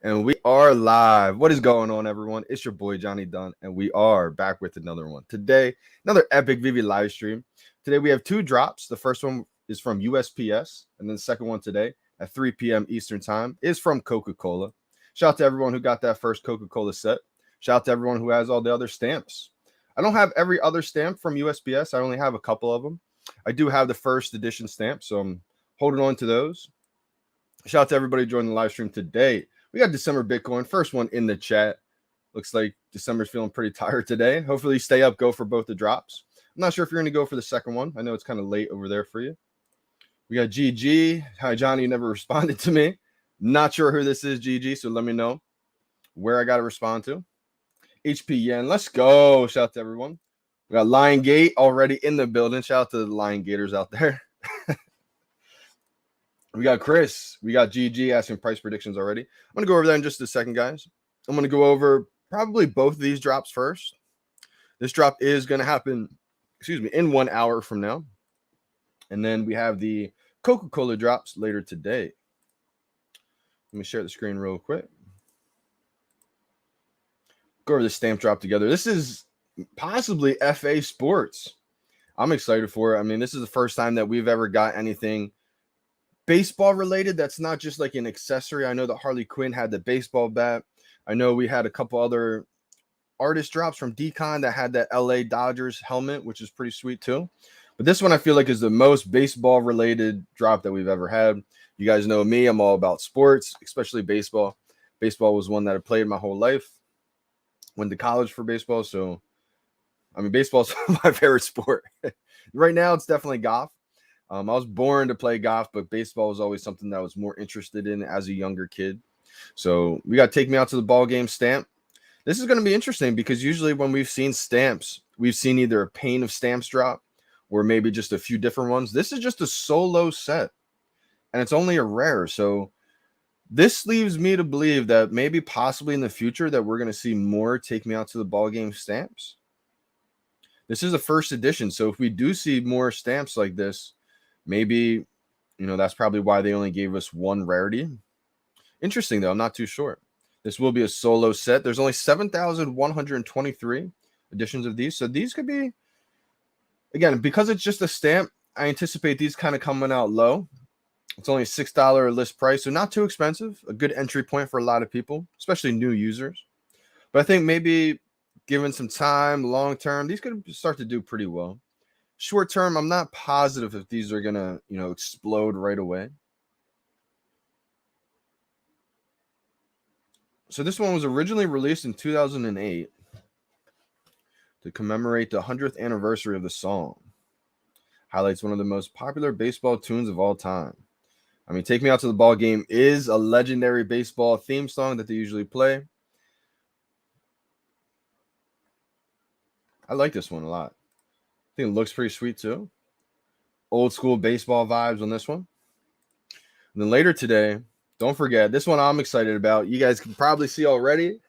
And we are live. What is going on, everyone? It's your boy Johnny Dunn, and we are back with another one. Today, another epic VeVe live stream. Today, we have two drops. The first one is from USPS, and then the second one today at 3 p.m. Eastern Time is from Coca-Cola. Shout out to everyone who got that first Coca-Cola set. Shout out to everyone who has all the other stamps. I don't have every other stamp from USPS. I only have a couple of them. I do have the first edition stamp, so I'm holding on to those. Shout out to everybody joining the live stream today. We got December Bitcoin, first one in the chat. Looks like December's feeling pretty tired today. Hopefully you stay up, go for both the drops. I'm not sure if you're going to go for the second one. I know it's kind of late over there for you. We got GG. Hi, Johnny. You never responded to me. Not sure who this is, GG, so let me know where I got to respond to. HP Yen, let's go. Shout out to everyone. We got Lion Gate already in the building. Shout out to the Lion Gators out there. We got Chris. We got GG asking price predictions already. I'm going to go over that in just a second, guys. I'm going to go over probably both of these drops first. This drop is going to happen, in 1 hour from now. And then we have the Coca-Cola drops later today. Let me share the screen real quick. Go over the stamp drop together. This is possibly FA Sports. I'm excited for it. I mean, this is the first time that we've ever got anything baseball related that's not just like an accessory. I know that Harley Quinn had the baseball bat. I know we had a couple other artist drops from Decon that had that LA Dodgers helmet, which is pretty sweet too. But this one I feel like is the most baseball related drop that we've ever had. You guys know me, I'm all about sports, especially baseball. Baseball was one that I played my whole life. Went to college for baseball, so I mean baseball's my favorite sport. Right now it's definitely golf. I was born to play golf, but baseball was always something that I was more interested in as a younger kid. So we got Take Me Out to the Ball Game stamp. This is going to be interesting because usually when we've seen stamps, we've seen either a pane of stamps drop or maybe just a few different ones. This is just a solo set, and it's only a rare. So this leaves me to believe that maybe possibly in the future that we're going to see more Take Me Out to the Ball Game stamps. This is the first edition, so if we do see more stamps like this, maybe, that's probably why they only gave us one rarity. Interesting, though. I'm not too sure. This will be a solo set. There's only 7,123 editions of these. So these could be, again, because it's just a stamp, I anticipate these kind of coming out low. It's only a $6 list price, so not too expensive. A good entry point for a lot of people, especially new users. But I think maybe given some time, long term, these could start to do pretty well. Short term, I'm not positive if these are going to, explode right away. So this one was originally released in 2008 to commemorate the 100th anniversary of the song. Highlights one of the most popular baseball tunes of all time. I mean, Take Me Out to the Ball Game is a legendary baseball theme song that they usually play. I like this one a lot. I think it looks pretty sweet too. Old school baseball vibes on this one. And then later today, don't forget, this one I'm excited about. You guys can probably see already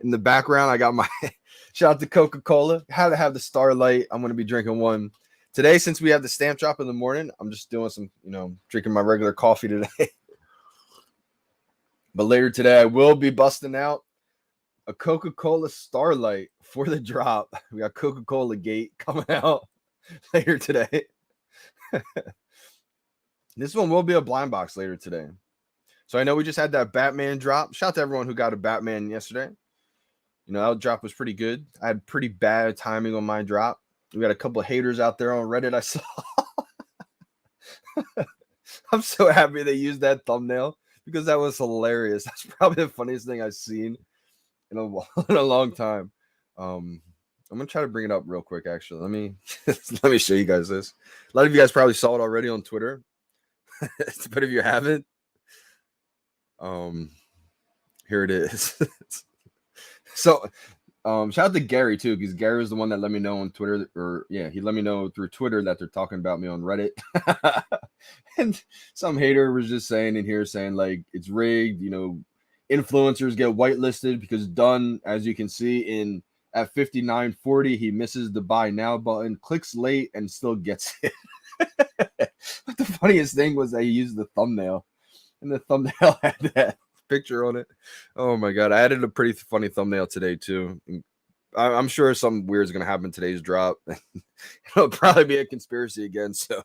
in the background. I got my shout out to Coca-Cola. Had to have the Starlight. I'm going to be drinking one today since we have the stamp drop in the morning. I'm just doing some, drinking my regular coffee today. But later today, I will be busting out a Coca-Cola Starlight for the drop. We got Coca-Cola Gate coming out later today. This one will be a blind box later today. So I know we just had that Batman drop. Shout out to everyone who got a Batman yesterday. That drop was pretty good. I had pretty bad timing on my drop. We got a couple of haters out there on Reddit I saw. I'm so happy they used that thumbnail because that was hilarious. That's probably the funniest thing I've seen in a long time. I'm gonna try to bring it up real quick. Actually, let me show you guys this. A lot of you guys probably saw it already on Twitter, but if you haven't, here it is. So, shout out to Gary too, because Gary was the one that let me know on Twitter, he let me know through Twitter that they're talking about me on Reddit. And some hater was just saying in here, saying like it's rigged. Influencers get whitelisted because Dunn, as you can see at 59.40, he misses the buy now button, clicks late, and still gets it. But the funniest thing was that he used the thumbnail, and the thumbnail had that picture on it. Oh my God. I added a pretty funny thumbnail today too. I'm sure something weird is going to happen in today's drop. It'll probably be a conspiracy again. So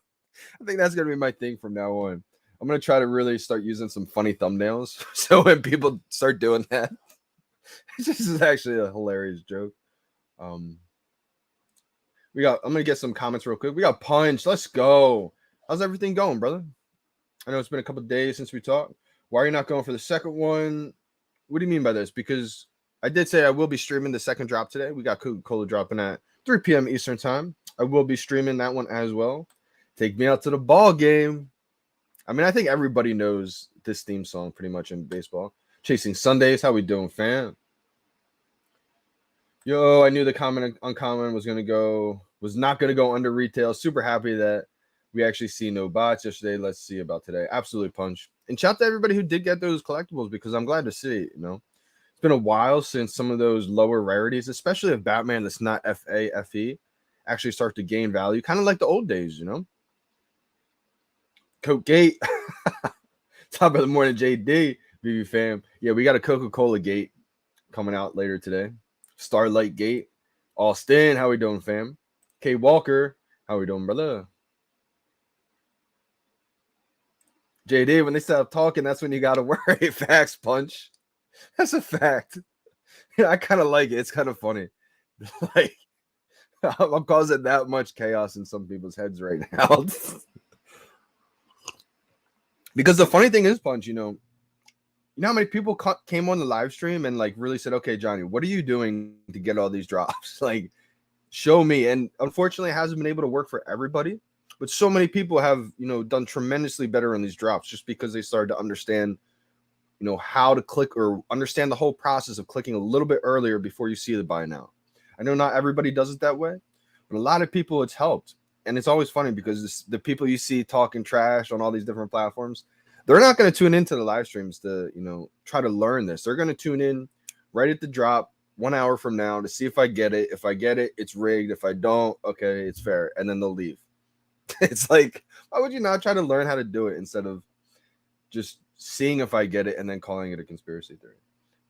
I think that's going to be my thing from now on. I'm going to try to really start using some funny thumbnails. So when people start doing that, this is actually a hilarious joke. I'm going to get some comments real quick. We got Punch. Let's go. How's everything going, brother? I know it's been a couple of days since we talked. Why are you not going for the second one? What do you mean by this? Because I did say I will be streaming the second drop today. We got Coca-Cola dropping at 3 p.m. Eastern time. I will be streaming that one as well. Take me out to the ball game. I mean, I think everybody knows this theme song pretty much in baseball. Chasing Sundays. How we doing, fam? Yo, I knew the comment uncommon was not going to go under retail. Super happy that we actually see no bots yesterday. Let's see about today. Absolute Punch. And shout out to everybody who did get those collectibles because I'm glad to see it, It's been a while since some of those lower rarities, especially of Batman that's not FA, FE, actually start to gain value, kind of like the old days, Coke Gate. Top of the morning, JD, VeVe fam. Yeah, we got a Coca-Cola Gate coming out later today. Starlight Gate. Austin, how we doing, fam? K Walker, how we doing, brother? JD, when they stop talking, that's when you got to worry. Facts, Punch. That's a fact. Yeah, I kind of like it. It's kind of funny. Like, I'm causing that much chaos in some people's heads right now. Because the funny thing is, Punch, you know how many people came on the live stream and like really said, okay, Johnny, what are you doing to get all these drops? Like, show me. And unfortunately, it hasn't been able to work for everybody. But so many people have, done tremendously better on these drops just because they started to understand, how to click or understand the whole process of clicking a little bit earlier before you see the buy now. I know not everybody does it that way, but a lot of people it's helped. And it's always funny because the people you see talking trash on all these different platforms, they're not going to tune into the live streams to, try to learn this. They're going to tune in right at the drop 1 hour from now to see if I get it. If I get it, it's rigged. If I don't, okay, it's fair. And then they'll leave. It's like, why would you not try to learn how to do it instead of just seeing if I get it and then calling it a conspiracy theory?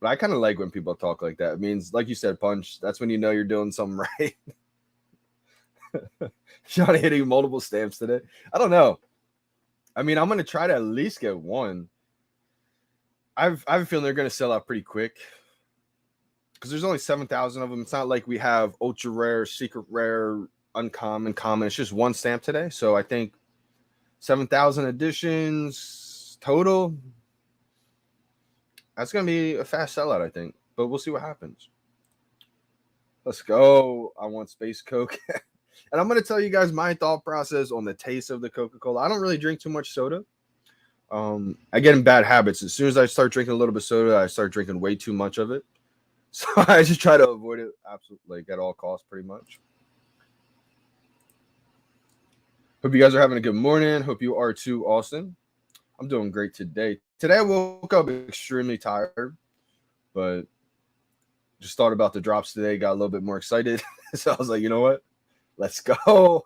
But I kind of like when people talk like that. It means, like you said, Punch, that's when you know you're doing something right. Sean hitting multiple stamps today. I don't know. I mean, I'm going to try to at least get one. I have a feeling they're going to sell out pretty quick because there's only 7,000 of them. It's not like we have ultra rare, secret rare, uncommon, common. It's just one stamp today. So I think 7,000 editions total. That's going to be a fast sellout, I think. But we'll see what happens. Let's go. I want Space Coke. And I'm going to tell you guys my thought process on the taste of the Coca-Cola. I don't really drink too much soda. I get in bad habits. As soon as I start drinking a little bit of soda, I start drinking way too much of it. So I just try to avoid it absolutely, like, at all costs, pretty much. Hope you guys are having a good morning. Hope you are too, Austin. I'm doing great today. Today I woke up extremely tired, but just thought about the drops today, got a little bit more excited. So I was like, you know what? Let's go.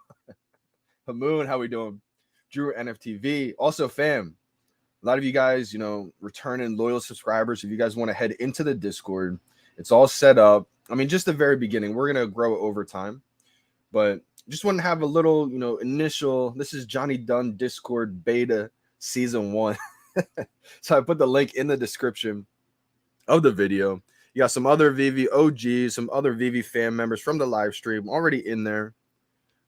Hamoon, how we doing? Drew NFTV. Also, fam, a lot of you guys, returning loyal subscribers. If you guys want to head into the Discord, it's all set up. I mean, just the very beginning. We're going to grow over time. But just want to have a little, initial. This is Johnny Dunn Discord beta season 1. So I put the link in the description of the video. You got some other VeVe OGs, some other VeVe fan members from the live stream already in there.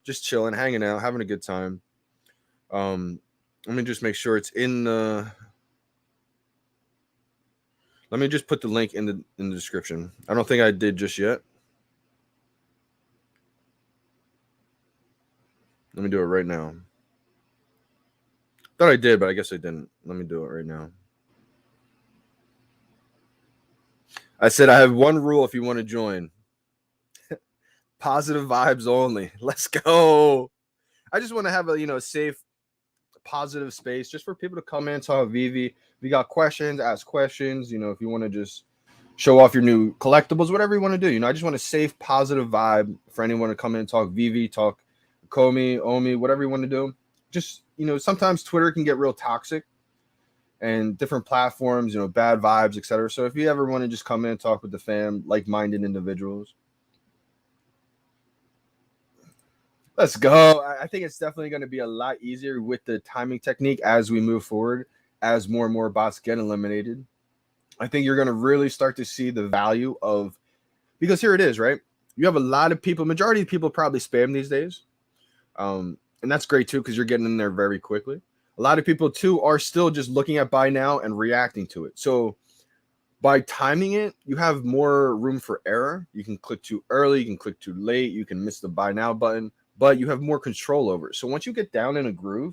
Just chilling, hanging out, having a good time. Let me just make sure it's in the. Let me just put the link in the description. I don't think I did just yet. Let me do it right now. Thought I did, but I guess I didn't. Let me do it right now. I said I have one rule if you want to join. Positive vibes only. Let's go. I just want to have a safe, positive space just for people to come in, talk VeVe. If you got questions, ask questions. If you want to just show off your new collectibles, whatever you want to do. I just want a safe, positive vibe for anyone to come in and talk VeVe, talk Komi, Omi, whatever you want to do. Just, sometimes Twitter can get real toxic. and different platforms, bad vibes, etc. So if you ever want to just come in and talk with the fam, like-minded individuals, let's go. I think it's definitely going to be a lot easier with the timing technique as we move forward, as more and more bots get eliminated. I think you're going to really start to see the value of, because here it is, right? You have a lot of people, majority of people probably spam these days. And that's great too, because you're getting in there very quickly. A lot of people too are still just looking at buy now and reacting to it. So by timing it, you have more room for error. You can click too early, you can click too late, you can miss the buy now button, but you have more control over it. So once you get down in a groove,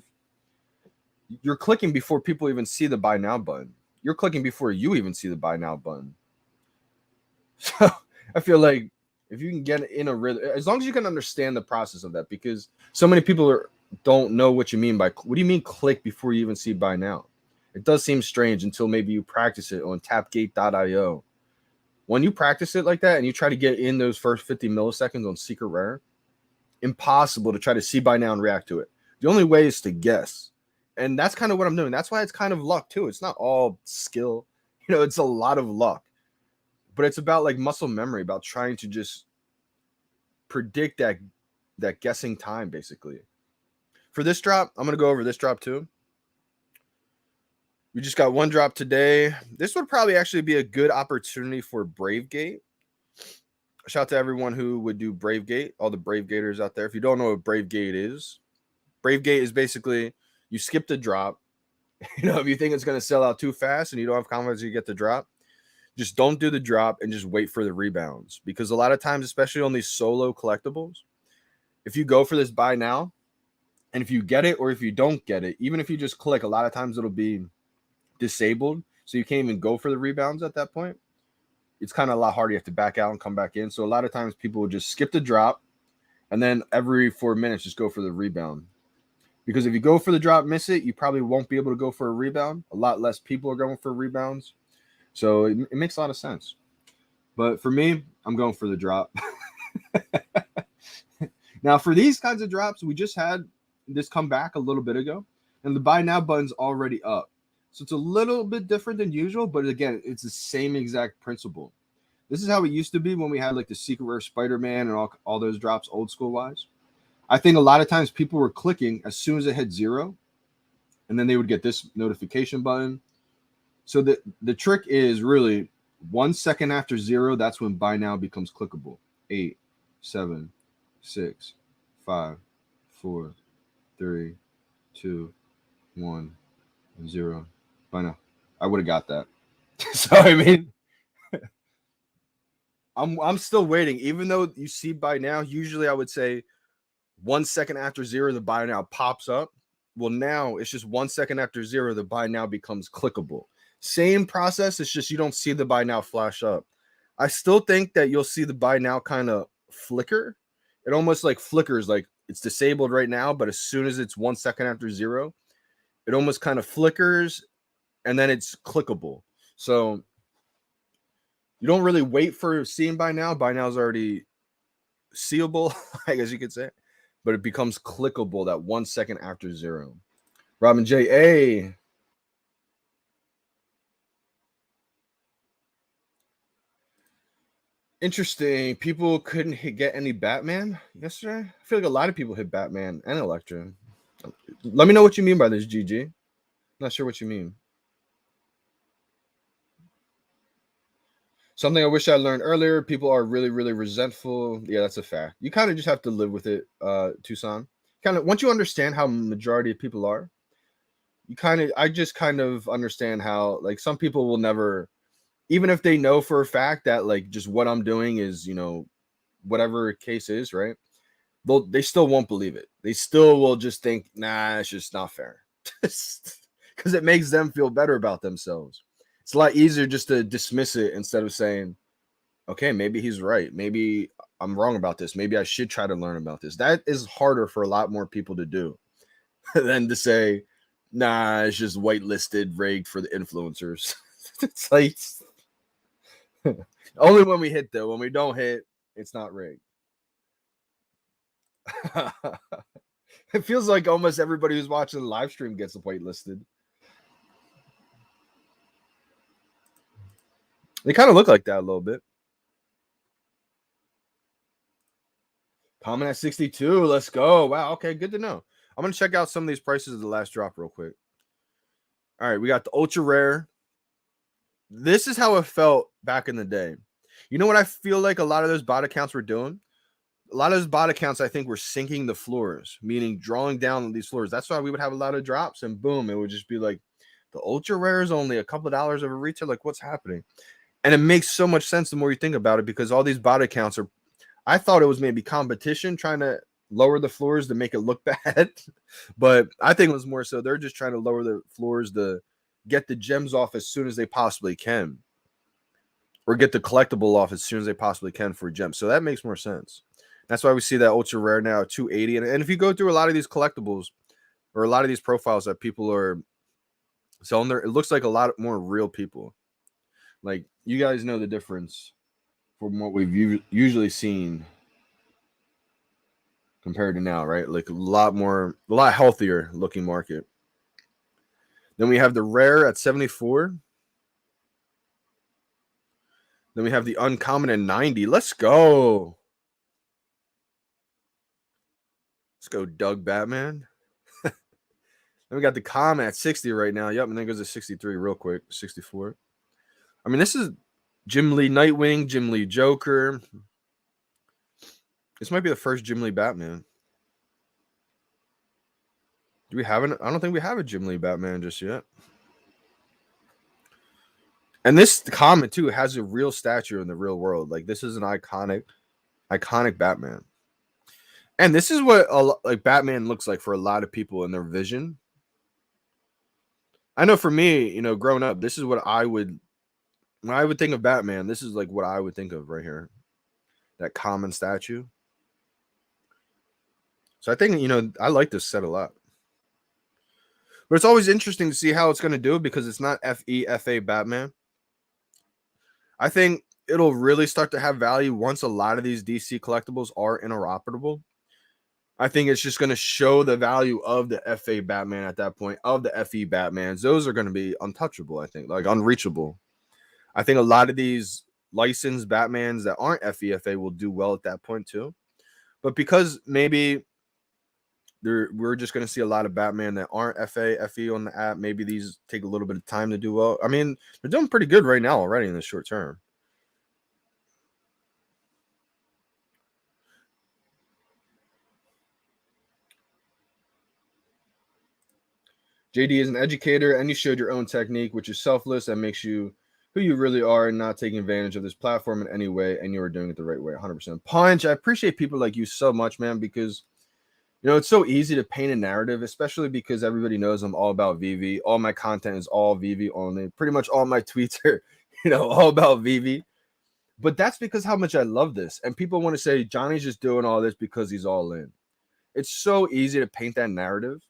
you're clicking before people even see the buy now button. You're clicking before you even see the buy now button. So I feel like if you can get in a rhythm, as long as you can understand the process of that, because so many people don't know what you mean by, what do you mean click before you even see buy now? It does seem strange until maybe you practice it on tapgate.io. When you practice it like that and you try to get in those first 50 milliseconds on secret rare, impossible to try to see buy now and react to it. The only way is to guess. And that's kind of what I'm doing. That's why it's kind of luck too. It's not all skill. It's a lot of luck. But it's about like muscle memory, about trying to just predict that guessing time, basically. For this drop, I'm going to go over this drop too. We just got one drop today. This would probably actually be a good opportunity for BraveGate. Shout out to everyone who would do BraveGate, all the Brave Gators out there. If you don't know what BraveGate is basically you skip the drop. If you think it's going to sell out too fast and you don't have confidence you get the drop, just don't do the drop and just wait for the rebounds. Because a lot of times, especially on these solo collectibles, if you go for this buy now, and if you get it or if you don't get it, even if you just click, a lot of times it'll be disabled. So you can't even go for the rebounds at that point. It's kind of a lot harder. You have to back out and come back in. So a lot of times people will just skip the drop and then every 4 minutes just go for the rebound. Because if you go for the drop, miss it, you probably won't be able to go for a rebound. A lot less people are going for rebounds. So it makes a lot of sense. But for me, I'm going for the drop. Now, for these kinds of drops, we just had this come back a little bit ago, and the buy now button's already up. So it's a little bit different than usual, but again, it's the same exact principle. This is how it used to be when we had like the secret rare Spider-Man and all those drops old school wise. I think a lot of times people were clicking as soon as it hit 0, and then they would get this notification button. So the trick is really 1 second after 0, that's when buy now becomes clickable. 8, 7, 6, 5, 4, 3, 2, 1, 0. Buy now. I would have got that. So I mean, I'm still waiting. Even though you see buy now, usually I would say 1 second after 0, the buy now pops up. Well, now it's just 1 second after 0, the buy now becomes clickable. Same process. It's just you don't see the buy now flash up. I still think that you'll see the buy now kind of flicker. It almost like flickers, like it's disabled right now, but as soon as it's 1 second after 0, it almost kind of flickers and then it's clickable. So you don't really wait for seeing buy now. Buy now is already seeable, I guess you could say, but it becomes clickable that 1 second after 0. Robin J. A. Interesting. People couldn't get any Batman yesterday. I feel like a lot of people hit Batman and Elektra. Let me know what you mean by this, GG. Not sure what you mean. Something I wish I learned earlier. People are really, really resentful. Yeah, that's a fact. You kind of just have to live with it, Tucson. Kind of once you understand how majority of people are, I just kind of understand how like some people will never, even if they know for a fact that like just what I'm doing is, whatever case is, right? They still won't believe it. They still will just think, nah, it's just not fair. Because it makes them feel better about themselves. It's a lot easier just to dismiss it instead of saying, okay, maybe he's right. Maybe I'm wrong about this. Maybe I should try to learn about this. That is harder for a lot more people to do than to say, nah, it's just whitelisted, rigged for the influencers. It's like only when we hit though. When we don't hit, it's not rigged. It feels like almost everybody who's watching the live stream gets whitelisted. They kind of look like that a little bit. Common at 62. Let's go. Wow. Okay, good to know. I'm gonna check out some of these prices of the last drop real quick. All right, we got the ultra rare. This is how it felt back in the day. You know what I feel like a lot of those bot accounts were doing? A lot of those bot accounts, I think, were sinking the floors, meaning drawing down these floors. That's why we would have a lot of drops, and boom, it would just be like the ultra rare is only a couple of dollars of a retail. Like, what's happening? And it makes so much sense the more you think about it, because all these bot accounts are, I thought it was maybe competition trying to lower the floors to make it look bad, but I think it was more so they're just trying to lower the floors to get the gems off as soon as they possibly can, or get the collectible off as soon as they possibly can for gems. So that makes more sense. That's why we see that ultra rare now at 280. And if you go through a lot of these collectibles or a lot of these profiles that people are selling there, it looks like a lot more real people. Like, you guys know the difference from what we've usually seen compared to now, right? Like a lot healthier looking market. Then we have the rare at 74. Then we have the uncommon at 90. Let's go. Let's go, Doug Batman. Then we got the common at 60 right now. Yep, and then goes to 63 real quick. 64. I mean, this is Jim Lee Nightwing, Jim Lee Joker. This might be the first Jim Lee Batman. Do we have an? I don't think we have a Jim Lee Batman just yet. And this comic too has a real statue in the real world. Like, this is an iconic Batman. And this is what like Batman looks like for a lot of people in their vision. I know for me, you know, growing up, this is what when I would think of Batman. This is like what I would think of right here, that common statue. So I think, you know, I like this set a lot. But it's always interesting to see how it's going to do, because it's not FEFA Batman. I think it'll really start to have value once a lot of these DC collectibles are interoperable. I think it's just going to show the value of the FA Batman at that point, of the FE Batmans. Those are going to be untouchable, I think, like unreachable. I think a lot of these licensed Batmans that aren't FEFA will do well at that point too. But because maybe we're just going to see a lot of Batman that aren't FE on the app, maybe these take a little bit of time to do well. I mean, they're doing pretty good right now already in the short term. JD is an educator, and you showed your own technique, which is selfless and makes you who you really are, and not taking advantage of this platform in any way, and you are doing it the right way. 100%. Punch, I appreciate people like you so much, man, because, you know, it's so easy to paint a narrative, especially because everybody knows I'm all about VeVe. All my content is all VeVe only. Pretty much all my tweets are, you know, all about VeVe. But that's because how much I love this. And people want to say Johnny's just doing all this because he's all in. It's so easy to paint that narrative.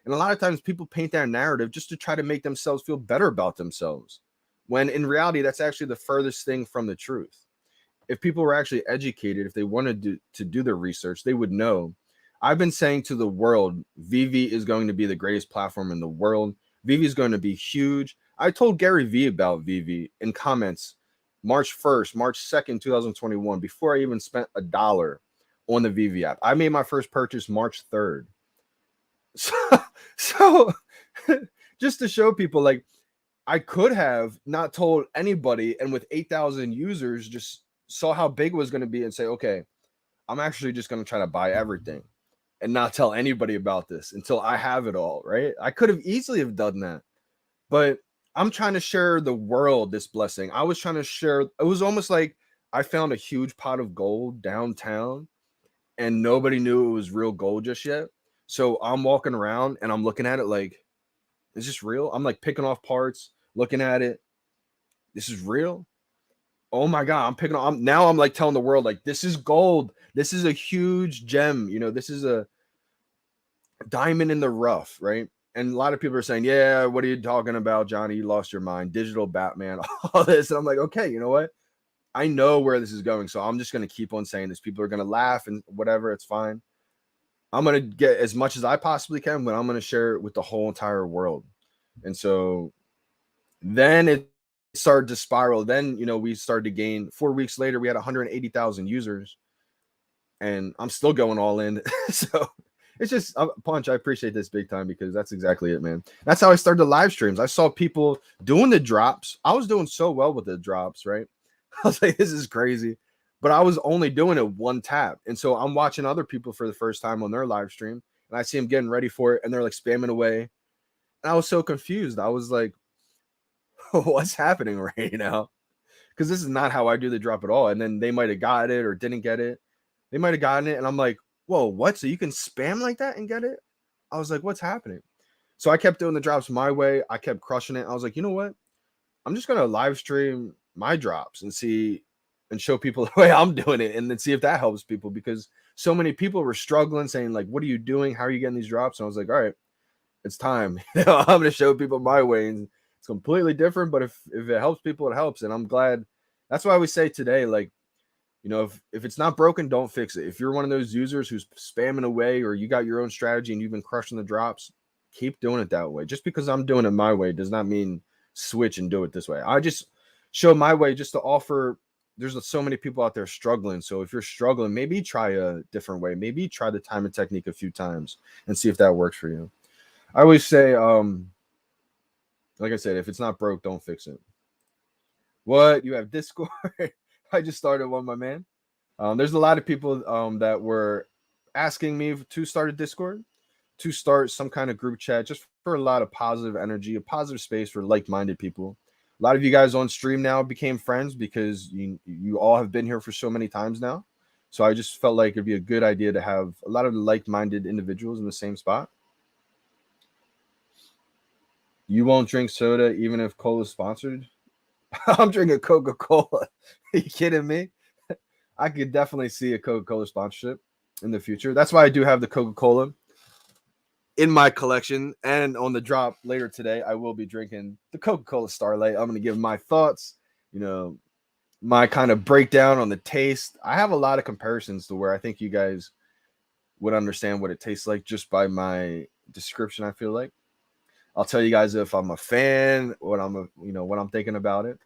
And a lot of times people paint that narrative just to try to make themselves feel better about themselves, when in reality, that's actually the furthest thing from the truth. If people were actually educated, if they wanted to do their research, they would know. I've been saying to the world, VeVe is going to be the greatest platform in the world. VeVe is going to be huge. I told Gary Vee about VeVe in comments March 1st, March 2nd, 2021, before I even spent $1 on the VeVe app. I made my first purchase March 3rd. So just to show people, like, I could have not told anybody, and with 8,000 users, just saw how big it was going to be and say, okay, I'm actually just going to try to buy everything and not tell anybody about this until I have it all, right? I could have easily have done that, but I'm trying to share the world this blessing. I was trying to share. It was almost like I found a huge pot of gold downtown and nobody knew it was real gold just yet. So I'm walking around and I'm looking at it like, is this real? I'm like picking off parts, looking at it. This is real. Oh my God. I'm like telling the world, like, this is gold. This is a huge gem. You know, this is a diamond in the rough, right? And a lot of people are saying, yeah, what are you talking about, Johnny? You lost your mind. Digital Batman, all this. And I'm like, okay, you know what? I know where this is going. So I'm just going to keep on saying this. People are going to laugh and whatever. It's fine. I'm going to get as much as I possibly can, but I'm going to share it with the whole entire world. And so then started to spiral. Then, we started to gain 4 weeks later, we had 180,000 users, and I'm still going all in. So it's just Punch. I appreciate this big time because that's exactly it, man. That's how I started the live streams. I saw people doing the drops. I was doing so well with the drops, right? I was like, this is crazy. But I was only doing it one tap. And so I'm watching other people for the first time on their live stream, and I see them getting ready for it, and they're like spamming away. And I was so confused. I was like, what's happening right now? Because this is not how I do the drop at all. And then they might have got it or didn't get it. They might have gotten it. And I'm like, whoa, what? So you can spam like that and get it? I was like, what's happening? So I kept doing the drops my way. I kept crushing it. I was like, you know what? I'm just going to live stream my drops and see and show people the way I'm doing it, and then see if that helps people, because so many people were struggling, saying like, what are you doing? How are you getting these drops? And I was like, all right, it's time. I'm going to show people my way. And it's completely different, but if it helps people, it helps. And I'm glad. That's why we say today, like, if it's not broken, don't fix it. If you're one of those users who's spamming away, or you got your own strategy and you've been crushing the drops, keep doing it that way. Just because I'm doing it my way does not mean switch and do it this way. I just show my way just to offer. There's so many people out there struggling. So if you're struggling, maybe try a different way. Maybe try the time and technique a few times and see if that works for you. I always say, like I said, if it's not broke, don't fix it. What? You have Discord? I just started one, my man. There's a lot of people that were asking me to start a Discord, to start some kind of group chat, just for a lot of positive energy, a positive space for like-minded people. A lot of you guys on stream now became friends because you all have been here for so many times now. So I just felt like it'd be a good idea to have a lot of like-minded individuals in the same spot. You won't drink soda even if cola is sponsored? I'm drinking Coca-Cola. Are you kidding me? I could definitely see a Coca-Cola sponsorship in the future. That's why I do have the Coca-Cola in my collection. And on the drop later today, I will be drinking the Coca-Cola Starlight. I'm going to give my thoughts, my kind of breakdown on the taste. I have a lot of comparisons to where I think you guys would understand what it tastes like just by my description, I feel like. I'll tell you guys if I'm a fan, what I'm thinking about it.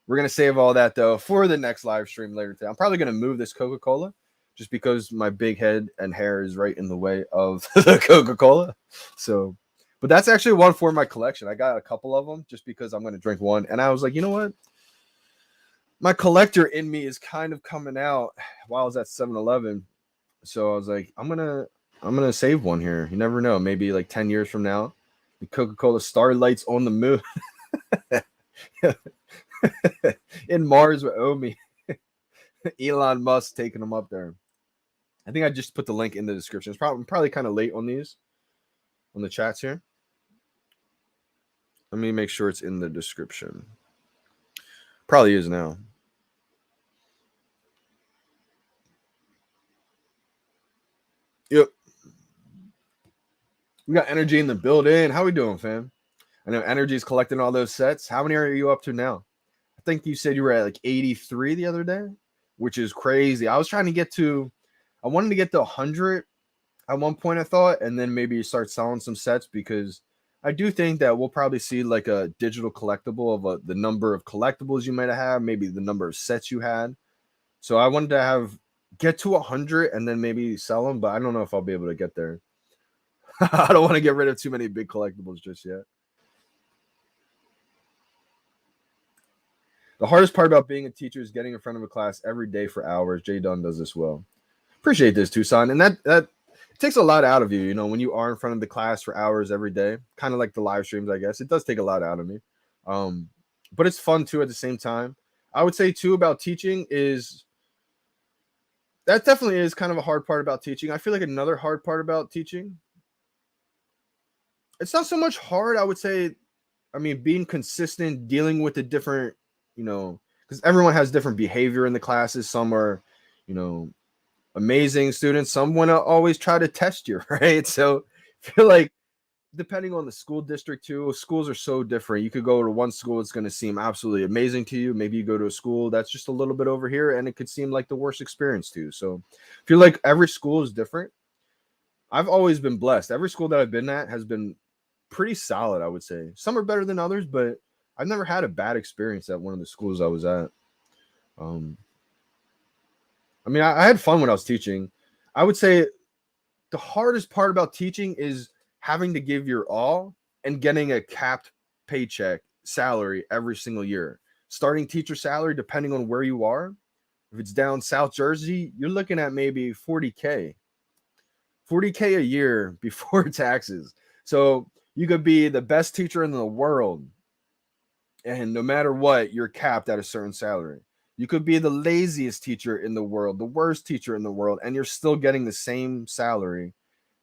We're going to save all that, though, for the next live stream later today. I'm probably going to move this Coca-Cola just because my big head and hair is right in the way of the Coca-Cola. So, but that's actually one for my collection. I got a couple of them just because I'm going to drink one. And I was like, you know what? My collector in me is kind of coming out while I was at 7-Eleven. So I was like, I'm going to save one here. You never know. Maybe like 10 years from now, the Coca-Cola Starlight's on the moon. In Mars with Omi. Elon Musk taking them up there. I think I just put the link in the description. It's probably kind of late on these, on the chats here. Let me make sure it's in the description. Probably is now. Yep. We got Energy in the building. How we doing, fam? I know Energy's collecting all those sets. How many are you up to now? I think you said you were at like 83 the other day, which is crazy. I wanted to get to 100 at one point, I thought, and then maybe start selling some sets, because I do think that we'll probably see like a digital collectible of the number of collectibles you might have, maybe the number of sets you had. So I wanted to get to 100 and then maybe sell them, but I don't know if I'll be able to get there. I don't want to get rid of too many big collectibles just yet. The hardest part about being a teacher is getting in front of a class every day for hours. Jay Dunn does this well. Appreciate this, Tucson. And that takes a lot out of you, when you are in front of the class for hours every day, kind of like the live streams, I guess. It does take a lot out of me. But it's fun too at the same time. I would say too about teaching is that definitely is kind of a hard part about teaching. I feel like another hard part about teaching, it's not so much hard, I would say. I mean, being consistent, dealing with the different, because everyone has different behavior in the classes. Some are, amazing students. Some want to always try to test you, right? So I feel like depending on the school district too, schools are so different. You could go to one school, it's going to seem absolutely amazing to you. Maybe you go to a school that's just a little bit over here and it could seem like the worst experience too. So I feel like every school is different. I've always been blessed. Every school that I've been at has been pretty solid, I would say. Some are better than others, but I've never had a bad experience at one of the schools I was at. I mean, I had fun when I was teaching. I would say the hardest part about teaching is having to give your all and getting a capped paycheck salary every single year. Starting teacher salary, depending on where you are, if it's down South Jersey, you're looking at maybe 40K, 40K a year before taxes. So you could be the best teacher in the world, and no matter what, you're capped at a certain salary. You could be the laziest teacher in the world, the worst teacher in the world, and you're still getting the same salary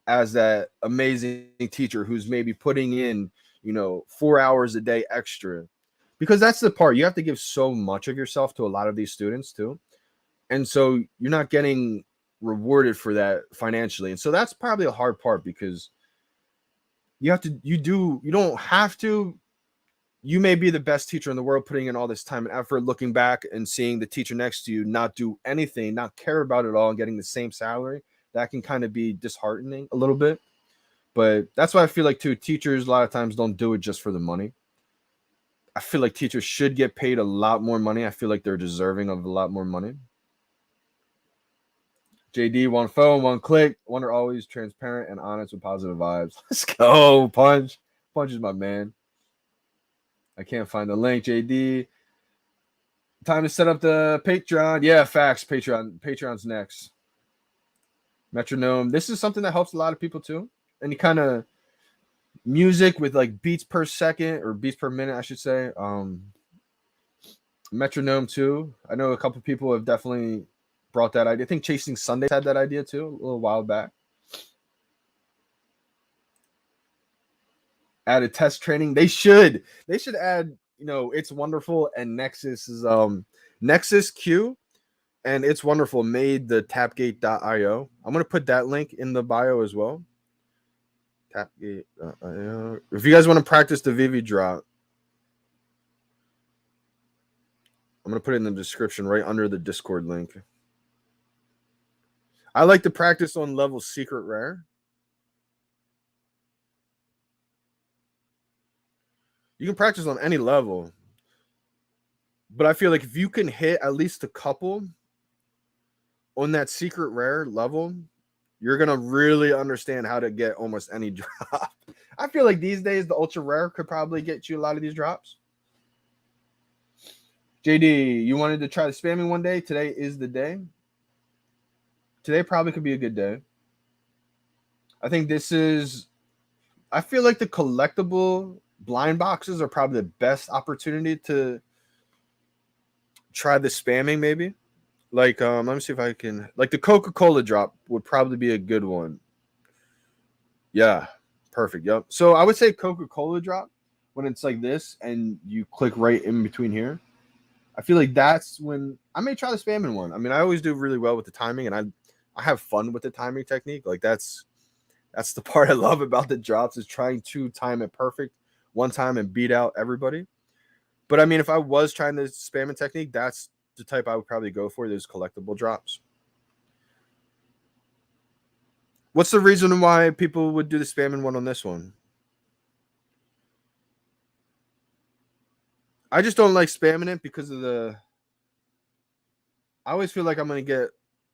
as that amazing teacher who's maybe putting in, 4 hours a day extra. Because that's the part, you have to give so much of yourself to a lot of these students too. And so you're not getting rewarded for that financially. And so that's probably a hard part, because you don't have to. You may be the best teacher in the world, putting in all this time and effort, looking back and seeing the teacher next to you not do anything, not care about it all, and getting the same salary. That can kind of be disheartening a little bit. But that's why I feel like, too, teachers a lot of times don't do it just for the money. I feel like teachers should get paid a lot more money. I feel like they're deserving of a lot more money. JD, one phone, one click. One are always transparent and honest with positive vibes. Let's go, Punch. Punch is my man. I can't find the link, JD. Time to set up the Patreon. Yeah, facts. Patreon's next. Metronome. This is something that helps a lot of people too. Any kind of music with like beats per second, or beats per minute, I should say. Metronome too. I know a couple people have definitely brought that idea. I think Chasing Sundays had that idea too a little while back. Added test training. They should add, It's Wonderful and Nexus's Nexus Q and It's Wonderful made the tapgate.io. I'm going to put that link in the bio as well. Tapgate.io. If you guys want to practice the VeVe drop, I'm going to put it in the description right under the Discord link. I like to practice on level Secret Rare. You can practice on any level, but I feel like if you can hit at least a couple on that Secret Rare level, you're going to really understand how to get almost any drop. I feel like these days the Ultra Rare could probably get you a lot of these drops. JD, you wanted to try the spamming one day? Today is the day. Today probably could be a good day. I feel like the collectible blind boxes are probably the best opportunity to try the spamming, maybe. Like, let me see if I can. Like the Coca-Cola drop would probably be a good one. Yeah, perfect. Yep. So I would say Coca-Cola drop when it's like this and you click right in between here. I feel like that's when I may try the spamming one. I mean, I always do really well with the timing, and I have fun with the timing technique. Like that's the part I love about the drops, is trying to time it perfect one time and beat out everybody. But I mean, if I was trying the spamming technique, that's the type I would probably go for, those collectible drops. What's the reason why people would do the spamming one on this one? I just don't like spamming it because of I always feel like I'm going to get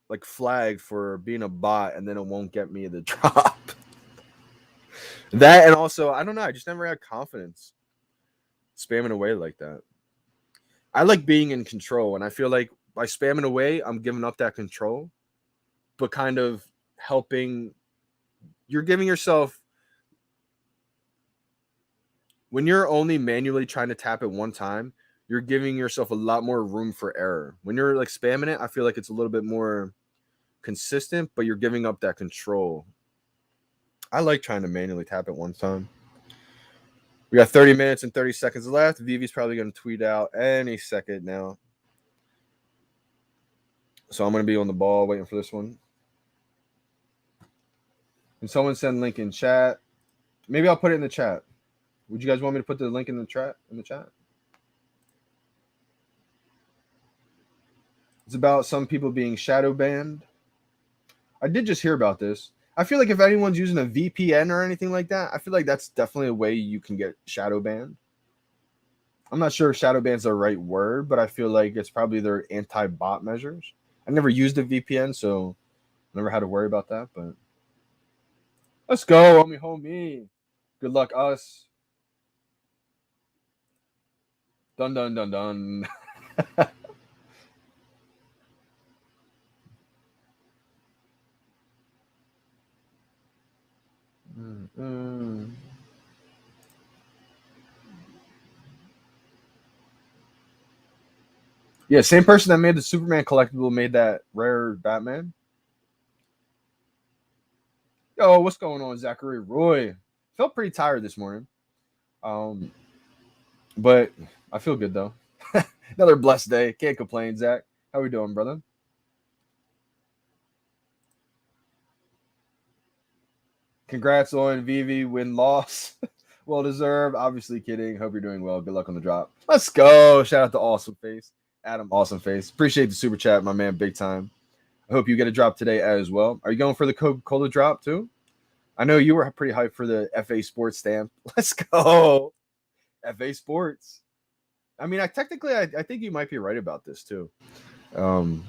like flagged for being a bot, and then it won't get me the drop. That, and also, I don't know, I just never had confidence spamming away like that. I like being in control, and I feel like by spamming away, I'm giving up that control, but kind of helping. You're giving yourself, when you're only manually trying to tap it one time, you're giving yourself a lot more room for error. When you're like spamming it, I feel like it's a little bit more consistent, but you're giving up that control. I like trying to manually tap it one time. We got 30 minutes and 30 seconds left. VeVe's probably going to tweet out any second now. So I'm going to be on the ball waiting for this one. Can someone send link in chat? Maybe I'll put it in the chat. Would you guys want me to put the link in the chat? It's about some people being shadow banned. I did just hear about this. I feel like if anyone's using a VPN or anything like that, I feel like that's definitely a way you can get shadow banned. I'm not sure if shadow ban's the right word, but I feel like it's probably their anti-bot measures. I never used a VPN, so never had to worry about that. But let's go, homie. Good luck, us. Dun dun dun dun. Mm-mm. Yeah, same person that made the Superman collectible made that rare Batman. Yo, what's going on, Zachary Roy? Felt pretty tired this morning. Um, but I feel good though. Another blessed day. Can't complain, Zach. How we doing, brother? Congrats on VeVe win loss. Well deserved. Obviously kidding. Hope you're doing well. Good luck on the drop. Let's go. Shout out to Awesome Face. Adam Awesome Face. Appreciate the super chat, my man, big time. I hope you get a drop today as well. Are you going for the Coca-Cola drop too? I know you were pretty hyped for the FA Sports stamp. Let's go. FA Sports. I mean, I think you might be right about this too. Um,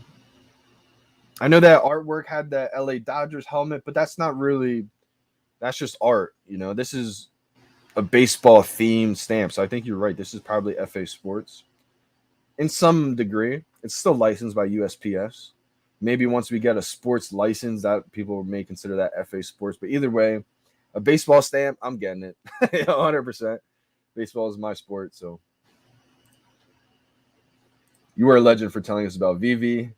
I know that artwork had the LA Dodgers helmet, but that's not really, that's just art. This is a baseball themed stamp. So I think you're right. This is probably FA Sports in some degree. It's still licensed by USPS. Maybe once we get a sports license, that people may consider that FA Sports. But either way, a baseball stamp, I'm getting it 100%. Baseball is my sport. So you are a legend for telling us about VeVe.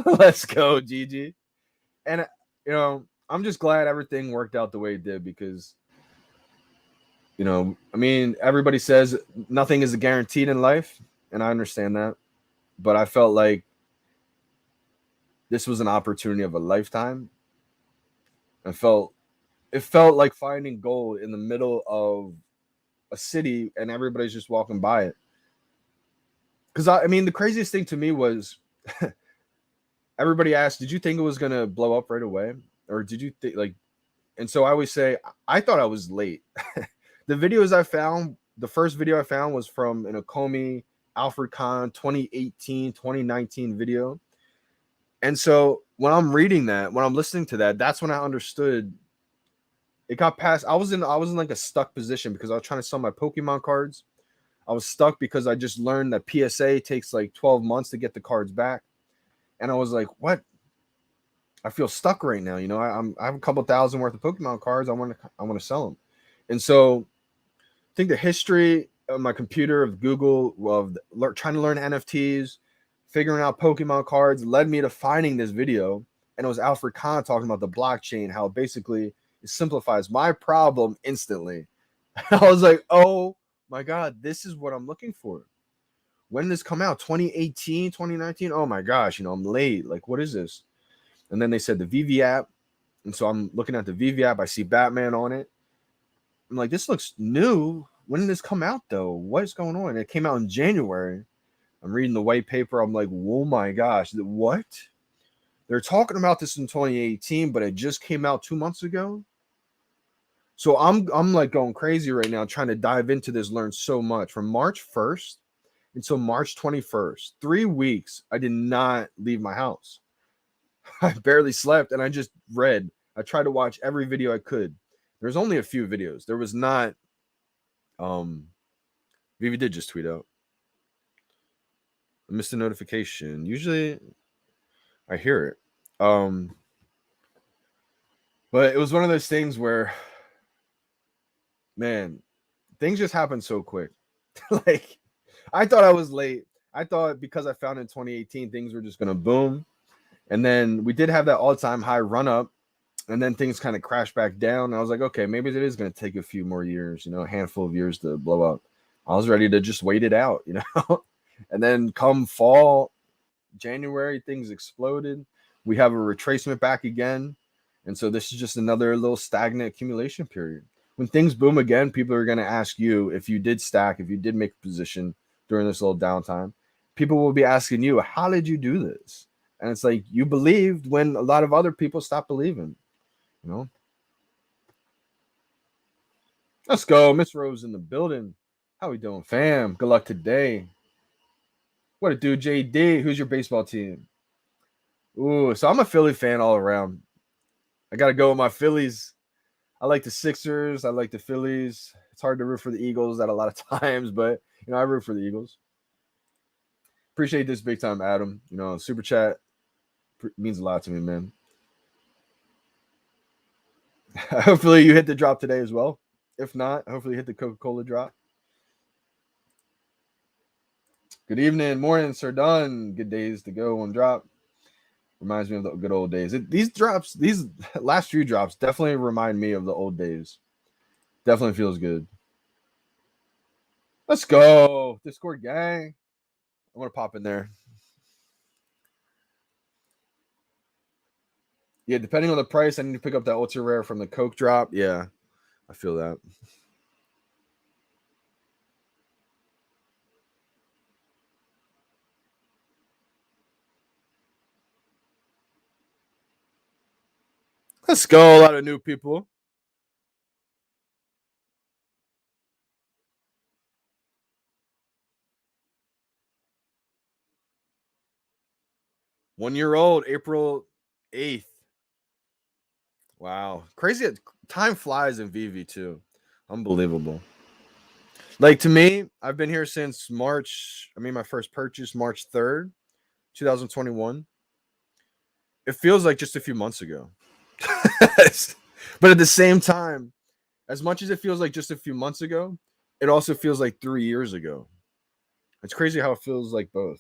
Let's go, Gigi. And, I'm just glad everything worked out the way it did because, I mean, everybody says nothing is guaranteed in life. And I understand that. But I felt like this was an opportunity of a lifetime. It felt like finding gold in the middle of a city and everybody's just walking by it. Because I mean, the craziest thing to me was everybody asked, "Did you think it was gonna blow up right away, or did you think like?" And so I always say, I thought I was late. The videos I found, the first video I found was from an Okomi Alfred Kahn 2018, 2019 video. And so when I'm reading that, when I'm listening to that, that's when I understood it got past. I was in like a stuck position because I was trying to sell my Pokemon cards. I was stuck because I just learned that PSA takes like 12 months to get the cards back. And I was like, what? I feel stuck right now. I have a couple thousand worth of Pokemon cards. I want to sell them. And so I think the history of my computer, of Google, of trying to learn NFTs, figuring out Pokemon cards led me to finding this video. And it was Alfred Kahn talking about the blockchain, how basically it simplifies my problem instantly. I was like, oh my God, this is what I'm looking for. When did this come out? 2018, 2019? Oh my gosh, I'm late. Like, what is this? And then they said the VeVe app. And so I'm looking at the VeVe app. I see Batman on it. I'm like, this looks new. When did this come out, though? What is going on? It came out in January. I'm reading the white paper. I'm like, oh my gosh, what? They're talking about this in 2018, but it just came out 2 months ago. So I'm like going crazy right now, trying to dive into this, learn so much. From March 1st until March 21st, 3 weeks, I did not leave my house. I barely slept, and I just read. I tried to watch every video I could. There's only a few videos. There was not. VeVe did just tweet out. I missed a notification. Usually, I hear it. But it was one of those things where, man, things just happen so quick. Like, I thought I was late. I thought because I found in 2018 things were just gonna boom, and then we did have that all-time high run up, and then things kind of crashed back down. And I was like, okay, maybe it is gonna take a few more years, a handful of years to blow up. I was ready to just wait it out, and then come fall, January, things exploded. We have a retracement back again, and so this is just another little stagnant accumulation period. When things boom again, people are going to ask you if you did stack, if you did make a position during this little downtime. People will be asking you, how did you do this? And it's like, you believed when a lot of other people stopped believing. Let's go. Miss Rose in the building. How we doing, fam? Good luck today. What it do, JD? Who's your baseball team? Ooh, so I'm a Philly fan all around. I got to go with my Phillies. I like the Sixers. I like the Phillies. It's hard to root for the Eagles at a lot of times, but I root for the Eagles. Appreciate this big time, Adam. Super chat means a lot to me, man. Hopefully you hit the drop today as well. If not, hopefully you hit the Coca-Cola drop. Good evening, morning, Sir Dunn. Good days to go on drop. Reminds me of the good old days. These last few drops definitely remind me of the old days. Definitely feels good. Let's go. Discord gang. I want to pop in there. Yeah, depending on the price, I need to pick up that ultra rare from the Coke drop. Yeah, I feel that. Let's go. A lot of new people. One-year-old, April 8th. Wow. Crazy. Time flies in VeVe too. Unbelievable. Like, to me, I've been here since March. I mean, my first purchase, March 3rd, 2021. It feels like just a few months ago. But at the same time, as much as it feels like just a few months ago, it also feels like 3 years ago. It's crazy how it feels like both.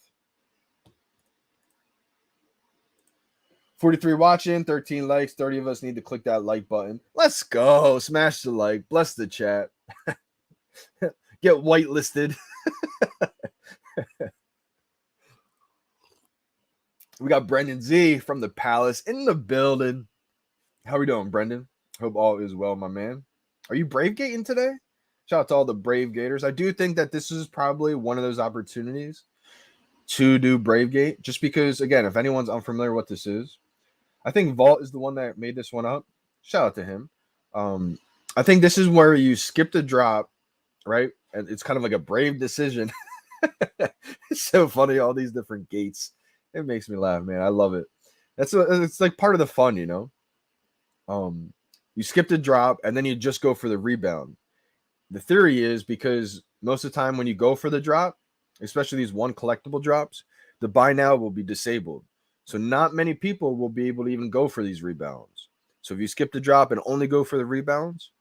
43 watching, 13 likes. 30 of us need to click that like button. Let's go. Smash the like. Bless the chat. Get whitelisted. We got Brendan Z from the Palace in the building. How are we doing, Brendan? Hope all is well, my man. Are you Brave Gating today? Shout out to all the Brave Gators. I do think that this is probably one of those opportunities to do Brave Gate, just because, again, if anyone's unfamiliar what this is, I think Vault is the one that made this one up. Shout out to him. I think this is where you skip the drop, right? And it's kind of like a brave decision. It's so funny, all these different gates. It makes me laugh, man. I love it. It's like part of the fun, You skip the drop and then you just go for the rebound. The theory is because most of the time when you go for the drop, especially these one collectible drops, the buy now will be disabled. So not many people will be able to even go for these rebounds. So if you skip the drop and only go for the rebounds,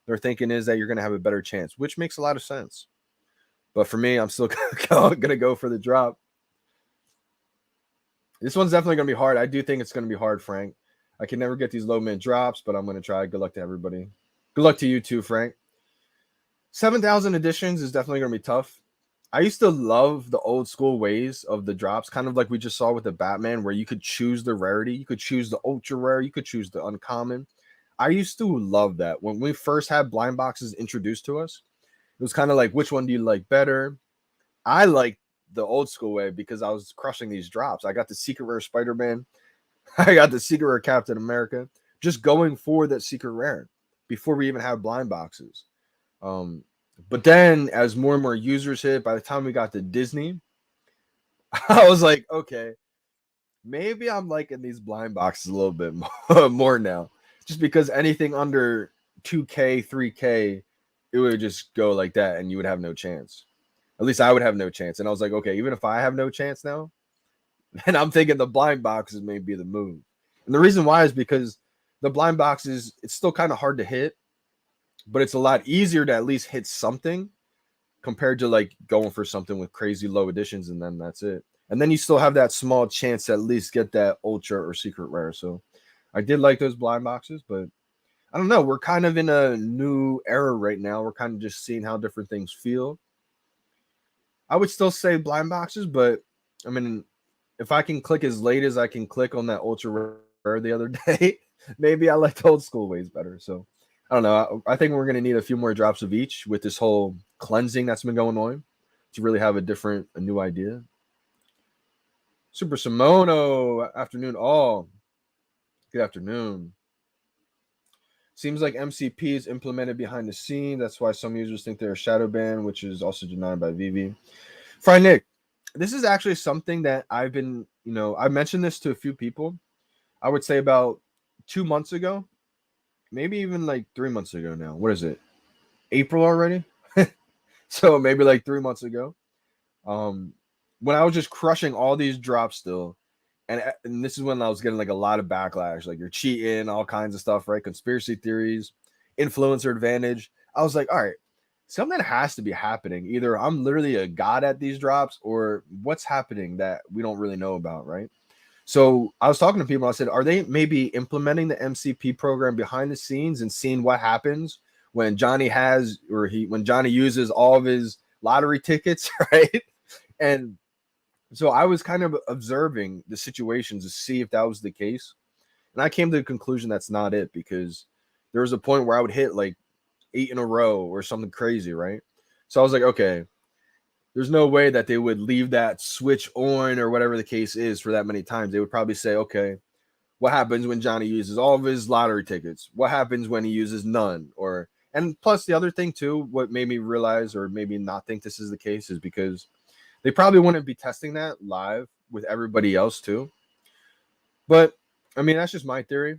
their thinking is that you're going to have a better chance, which makes a lot of sense. But for me, I'm still going to go for the drop. This one's definitely going to be hard. I do think it's going to be hard, Frank. I can never get these low mint drops, but I'm going to try. Good luck to everybody. Good luck to you too, Frank. 7,000 editions is definitely going to be tough. I used to love the old school ways of the drops, kind of like we just saw with the Batman, where you could choose the rarity. You could choose the ultra rare. You could choose the uncommon. I used to love that. When we first had blind boxes introduced to us, it was kind of like, which one do you like better? I liked the old school way because I was crushing these drops. I got the secret rare Spider-Man. I got the secret rare Captain America. Just going for that secret rare before we even had blind boxes. But then as more and more users hit, by the time we got to Disney, I was like, okay, maybe I'm liking these blind boxes a little bit more now. Just because anything under 2K, 3K, it would just go like that and you would have no chance. At least I would have no chance. And I was like, okay, even if I have no chance now, then I'm thinking the blind boxes may be the move. And the reason why is because the blind boxes, it's still kind of hard to hit, but it's a lot easier to at least hit something compared to like going for something with crazy low additions and then that's it. And then you still have that small chance to at least get that ultra or secret rare. So I did like those blind boxes, but I don't know. We're kind of in a new era right now. We're kind of just seeing how different things feel. I would still say blind boxes, but I mean, if I can click as late as I can click on that ultra rare the other day, maybe I like the old school ways better. So I don't know. I think we're going to need a few more drops of each with this whole cleansing that's been going on to really have a new idea. Super Simono, afternoon all. Good afternoon. Seems like MCP is implemented behind the scene. That's why some users think they're a shadow ban, which is also denied by VeVe. Fry Nick, this is actually something that I've been, I mentioned this to a few people. I would say about 2 months ago, maybe even like 3 months ago now. What is it? April already? So maybe like 3 months ago. When I was just crushing all these drops still, and this is when I was getting like a lot of backlash, like you're cheating, all kinds of stuff, right? Conspiracy theories, influencer advantage. I was like, all right, something has to be happening. Either I'm literally a god at these drops, or what's happening that we don't really know about, right? So I was talking to people. I said, are they maybe implementing the MCP program behind the scenes and seeing what happens when when Johnny uses all of his lottery tickets, right? And so I was kind of observing the situations to see if that was the case. And I came to the conclusion that's not it, because there was a point where I would hit like 8 in a row or something crazy, right? So I was like, okay, there's no way that they would leave that switch on or whatever the case is for that many times. They would probably say, okay, what happens when Johnny uses all of his lottery tickets? What happens when he uses none? And plus the other thing too, what made me realize or maybe not think this is the case is because they probably wouldn't be testing that live with everybody else too. But I mean, that's just my theory.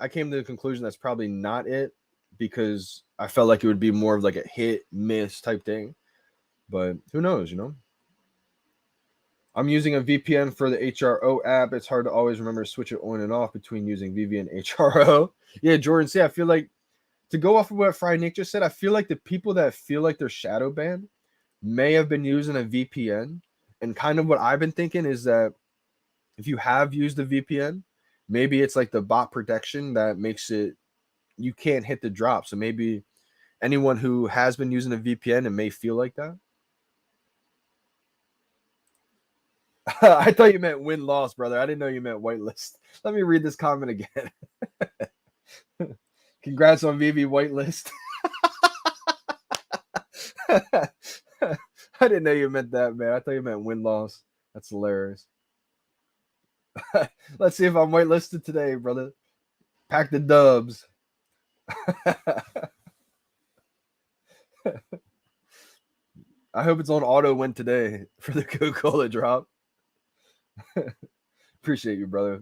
I came to the conclusion that's probably not it, because I felt like it would be more of like a hit miss type thing. But who knows, I'm using a VPN for the HRO app. It's hard to always remember to switch it on and off between using VeVe and HRO. Yeah, Jordan, see, I feel like, to go off of what Fry Nick just said, I feel like the people that feel like they're shadow banned may have been using a VPN. And kind of what I've been thinking is that if you have used a VPN, maybe it's like the bot protection that makes it, you can't hit the drop. So maybe anyone who has been using a VPN and may feel like that. I thought you meant win-loss, brother. I didn't know you meant whitelist. Let me read this comment again. Congrats on VeVe whitelist. I didn't know you meant that, man. I thought you meant win-loss. That's hilarious. Let's see if I'm whitelisted today, brother. Pack the dubs. I hope it's on auto win today for the Coca-Cola drop. Appreciate you, brother.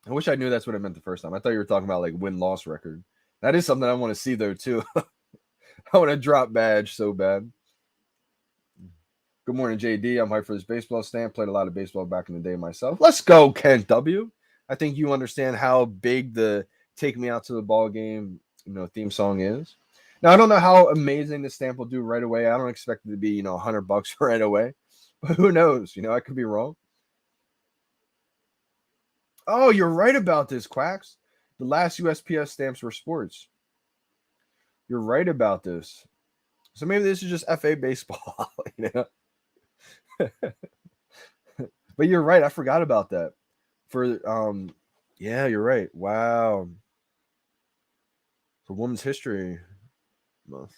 I wish I knew that's what I meant the first time. I thought you were talking about like win-loss record. That is something I want to see though too. I want to drop badge so bad. Good morning, JD. I'm hyped for this baseball stamp. Played a lot of baseball back in the day myself. Let's go, Kent W. I think you understand how big the "Take Me Out to the Ball Game" theme song is. Now I don't know how amazing the stamp will do right away. I don't expect it to be $100 right away, but who knows? I could be wrong. Oh, you're right about this, Quacks. The last USPS stamps were sports. You're right about this. So maybe this is just FA baseball, But you're right. I forgot about that. Yeah, you're right. Wow. For Women's History Month.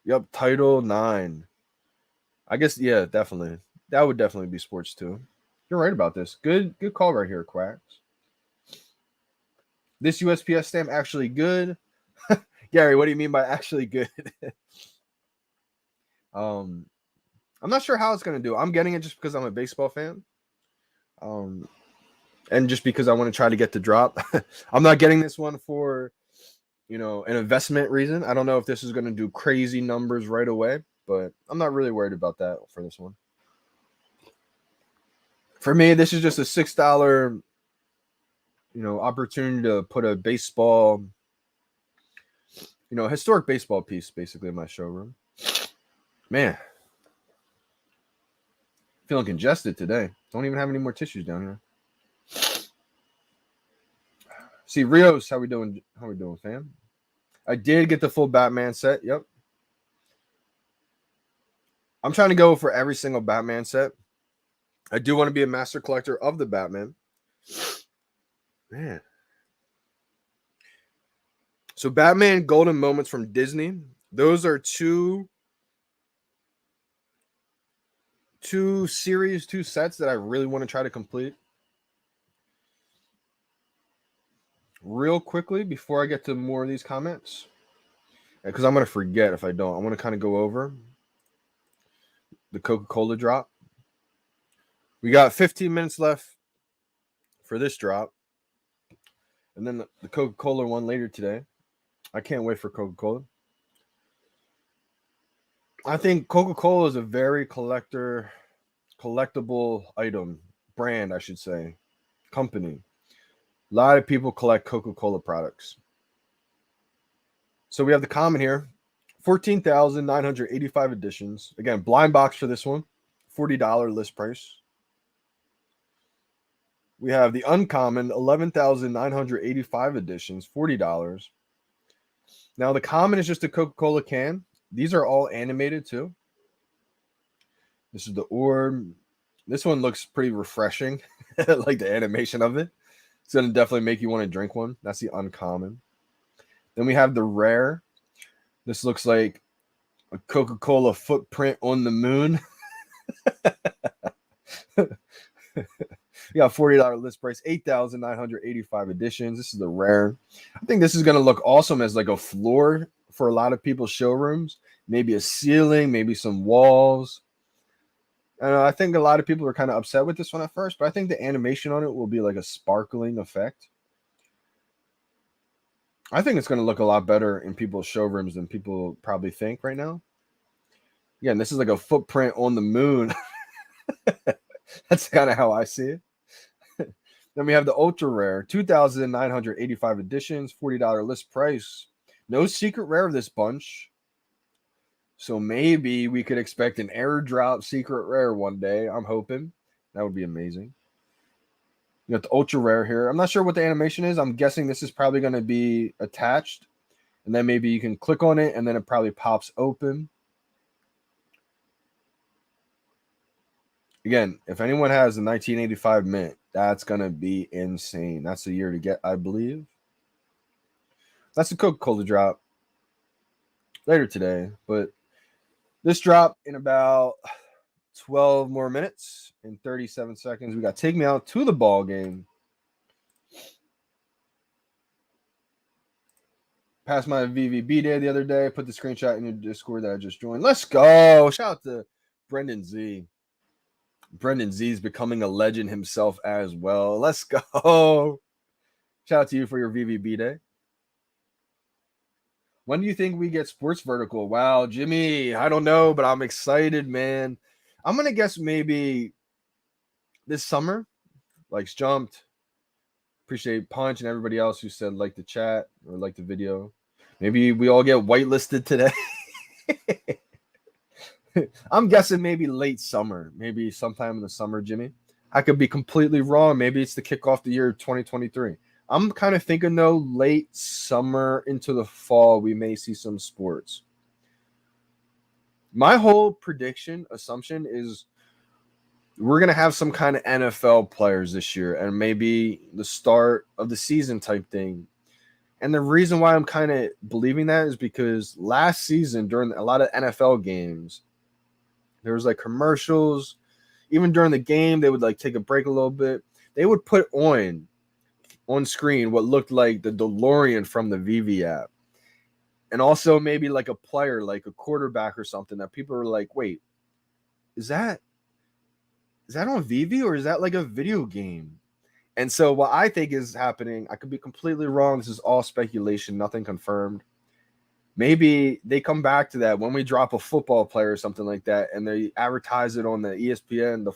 Yep, Title 9. I guess, yeah, definitely. That would definitely be sports too. You're right about this. Good call right here, Quacks. This USPS stamp actually good. Gary, what do you mean by actually good? I'm not sure how it's gonna do. I'm getting it just because I'm a baseball fan. And just because I want to try to get the drop. I'm not getting this one for an investment reason. I don't know if this is gonna do crazy numbers right away, but I'm not really worried about that for this one. For me, this is just a $6, opportunity to put a baseball, historic baseball piece basically in my showroom. Man, feeling congested today. Don't even have any more tissues down here. See, Rios, how we doing? How we doing, fam? I did get the full Batman set. Yep. I'm trying to go for every single Batman set. I do want to be a master collector of the Batman. Man. So Batman Golden Moments from Disney. Those are two sets that I really want to try to complete. real quickly before I get to more of these comments, because I'm going to forget if I don't. I want to kind of go over the Coca-Cola drop. We got 15 minutes left for this drop, and then the Coca-Cola one later today. I can't wait for Coca-Cola. I think Coca-Cola is a very collectible item, brand, I should say, company. A lot of people collect Coca-Cola products. So we have the common here, 14,985 editions. Again, blind box for this one, $40 list price. We have the uncommon, 11,985 editions, $40. Now the common is just a Coca-Cola can. These are all animated too. This is the orb. This one looks pretty refreshing. Like the animation of it. It's going to definitely make you want to drink one. That's the uncommon. Then we have the rare. This looks like a Coca-Cola footprint on the moon. We got $40 list price, 8,985 editions. This is the rare. I think this is going to look awesome as like a floor for a lot of people's showrooms. Maybe a ceiling, maybe some walls. I think a lot of people are kind of upset with this one at first, but I think the animation on it will be like a sparkling effect. I think it's going to look a lot better in people's showrooms than people probably think right now. Again, this is like a footprint on the moon. That's kind of how I see it. Then we have the ultra rare, 2,985 editions, $40 list price. No secret rare of this bunch. So maybe we could expect an airdrop secret rare one day. I'm hoping. That would be amazing. You got the ultra rare here. I'm not sure what the animation is. I'm guessing this is probably going to be attached. And then maybe you can click on it and then it probably pops open. Again, if anyone has a 1985 mint, that's going to be insane. That's the year to get, I believe. That's the Coca-Cola drop later today. But this drop in about 12 more minutes and 37 seconds. We got Take Me Out to the Ball Game. Passed my VeVe day the other day. Put the screenshot in your Discord that I just joined. Let's go. Shout out to Brendan Z. Brendan Z is becoming a legend himself as well. Let's go. Shout out to you for your VeVe day. When do you think we get sports vertical? Wow, Jimmy, I don't know, but I'm excited, man. I'm going to guess maybe this summer. Likes jumped. Appreciate Punch and everybody else who said like the chat or like the video. Maybe we all get whitelisted today. I'm guessing maybe late summer, maybe sometime in the summer, Jimmy. I could be completely wrong. Maybe it's to kick off the year 2023. I'm kind of thinking, though, late summer into the fall, we may see some sports. My whole prediction, assumption is we're going to have some kind of NFL players this year and maybe the start of the season type thing. And the reason why I'm kind of believing that is because last season, during a lot of NFL games, there was like commercials. Even during the game, they would like take a break a little bit. They would put on screen what looked like the DeLorean from the VeVe app. And also maybe like a player, like a quarterback or something that people are like, wait, is that on VeVe or is that like a video game? And so what I think is happening, I could be completely wrong. This is all speculation, nothing confirmed. Maybe they come back to that when we drop a football player or something like that, and they advertise it on the ESPN, the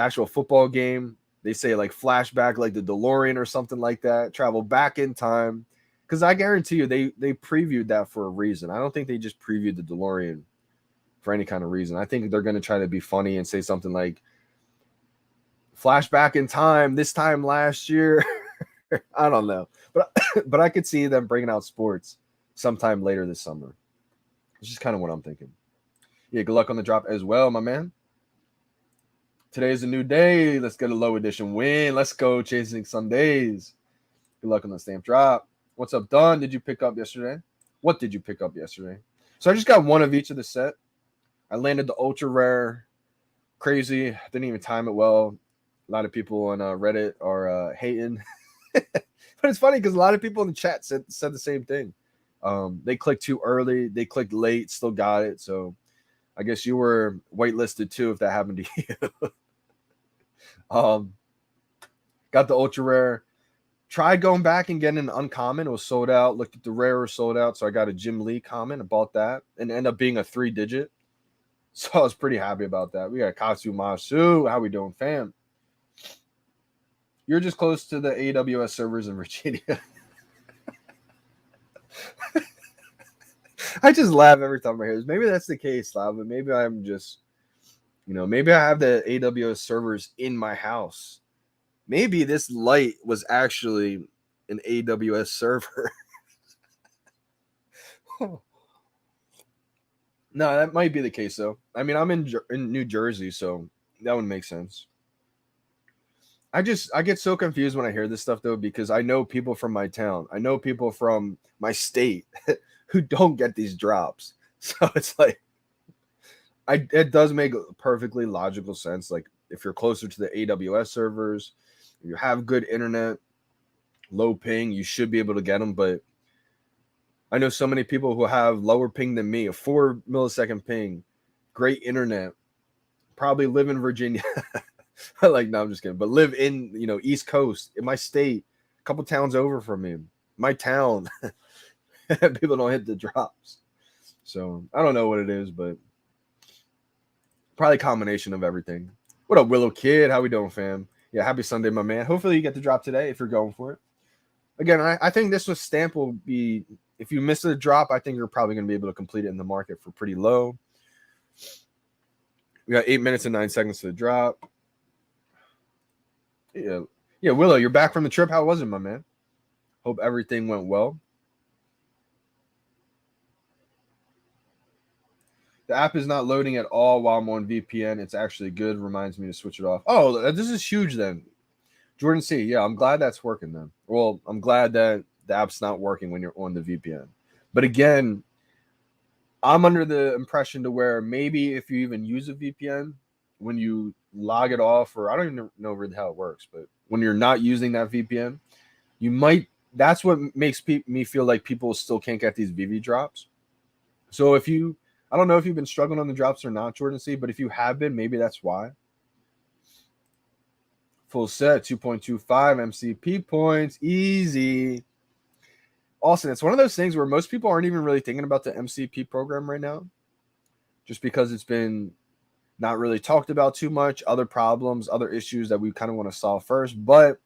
actual football game. They say like flashback, like the DeLorean or something like that, travel back in time. Because I guarantee you, they previewed that for a reason. I don't think they just previewed the DeLorean for any kind of reason. I think they're going to try to be funny and say something like flashback in time, this time last year. I don't know. But I could see them bringing out sports sometime later this summer. It's just kind of what I'm thinking. Yeah, good luck on the drop as well, my man. Today's a new day. Let's get a low edition win. Let's go chasing Sundays. Good luck on the stamp drop. What's up, Dunn? Did you pick up yesterday? What did you pick up yesterday? So I just got one of each of the set. I landed the ultra rare. Crazy. Didn't even time it well. A lot of people on Reddit are hating. But it's funny because a lot of people in the chat said the same thing. They clicked too early, they clicked late, still got it. So I guess you were whitelisted too if that happened to you. Got the ultra rare. Tried going back and getting an uncommon. It was sold out. Looked at the rare, was sold out. So I got a Jim Lee common. I bought that and ended up being a 3-digit. So I was pretty happy about that. We got Katsu Masu. How we doing, fam? You're just close to the AWS servers in Virginia. I just laugh every time I hear this. Maybe that's the case, Slav, but maybe I'm just, maybe I have the AWS servers in my house. Maybe this light was actually an AWS server. No, that might be the case, though. I mean, I'm in New Jersey, so that would make sense. I get so confused when I hear this stuff, though, because I know people from my town. I know people from my state who don't get these drops. So it's like, it does make perfectly logical sense. Like, if you're closer to the AWS servers, you have good internet, low ping, you should be able to get them. But I know so many people who have lower ping than me, a 4 millisecond ping, great internet, probably live in Virginia. Like, no, I'm just kidding. But live in, East Coast, in my state, a couple towns over from me, my town. People don't hit the drops. So I don't know what it is, but probably a combination of everything. What up, Willow Kid? How we doing, fam? Yeah, happy Sunday, my man. Hopefully you get the drop today if you're going for it. Again, I think this was stamp will be, if you miss the drop, I think you're probably going to be able to complete it in the market for pretty low. We got 8 minutes and 9 seconds to the drop. Yeah, Willow, you're back from the trip. How was it, my man? Hope everything went well. The app is not loading at all while I'm on VPN. It's actually good. Reminds me to switch it off. Oh, this is huge then. Jordan C. Yeah, I'm glad that's working then. Well, I'm glad that the app's not working when you're on the VPN. But again, I'm under the impression to where maybe if you even use a VPN, when you log it off, or I don't even know really how it works, but when you're not using that VPN, you might, that's what makes me feel like people still can't get these VeVe drops. So if you, I don't know if you've been struggling on the drops or not, Jordan C, but if you have been, maybe that's why. Full set, 2.25 MCP points, easy. Austin, it's one of those things where most people aren't even really thinking about the MCP program right now, just because it's been not really talked about too much, other problems, other issues that we kind of want to solve first. But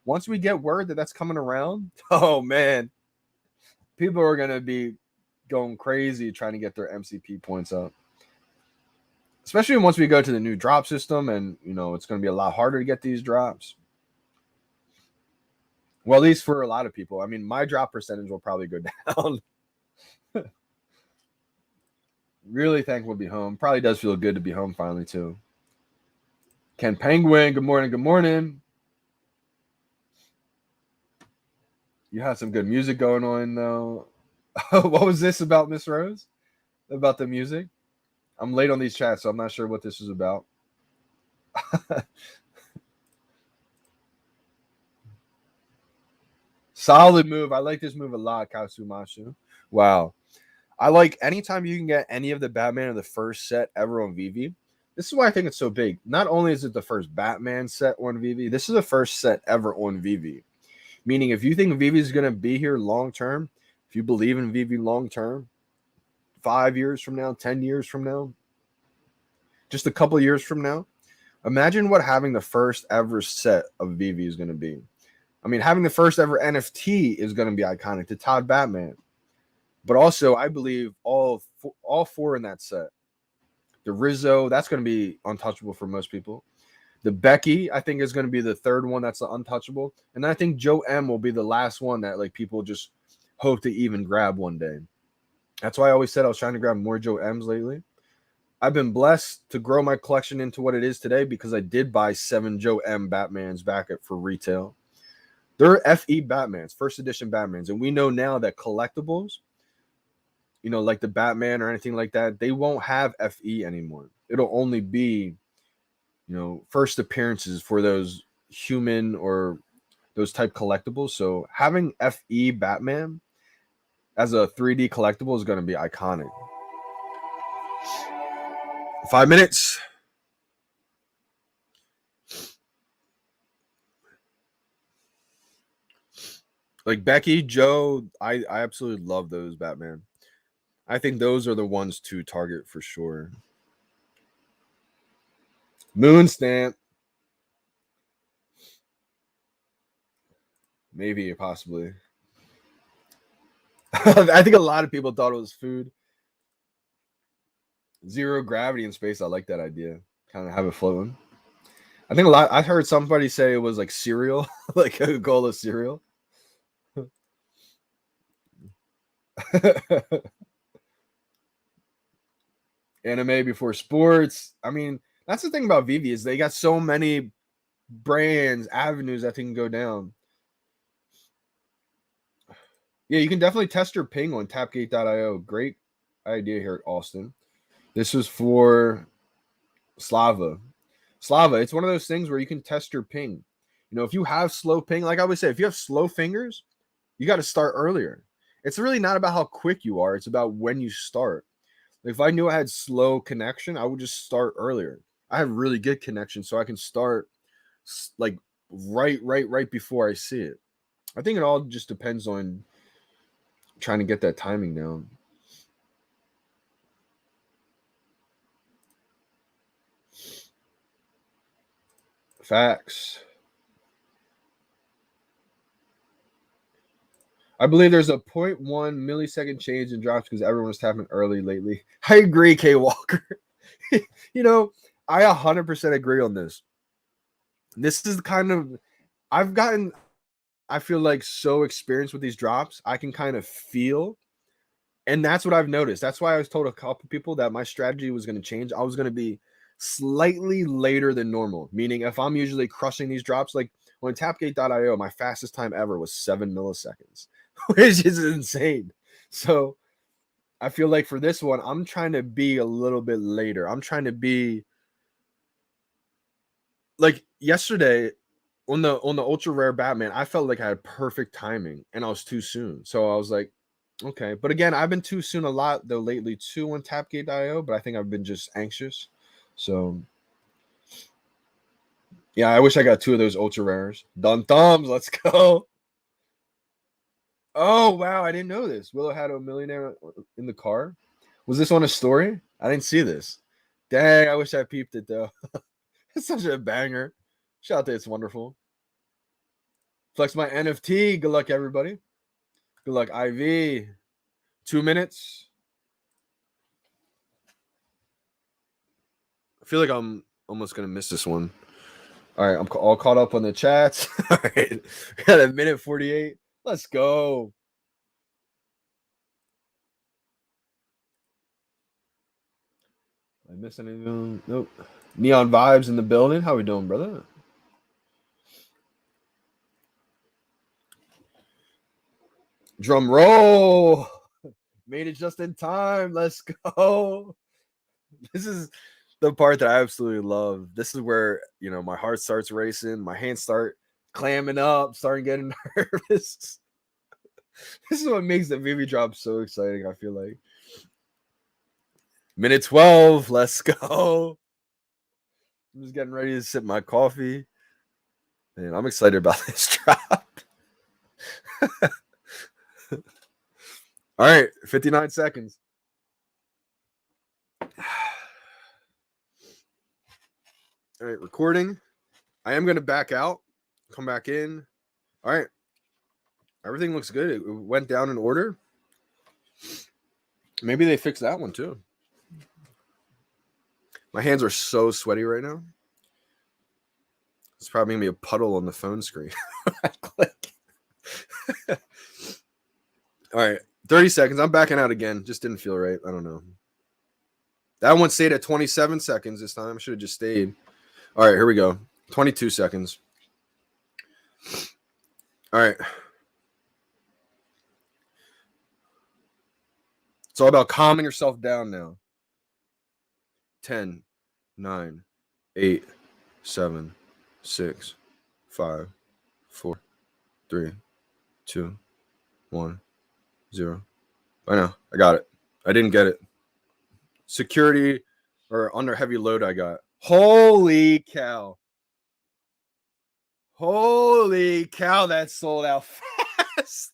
once we get word that that's coming around, oh man, people are going to be going crazy trying to get their MCP points up. Especially once we go to the new drop system and, it's going to be a lot harder to get these drops. Well, at least for a lot of people. I mean, my drop percentage will probably go down. Really thankful to be home. Probably does feel good to be home finally, too. Ken Penguin, good morning, good morning. You had some good music going on, though. What was this about, Miss Rose? About the music? I'm late on these chats, so I'm not sure what this is about. Solid move. I like this move a lot, Katsumashu. Wow. I like anytime you can get any of the Batman of the first set ever on VeVe. This is why I think it's so big. Not only is it the first Batman set on VeVe, this is the first set ever on VeVe. Meaning, if you think VeVe is going to be here long term, if you believe in VeVe long term, 5 years from now, 10 years from now, just a couple years from now, imagine what having the first ever set of VeVe is going to be. I mean, having the first ever NFT is going to be iconic to Todd Batman. But also, I believe all four in that set. The Rizzo, that's going to be untouchable for most people. The Becky, I think, is going to be the third one that's untouchable. And I think Joe M will be the last one that people just hope to even grab one day. That's why I always said I was trying to grab more Joe M's lately. I've been blessed to grow my collection into what it is today because I did buy 7 Joe M Batmans back for retail. They're FE Batmans, first edition Batmans. And we know now that collectibles, like the Batman or anything like that, they won't have FE anymore. It'll only be, first appearances for those human or those type collectibles. So having FE Batman as a 3D collectible is going to be iconic. 5 minutes. Like Becky, Joe, I absolutely love those Batman. I think those are the ones to target for sure. Moon Stamp. Maybe, possibly. I think a lot of people thought it was food. Zero gravity in space. I like that idea. Kind of have it floating. I think a lot. I heard somebody say it was like cereal, like Coca-Cola cereal. Anime before sports. I mean, that's the thing about VeVe is they got so many brands, avenues that can go down. Yeah, you can definitely test your ping on tapgate.io. Great idea here, Austin. This was for Slava. Slava, it's one of those things where you can test your ping. You know, if you have slow ping, like I always say, if you have slow fingers, you got to start earlier. It's really not about how quick you are, it's about when you start. Like if I knew I had slow connection, I would just start earlier. I have really good connection, so I can start like right before I see it. I think it all just depends on trying to get that timing down. Facts. I believe there's a 0.1 millisecond change in drops because everyone was tapping early lately. I agree, K Walker. You know, I 100% agree on this. This is the kind of I've gotten, I feel like, so experienced with these drops. I can kind of feel, and that's what I've noticed. That's why I was told a couple people that my strategy was going to change. I was going to be slightly later than normal, meaning if I'm usually crushing these drops, like on tapgate.io, my fastest time ever was 7 milliseconds, which is insane. So I feel like for this one, I'm trying to be a little bit later. I'm trying to be like yesterday on the ultra rare Batman. I felt like I had perfect timing and I was too soon. So I was like, okay. But again, I've been too soon a lot though lately too on tapgate.io, but I think I've been just anxious. So yeah, I wish I got 2 of those ultra rares. Dunn thumbs, let's go. Oh wow, I didn't know this. Willow had a millionaire in the car. Was this on a story? I didn't see this. Dang, I wish I peeped it though. It's such a banger. Shout out to It's Wonderful. Flex my NFT. Good luck, everybody. Good luck, IV. 2 minutes. I feel like I'm almost gonna miss this one. All right, I'm all caught up on the chats. All right, we got a minute 48. Let's go. I miss anything? Nope. Neon vibes in the building. How we doing, brother? Drum roll. Made it just in time. Let's go. This is the part that I absolutely love. This is where, you know, my heart starts racing, my hands start clamming up, starting getting nervous. This is what makes the VeVe drop so exciting, I feel like. Minute 12, let's go. I'm just getting ready to sip my coffee. Man, I'm excited about this drop. All right, 59 seconds. All right, recording. I am going to back out, come back in. All right. Everything looks good. It went down in order. Maybe they fixed that one too. My hands are so sweaty right now. It's probably going to be a puddle on the phone screen. Click. All right. 30 seconds. I'm backing out again. Just didn't feel right. I don't know. That one stayed at 27 seconds this time. Should have just stayed. All right. Here we go. 22 seconds. All right. It's all about calming yourself down now. 10, 9, 8, 7, 6, 5, 4, 3, 2, 1, 0. I know. I got it. I didn't get it. Security or under heavy load I got. Holy cow. Holy cow, that sold out fast.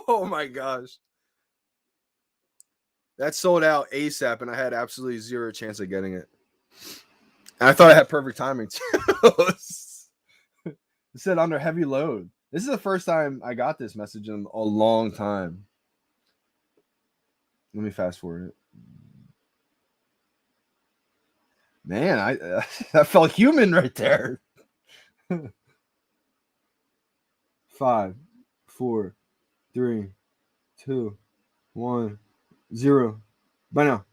Oh my gosh. That sold out ASAP, and I had absolutely zero chance of getting it. And I thought I had perfect timing too. It said under heavy load. This is the first time I got this message in a long time. Let me fast forward it. Man, I felt human right there. 5, 4, 3, 2, 1, 0. By now.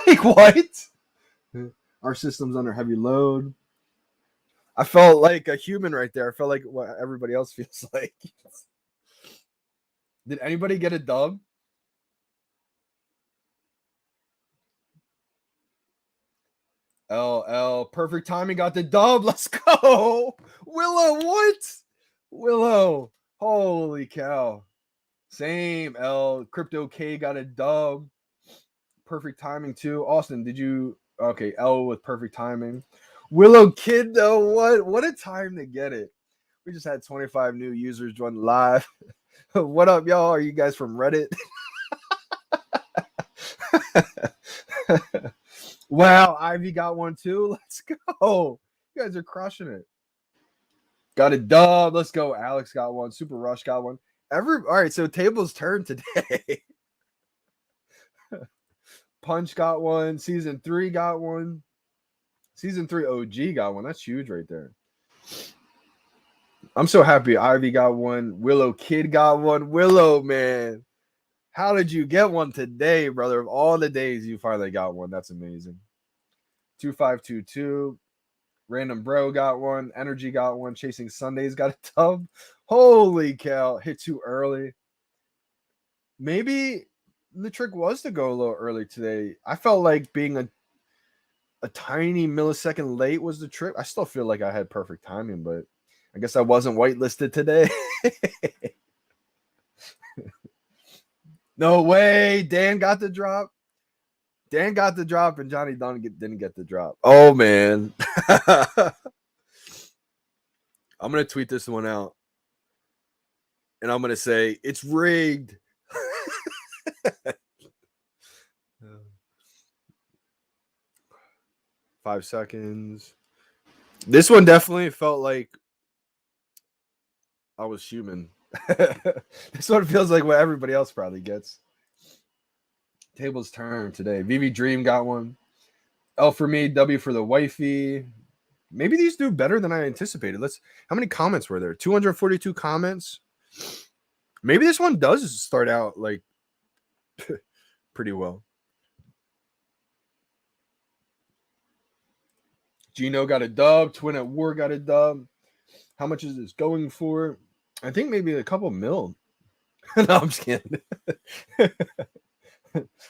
Like what? Our system's under heavy load. I felt like a human right there. I felt like what everybody else feels like. Did anybody get a dub? LL, perfect timing, got the dub. Let's go. Willow, what? Willow, holy cow. Same. L, Crypto K got a dub. Perfect timing too. Austin, did you? Okay, L with perfect timing. Willow Kid, though, what a time to get it. We just had 25 new users join live. What up, y'all? Are you guys from Reddit? Wow, Ivy got one too. Let's go. You guys are crushing it. Got a dub. Let's go. Alex got one. Super Rush got one. All right, so tables turned today. Punch got one. Season 3 got one. Season 3 OG got one. That's huge right there. I'm so happy Ivy got one. Willow Kid got one. Willow, man. How did you get one today, brother? Of all the days you finally got one. That's amazing. 2522. Random Bro got one. Energy got one. Chasing Sundays got a tub. Holy cow. Hit too early. Maybe the trick was to go a little early today. I felt like being a tiny millisecond late was the trick. I still feel like I had perfect timing, but I guess I wasn't whitelisted today. No way. Dan got the drop. Dan got the drop, and Johnny Dunn didn't get the drop. Oh, man. I'm going to tweet this one out. And I'm going to say, it's rigged. 5 seconds. This one definitely felt like I was human. This one feels like what everybody else probably gets. Tables turn today. VeVe Dream got one. L for me, W for the wifey. Maybe these do better than I anticipated. How many comments were there? 242 comments. Maybe this one does start out like pretty well. Gino got a dub. Twin at War got a dub. How much is this going for? I think maybe a couple mil. No, I'm just kidding.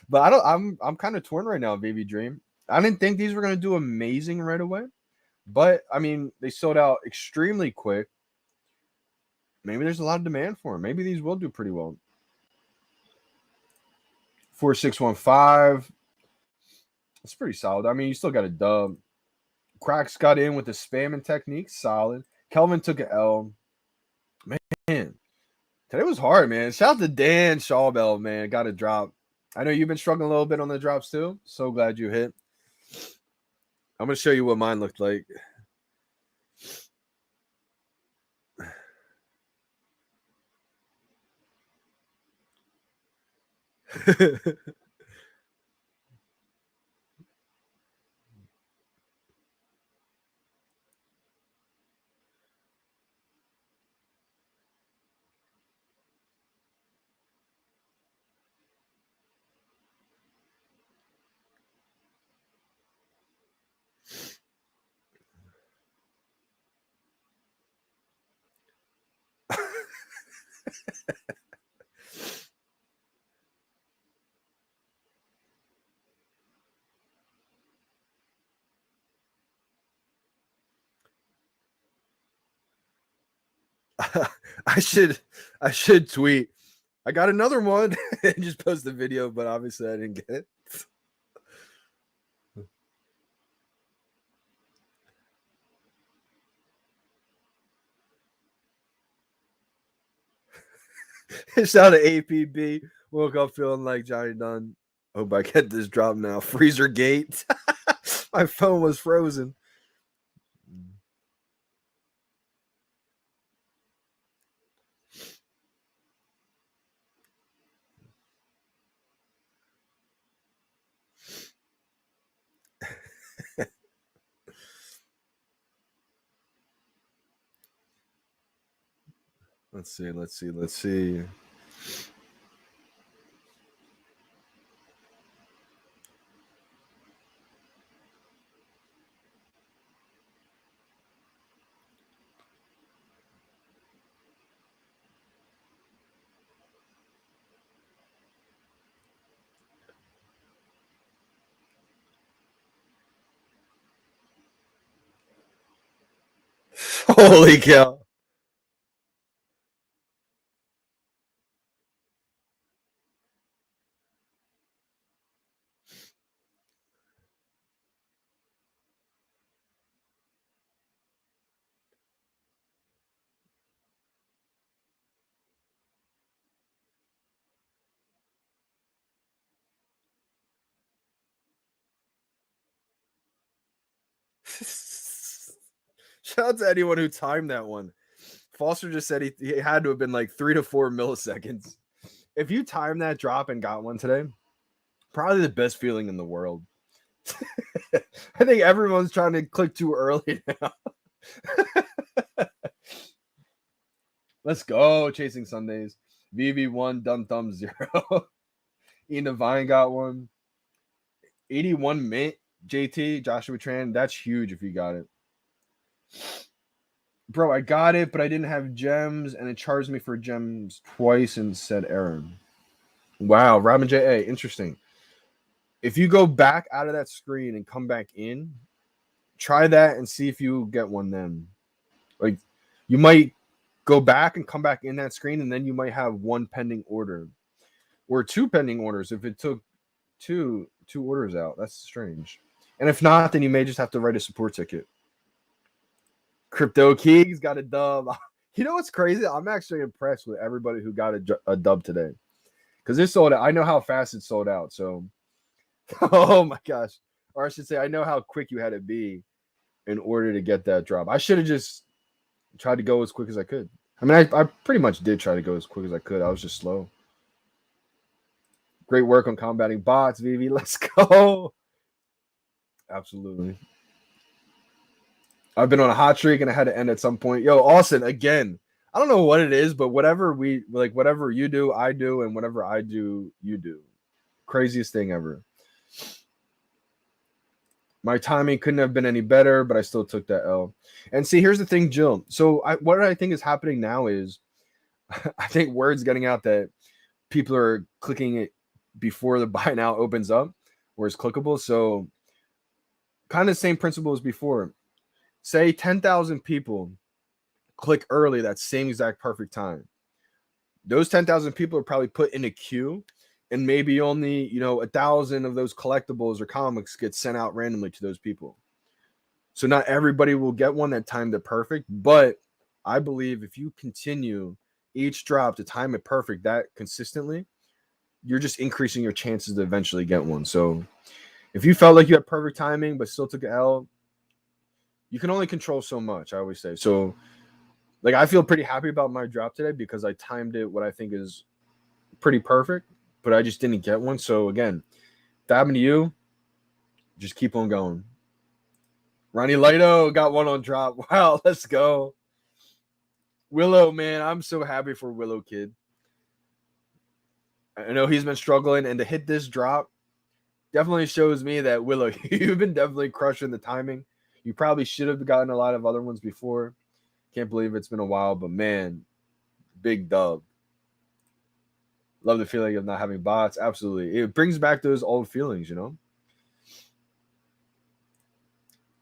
But I'm kind of torn right now, Baby Dream. I didn't think these were gonna do amazing right away. But I mean, they sold out extremely quick. Maybe there's a lot of demand for them. Maybe these will do pretty well. 4615. It's pretty solid. I mean, you still got a dub. Cracks got in with the spamming technique. Solid. Kelvin took an L. Man, today was hard, man. Shout out to Dan Shawbell, man. Got a drop. I know you've been struggling a little bit on the drops too. So glad you hit. I'm going to show you what mine looked like. I should tweet. I got another one and just post the video, but obviously I didn't get it. Shout out to APB. Woke up feeling like Johnny Dunn. Hope I get this drop now. Freezer gate. My phone was frozen. Let's see. Holy cow. Shout out to anyone who timed that one. Foster just said he had to have been like 3 to 4 milliseconds. If you timed that drop and got one today, probably the best feeling in the world. I think everyone's trying to click too early now. Let's go, Chasing Sundays. VeVe 1, Dunn Thumb 0. Ian Devine got one. 81 mint, JT, Joshua Tran. That's huge if you got it. Bro, I got it, but I didn't have gems, and it charged me for gems twice and said error. Wow, Robin J.A., interesting. If you go back out of that screen and come back in, try that and see if you get one then. Like, you might go back and come back in that screen, and then you might have one pending order. Or 2 pending orders if it took two orders out. That's strange. And if not, then you may just have to write a support ticket. Crypto Keys got a dub. You know what's crazy? I'm actually impressed with everybody who got a dub today. Because it sold out. I know how fast it sold out. So, oh my gosh. Or I should say, I know how quick you had to be in order to get that drop. I should have just tried to go as quick as I could. I mean, I pretty much did try to go as quick as I could. I was just slow. Great work on combating bots, VeVe. Let's go. Absolutely. I've been on a hot streak and I had to end at some point. Yo, Austin, again, I don't know what it is, but whatever you do, I do, and whatever I do, you do. Craziest thing ever. My timing couldn't have been any better, but I still took that L. And see, here's the thing, Jill. So what I think is happening now is I think word's getting out that people are clicking it before the buy now opens up, where it's clickable. So kind of the same principle as before. Say 10,000 people click early that same exact perfect time. Those 10,000 people are probably put in a queue, and maybe only 1,000 of those collectibles or comics get sent out randomly to those people. So not everybody will get one that timed it perfect, but I believe if you continue each drop to time it perfect that consistently, you're just increasing your chances to eventually get one. So if you felt like you had perfect timing but still took an L, you can only control so much, I always say. So, like, I feel pretty happy about my drop today because I timed it what I think is pretty perfect, but I just didn't get one. So, again, if that happened to you, just keep on going. Ronnie Lighto got one on drop. Wow, let's go. Willow, man, I'm so happy for Willow Kid. I know he's been struggling, and to hit this drop definitely shows me that, Willow, you've been definitely crushing the timing. You probably should have gotten a lot of other ones before. Can't believe it's been a while, but man, big dub. Love the feeling of not having bots. Absolutely. It brings back those old feelings,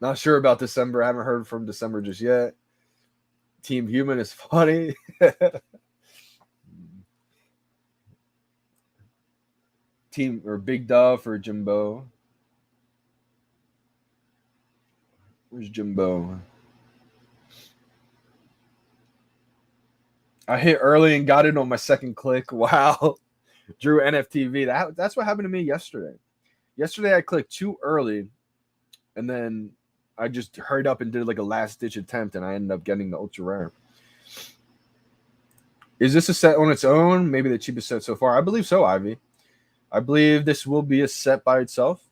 Not sure about December. I haven't heard from December just yet. Team Human is funny. Team or Big Dove or Jimbo. Where's Jimbo? I hit early and got it on my second click. Wow. Drew NFTV. That's what happened to me yesterday. Yesterday I clicked too early and then I just hurried up and did like a last ditch attempt and I ended up getting the ultra rare. Is this a set on its own? Maybe the cheapest set so far. I believe so, Ivy. I believe this will be a set by itself.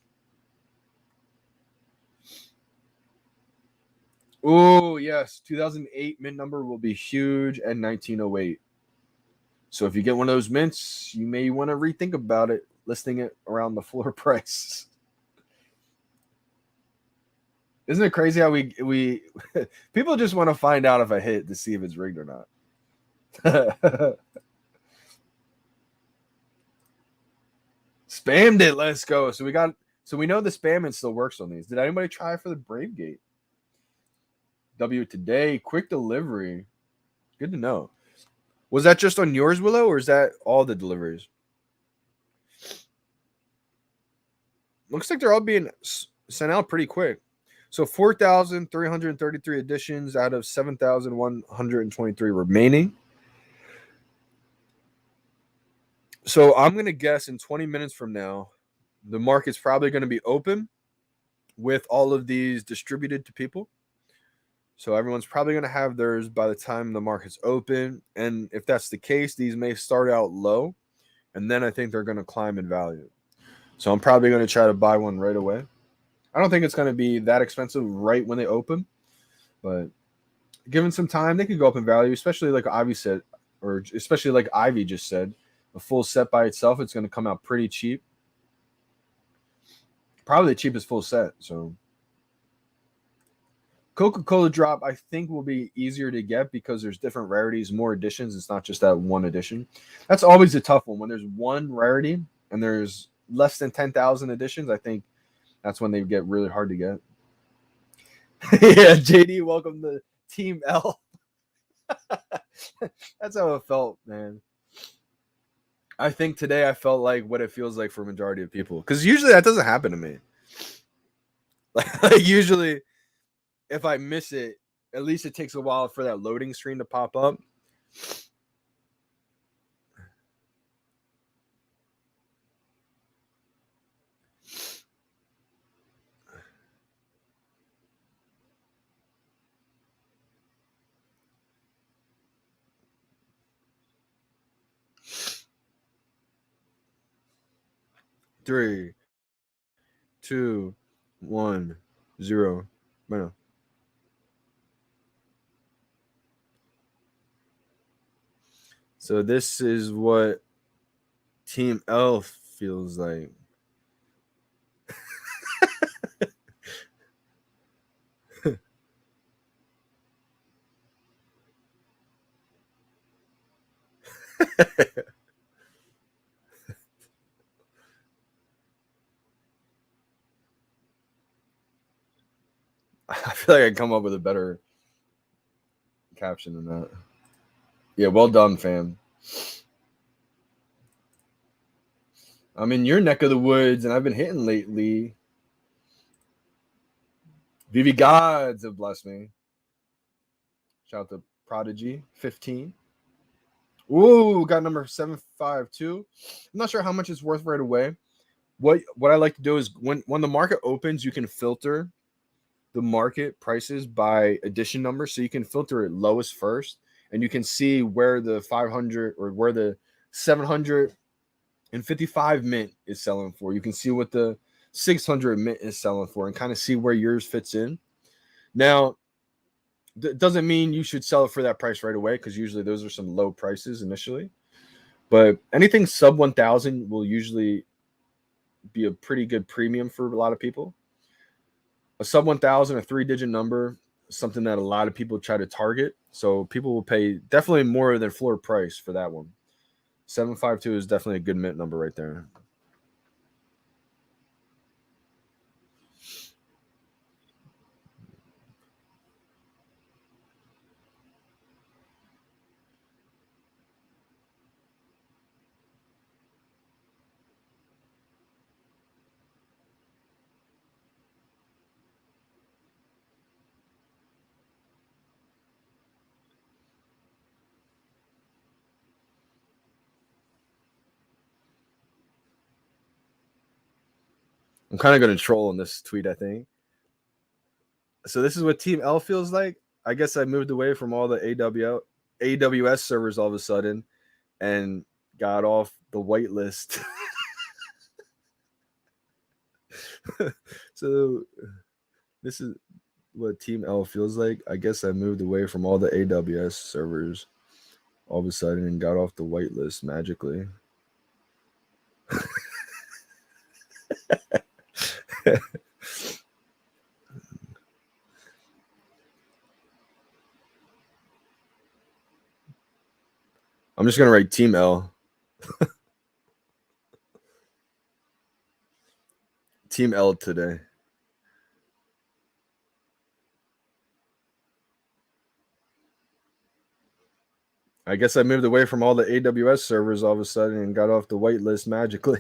Oh, yes. 2008 mint number will be huge and 1908. So if you get one of those mints, you may want to rethink about it, listing it around the floor price. Isn't it crazy how we people just want to find out if I hit to see if it's rigged or not. Spammed it. Let's go. So we know the spamming still works on these. Did anybody try for the Brave Gate? W today, quick delivery. Good to know. Was that just on yours, Willow, or is that all the deliveries? Looks like they're all being sent out pretty quick. So 4,333 editions out of 7,123 remaining. So I'm going to guess in 20 minutes from now, the market's probably going to be open with all of these distributed to people. So everyone's probably going to have theirs by the time the market's open. And if that's the case, these may start out low. And then I think they're going to climb in value. So I'm probably going to try to buy one right away. I don't think it's going to be that expensive right when they open. But given some time, they could go up in value, especially like Ivy said, or especially like Ivy just said. A full set by itself, it's going to come out pretty cheap. Probably the cheapest full set. So Coca-Cola drop, I think, will be easier to get because there's different rarities, more editions. It's not just that one edition. That's always a tough one. When there's one rarity and there's less than 10,000 editions, I think that's when they get really hard to get. Yeah, JD, welcome to Team L. That's how it felt, man. I think today I felt like what it feels like for a majority of people. Because usually that doesn't happen to me. Like usually if I miss it, at least it takes a while for that loading screen to pop up. Three, two, 1, 0. Bueno. So this is what Team L feels like. I feel like I come up with a better caption than that. Yeah, well done, fam. I'm in your neck of the woods, and I've been hitting lately. VeVe gods have blessed me. Shout out to Prodigy 15. Ooh, got number 752. I'm not sure how much it's worth right away. What I like to do is when the market opens, you can filter the market prices by edition number. So you can filter it lowest first, and you can see where the 500 or where the 755 mint is selling for. You can see what the 600 mint is selling for and kind of see where yours fits in. Now, doesn't mean you should sell it for that price right away because usually those are some low prices initially. But anything sub 1,000 will usually be a pretty good premium for a lot of people. A sub 1,000, a 3-digit number, something that a lot of people try to target. So people will pay definitely more than floor price for that one. 752 is definitely a good mint number right there. I'm kind of going to troll in this tweet, I think. So this is what Team L feels like. I guess I moved away from all the AWS servers all of a sudden and got off the whitelist. So this is what Team L feels like. I guess I moved away from all the AWS servers all of a sudden and got off the whitelist magically. I'm just gonna write Team L. Team L today. I guess I moved away from all the AWS servers all of a sudden and got off the whitelist magically.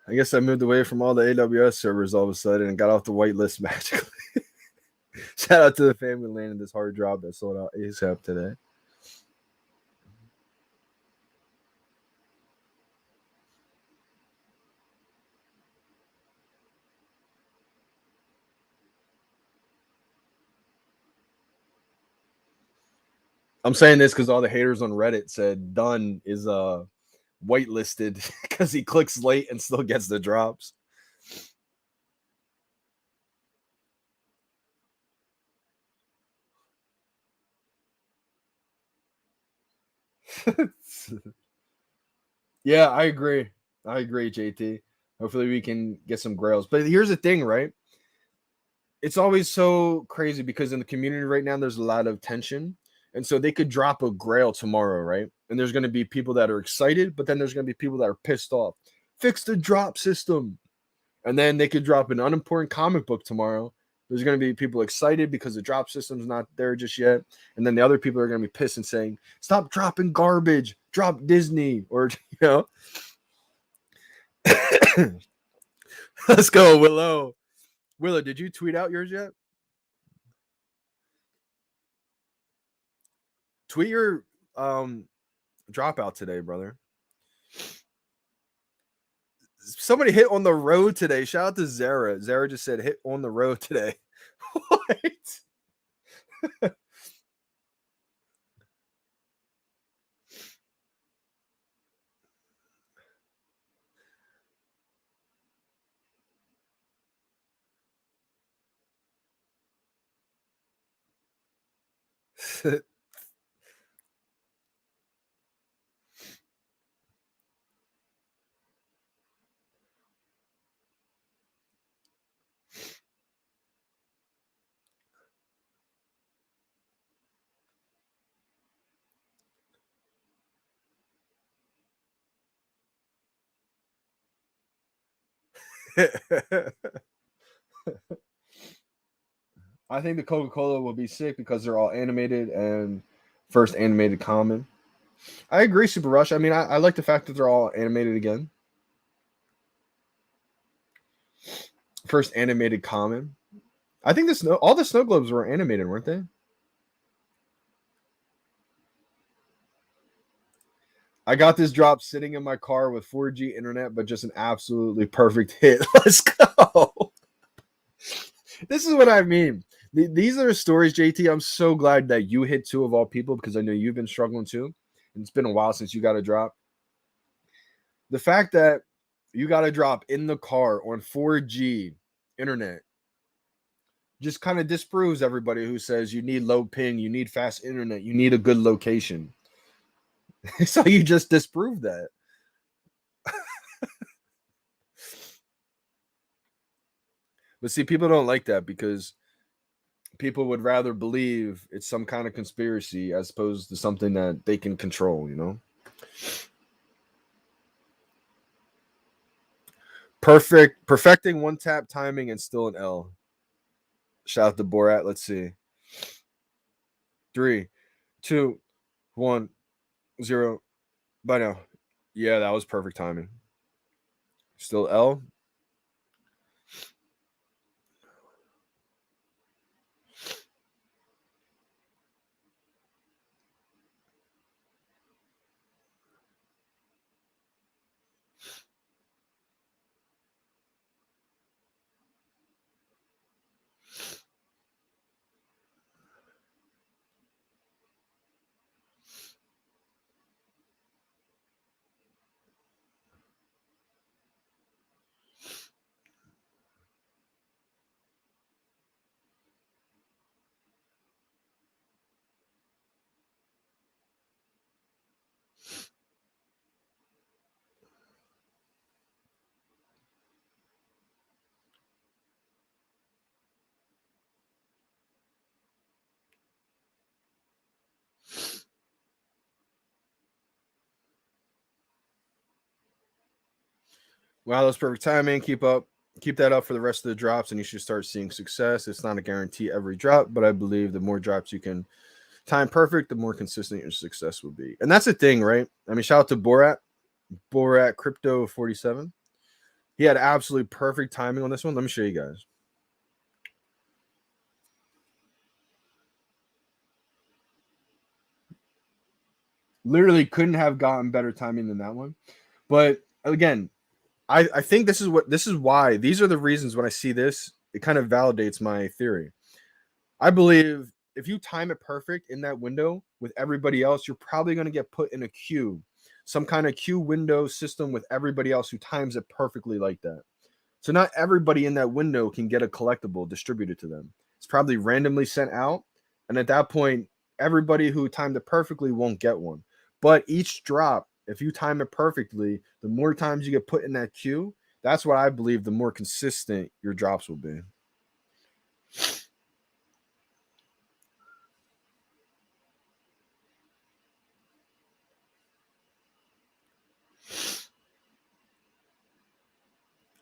I guess I moved away from all the AWS servers all of a sudden and got off the whitelist magically. Shout out to the family landing this hard drop that sold out ASAP today. I'm saying this because all the haters on Reddit said Dunn is whitelisted because he clicks late and still gets the drops. Yeah, I agree. I agree, JT. Hopefully we can get some grails. But here's the thing, right? It's always so crazy because in the community right now there's a lot of tension. And so they could drop a grail tomorrow, right? And there's going to be people that are excited, but then there's going to be people that are pissed off. Fix the drop system. And then they could drop an unimportant comic book tomorrow. There's going to be people excited because the drop system's not there just yet. And then the other people are going to be pissed and saying, stop dropping garbage, drop Disney, or, Let's go, Willow. Willow, did you tweet out yours yet? Tweet your dropout today, brother. Somebody hit on the road today. Shout out to Zara. Zara just said hit on the road today. What? I think the Coca-Cola will be sick because they're all animated and first animated common. I agree, Super Rush. I mean, I like the fact that they're all animated again. First animated common. I think all the snow globes were animated, weren't they? I got this drop sitting in my car with 4G internet, but just an absolutely perfect hit. Let's go. This is what I mean. These are stories, JT. I'm so glad that you hit two of all people because I know you've been struggling too. And it's been a while since you got a drop. The fact that you got a drop in the car on 4G internet just kind of disproves everybody who says you need low ping, you need fast internet, you need a good location. So you just disproved that. But see, people don't like that because people would rather believe it's some kind of conspiracy as opposed to something that they can control, you know? Perfecting one tap timing and still an L. Shout out to Borat. Let's see. 3, 2, 1, 0. By now. Yeah, that was perfect timing. Still L. Wow, that was perfect timing. Keep that up for the rest of the drops, and you should start seeing success. It's not a guarantee every drop, but I believe the more drops you can time perfect, the more consistent your success will be. And that's the thing, right? I mean, shout out to Borat Crypto 47. He had absolutely perfect timing on this one. Let me show you guys. Literally couldn't have gotten better timing than that one. But again, I think this is why these are the reasons when I see this, it kind of validates my theory. I believe if you time it perfect in that window with everybody else, you're probably going to get put in a queue, some kind of queue window system with everybody else who times it perfectly like that. So not everybody in that window can get a collectible distributed to them. It's probably randomly sent out, and at that point, everybody who timed it perfectly won't get one. But each drop, if you time it perfectly, the more times you get put in that queue, that's what I believe the more consistent your drops will be.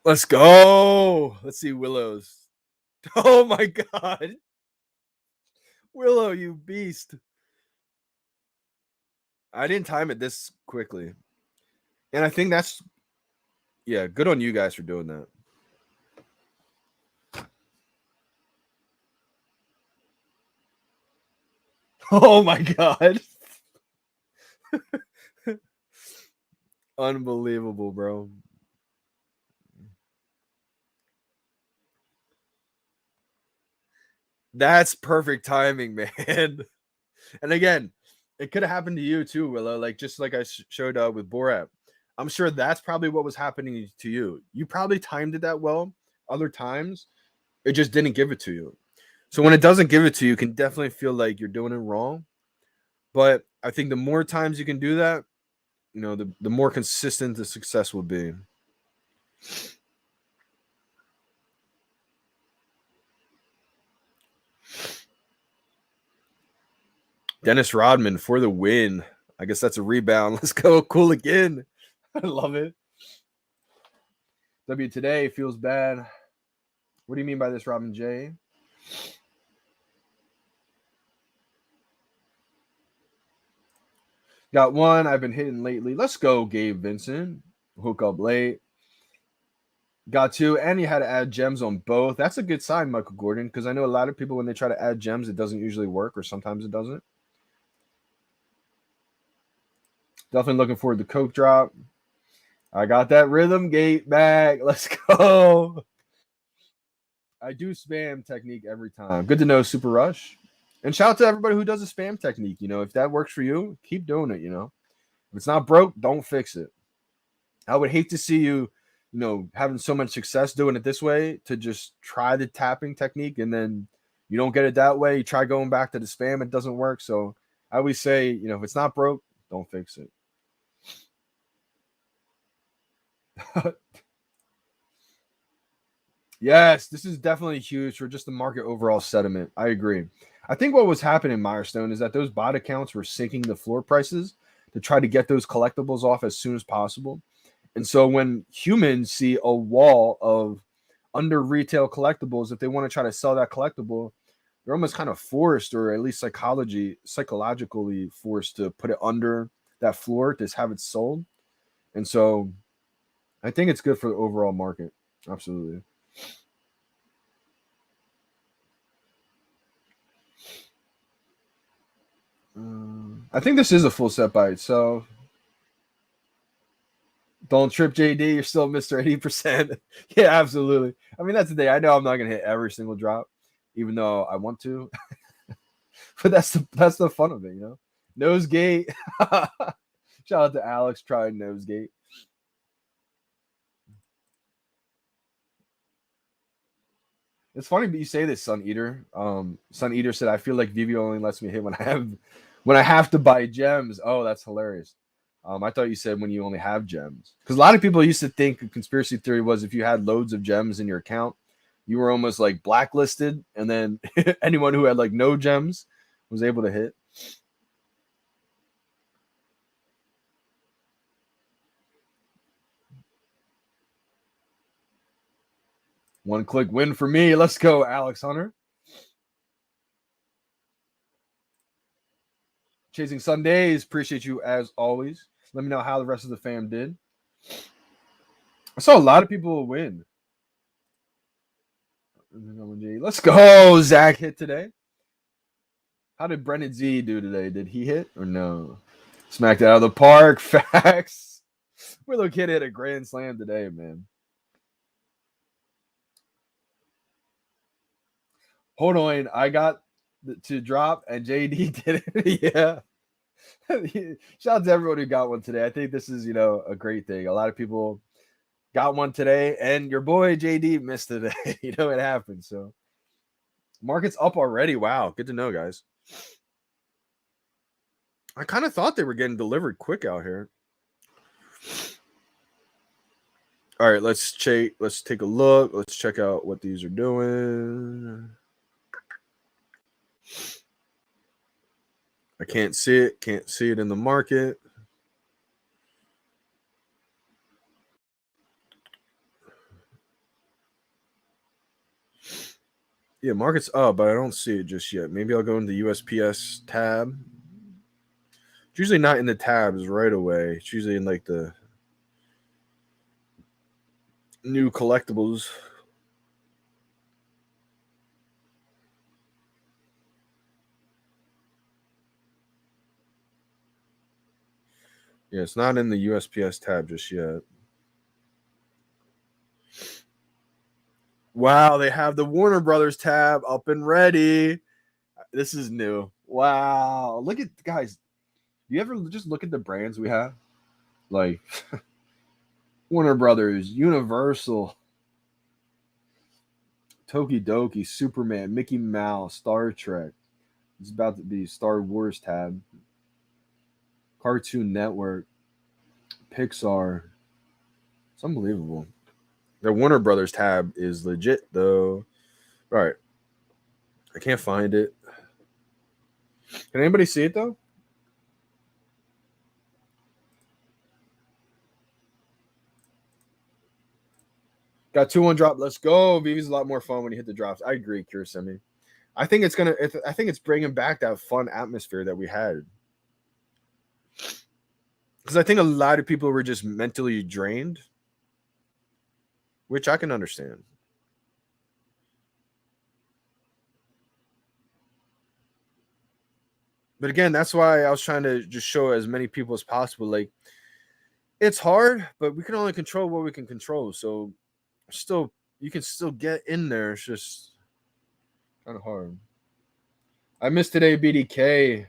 Let's go. Let's see Willows. Oh my god. Willow, you beast. I didn't time it this quickly. And I think that's yeah, good on you guys for doing that. Oh my god. Unbelievable, bro. That's perfect timing, man. And again, it could have happened to you too, Willow. Like just like I showed with Borat. I'm sure that's probably what was happening to you. You probably timed it that well. Other times, it just didn't give it to you. So when it doesn't give it to you, you can definitely feel like you're doing it wrong. But I think the more times you can do that, the more consistent the success will be. Dennis Rodman for the win. I guess that's a rebound. Let's go. Cool again. I love it. W today feels bad. What do you mean by this, Robin J? Got one. I've been hitting lately. Let's go, Gabe Vincent. Hook up late. Got two, and you had to add gems on both. That's a good sign, Michael Gordon, because I know a lot of people when they try to add gems, it doesn't usually work, or sometimes it doesn't. Definitely looking forward to Coke drop. I got that rhythm gate back. Let's go. I do spam technique every time. Good to know, Super Rush. And shout out to everybody who does a spam technique. If that works for you, keep doing it. If it's not broke, don't fix it. I would hate to see you, having so much success doing it this way to just try the tapping technique and then you don't get it that way. You try going back to the spam, it doesn't work. So I always say, if it's not broke, don't fix it. Yes, this is definitely huge for just the market overall sentiment. I agree. I think what was happening in Milestone is that those bot accounts were sinking the floor prices to try to get those collectibles off as soon as possible. And so when humans see a wall of under retail collectibles, if they want to try to sell that collectible, they're almost kind of forced, or at least psychologically forced to put it under that floor to have it sold. And so I think it's good for the overall market. Absolutely. I think this is a full set bite. So don't trip, JD. You're still Mr. 80%. Yeah, absolutely. I mean, that's the thing. I know I'm not gonna hit every single drop, even though I want to. But that's the fun of it, you know. Nosegate. Shout out to Alex trying Nosegate. It's funny, but you say this, Sun Eater. Sun Eater said, "I feel like VeVe only lets me hit when I have to buy gems." Oh, that's hilarious. I thought you said when you only have gems, because a lot of people used to think a conspiracy theory was if you had loads of gems in your account, you were almost like blacklisted, and then anyone who had like no gems was able to hit. One click win for me. Let's go, Alex Hunter. Chasing Sundays. Appreciate you as always. Let me know how the rest of the fam did. I saw a lot of people win. Let's go. Zach hit today. How did Brennan Z do today? Did he hit or no? Smacked out of the park. Facts. Willow Kid hit a grand slam today, man. Hold on. I got to drop and JD did it. Yeah. Shout out to everyone who got one today. I think this is, a great thing. A lot of people got one today, and your boy JD missed today. It happened. So market's up already. Wow. Good to know, guys. I kind of thought they were getting delivered quick out here. All right, let's check. Let's take a look. Let's check out what these are doing. I can't see it. Can't see it in the market. Yeah, market's up, but I don't see it just yet. Maybe I'll go into the USPS tab. It's usually not in the tabs right away. It's usually in like the new collectibles. Yeah, it's not in the USPS tab just yet. Wow, they have the Warner Brothers tab up and ready. This is new. Wow. Look at guys. Do you ever just look at the brands we have? Like Warner Brothers, Universal, Tokidoki, Superman, Mickey Mouse, Star Trek. It's about to be Star Wars tab. Cartoon Network, Pixar. It's unbelievable. The Warner Brothers tab is legit though. All right. I can't find it. Can anybody see it though? Got 2-1 drop. Let's go. VeVe's a lot more fun when you hit the drops. I agree, Kursemi. I think it's bringing back that fun atmosphere that we had. Because I think a lot of people were just mentally drained, which I can understand. But again, that's why I was trying to just show as many people as possible. Like, it's hard, but we can only control what we can control. So, still, you can still get in there. It's just kind of hard. I missed today, BDK.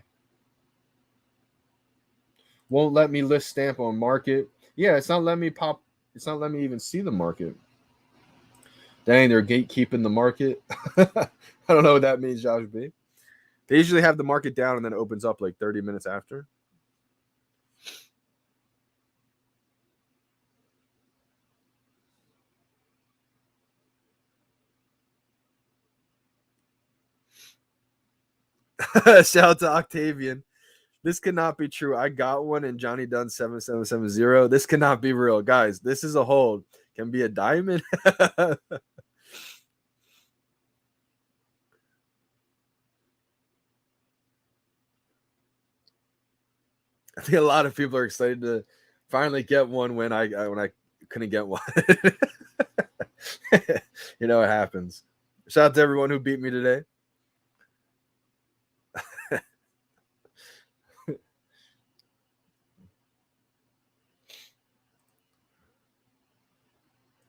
Won't let me list stamp on market. Yeah, it's not letting me pop. It's not letting me even see the market. Dang, they're gatekeeping the market. I don't know what that means, Josh B. They usually have the market down and then it opens up like 30 minutes after. Shout out to Octavian. This cannot be true. I got one and Johnny Dunn 7770. This cannot be real. Guys, this is a hold. Can be a diamond. I think a lot of people are excited to finally get one when I couldn't get one. You know, it happens. Shout out to everyone who beat me today.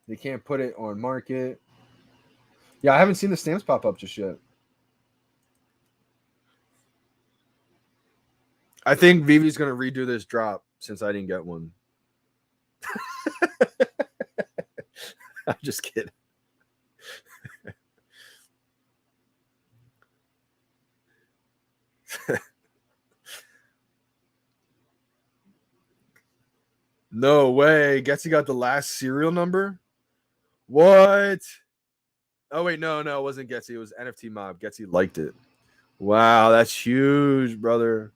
They can't put it on market. Yeah, I haven't seen the stamps pop up just yet. I think VeVe's going to redo this drop since I didn't get one. I'm just kidding. No way. Guess he got the last serial number? What? Oh, wait. No, it wasn't Getsy. It was NFT Mob. Getsy liked it. Wow, that's huge, brother.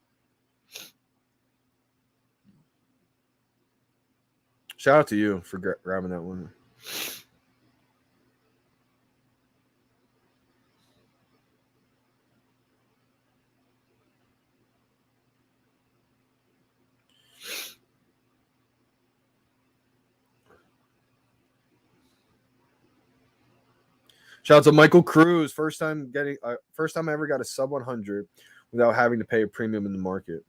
Shout out to you for grabbing that one. Shout out to Michael Cruz. First time I ever got a sub 100 without having to pay a premium in the market.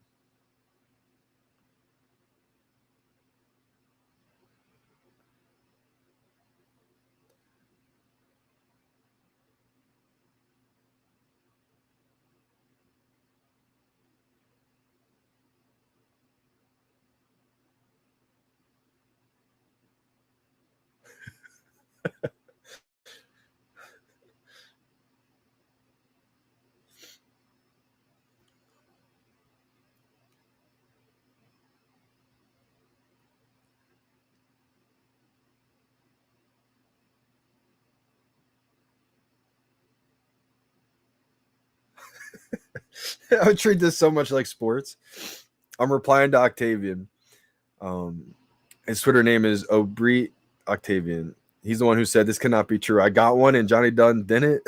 I would treat this so much like sports. I'm replying to Octavian. His Twitter name is Obri Octavian. He's the one who said this cannot be true. I got one and Johnny Dunn didn't.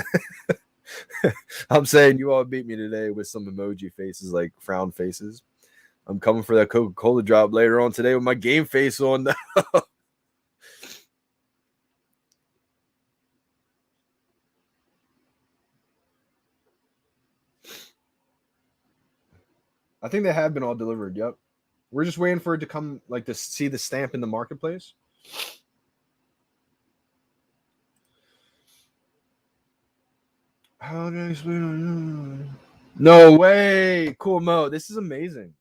I'm saying you all beat me today with some emoji faces, like frown faces. I'm coming for that Coca-Cola drop later on today with my game face on. I think they have been all delivered. Yep. We're just waiting for it to come, like to see the stamp in the marketplace. How do I explain? No way. Cool Mo. This is amazing.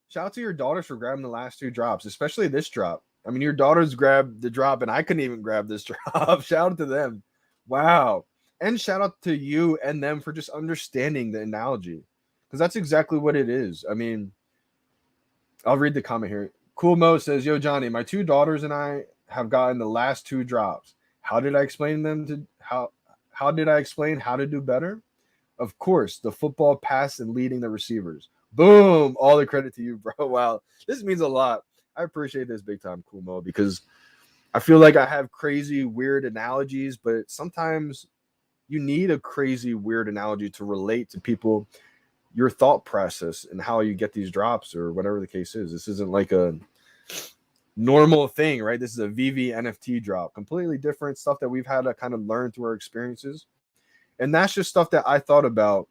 Shout out to your daughters for grabbing the last two drops, especially this drop. I mean, your daughters grabbed the drop, and I couldn't even grab this drop. Shout out to them. Wow. And shout out to you and them for just understanding the analogy. Because that's exactly what it is. I mean, I'll read the comment here. Cool Mo says, "Yo, Johnny, my two daughters and I have gotten the last two drops. How did I explain them to how did I explain how to do better? Of course, the football pass and leading the receivers. Boom! All the credit to you, bro. Wow. This means a lot. I appreciate this big time, Cool Mo, because I feel like I have crazy, weird analogies, but sometimes you need a crazy, weird analogy to relate to people, your thought process, and how you get these drops or whatever the case is. This isn't like a normal thing, right? This is a VeVe NFT drop, completely different stuff that we've had to kind of learn through our experiences. And that's just stuff that I thought about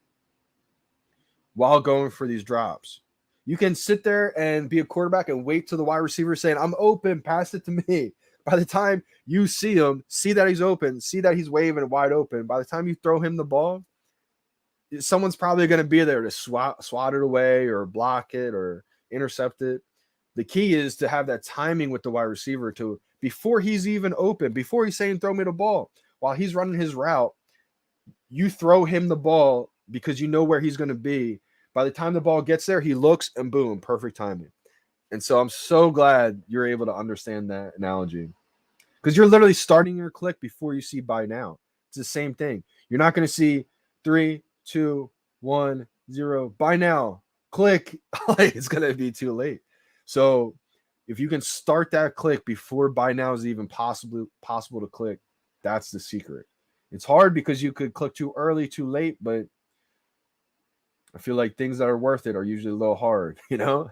while going for these drops. You can sit there and be a quarterback and wait till the wide receiver saying, I'm open, pass it to me. By the time you see him, see that he's open, see that he's waving wide open, by the time you throw him the ball, someone's probably going to be there to swat it away or block it or intercept it. The key is to have that timing with the wide receiver to, before he's even open, before he's saying throw me the ball, while he's running his route, you throw him the ball because you know where he's going to be. By the time the ball gets there, he looks and boom, perfect timing. And so I'm so glad you're able to understand that analogy, because you're literally starting your click before you see buy now. It's the same thing. You're not going to see 3, 2, 1, 0. Buy now. Click. Like, it's gonna be too late. So if you can start that click before buy now is even possible to click, that's the secret. It's hard because you could click too early, too late, but I feel like things that are worth it are usually a little hard, you know?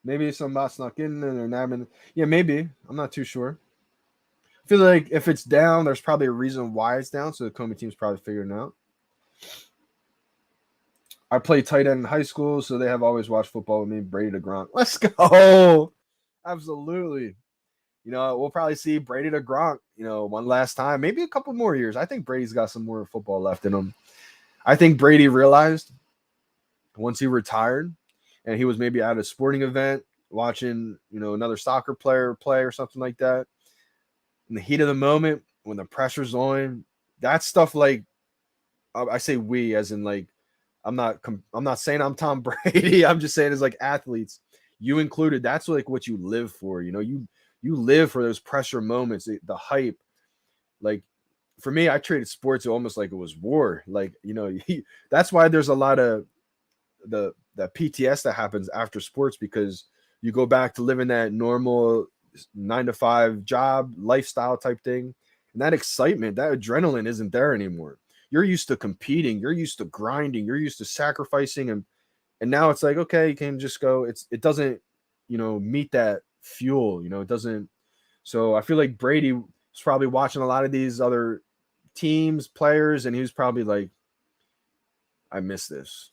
Maybe some bot snuck in and they're nabbing. Yeah, maybe. I'm not too sure. I feel like if it's down, there's probably a reason why it's down, so the Comey team's probably figuring it out. I played tight end in high school, so they have always watched football with me. Brady to Gronk. Let's go. Absolutely. You know, we'll probably see Brady to Gronk, you know, one last time, maybe a couple more years. I think Brady's got some more football left in him. I think Brady realized once he retired and he was maybe at a sporting event watching, you know, another soccer player play or something like that, in the heat of the moment, when the pressure's on, that stuff, like, I say we as in, like, I'm not saying I'm Tom Brady. I'm just saying as like athletes, you included, that's like what you live for. You know, you live for those pressure moments, the hype. Like, for me, I treated sports almost like it was war. Like, you know, that's why there's a lot of the PTS that happens after sports, because you go back to living that normal 9 to 5 job lifestyle type thing, and that excitement, that adrenaline isn't there anymore. You're used to competing, you're used to grinding, you're used to sacrificing, and now it's like, okay, you can just go. It doesn't, you know, meet that fuel. You know, it doesn't. So I feel like Brady was probably watching a lot of these other teams, players, and he was probably like, I miss this.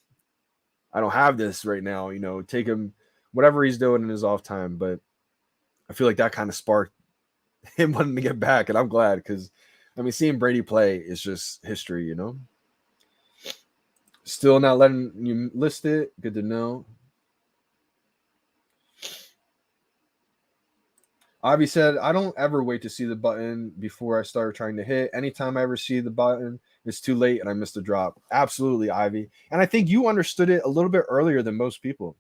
I don't have this right now. You know, take him whatever he's doing in his off time, but I feel like that kind of sparked him wanting to get back, and I'm glad, because I mean, seeing Brady play is just history, you know. Still not letting you list it. Good to know. Avi said, I don't ever wait to see the button before I start trying to hit. Anytime I ever see the button, it's too late and I missed the drop. Absolutely, Ivy. And I think you understood it a little bit earlier than most people.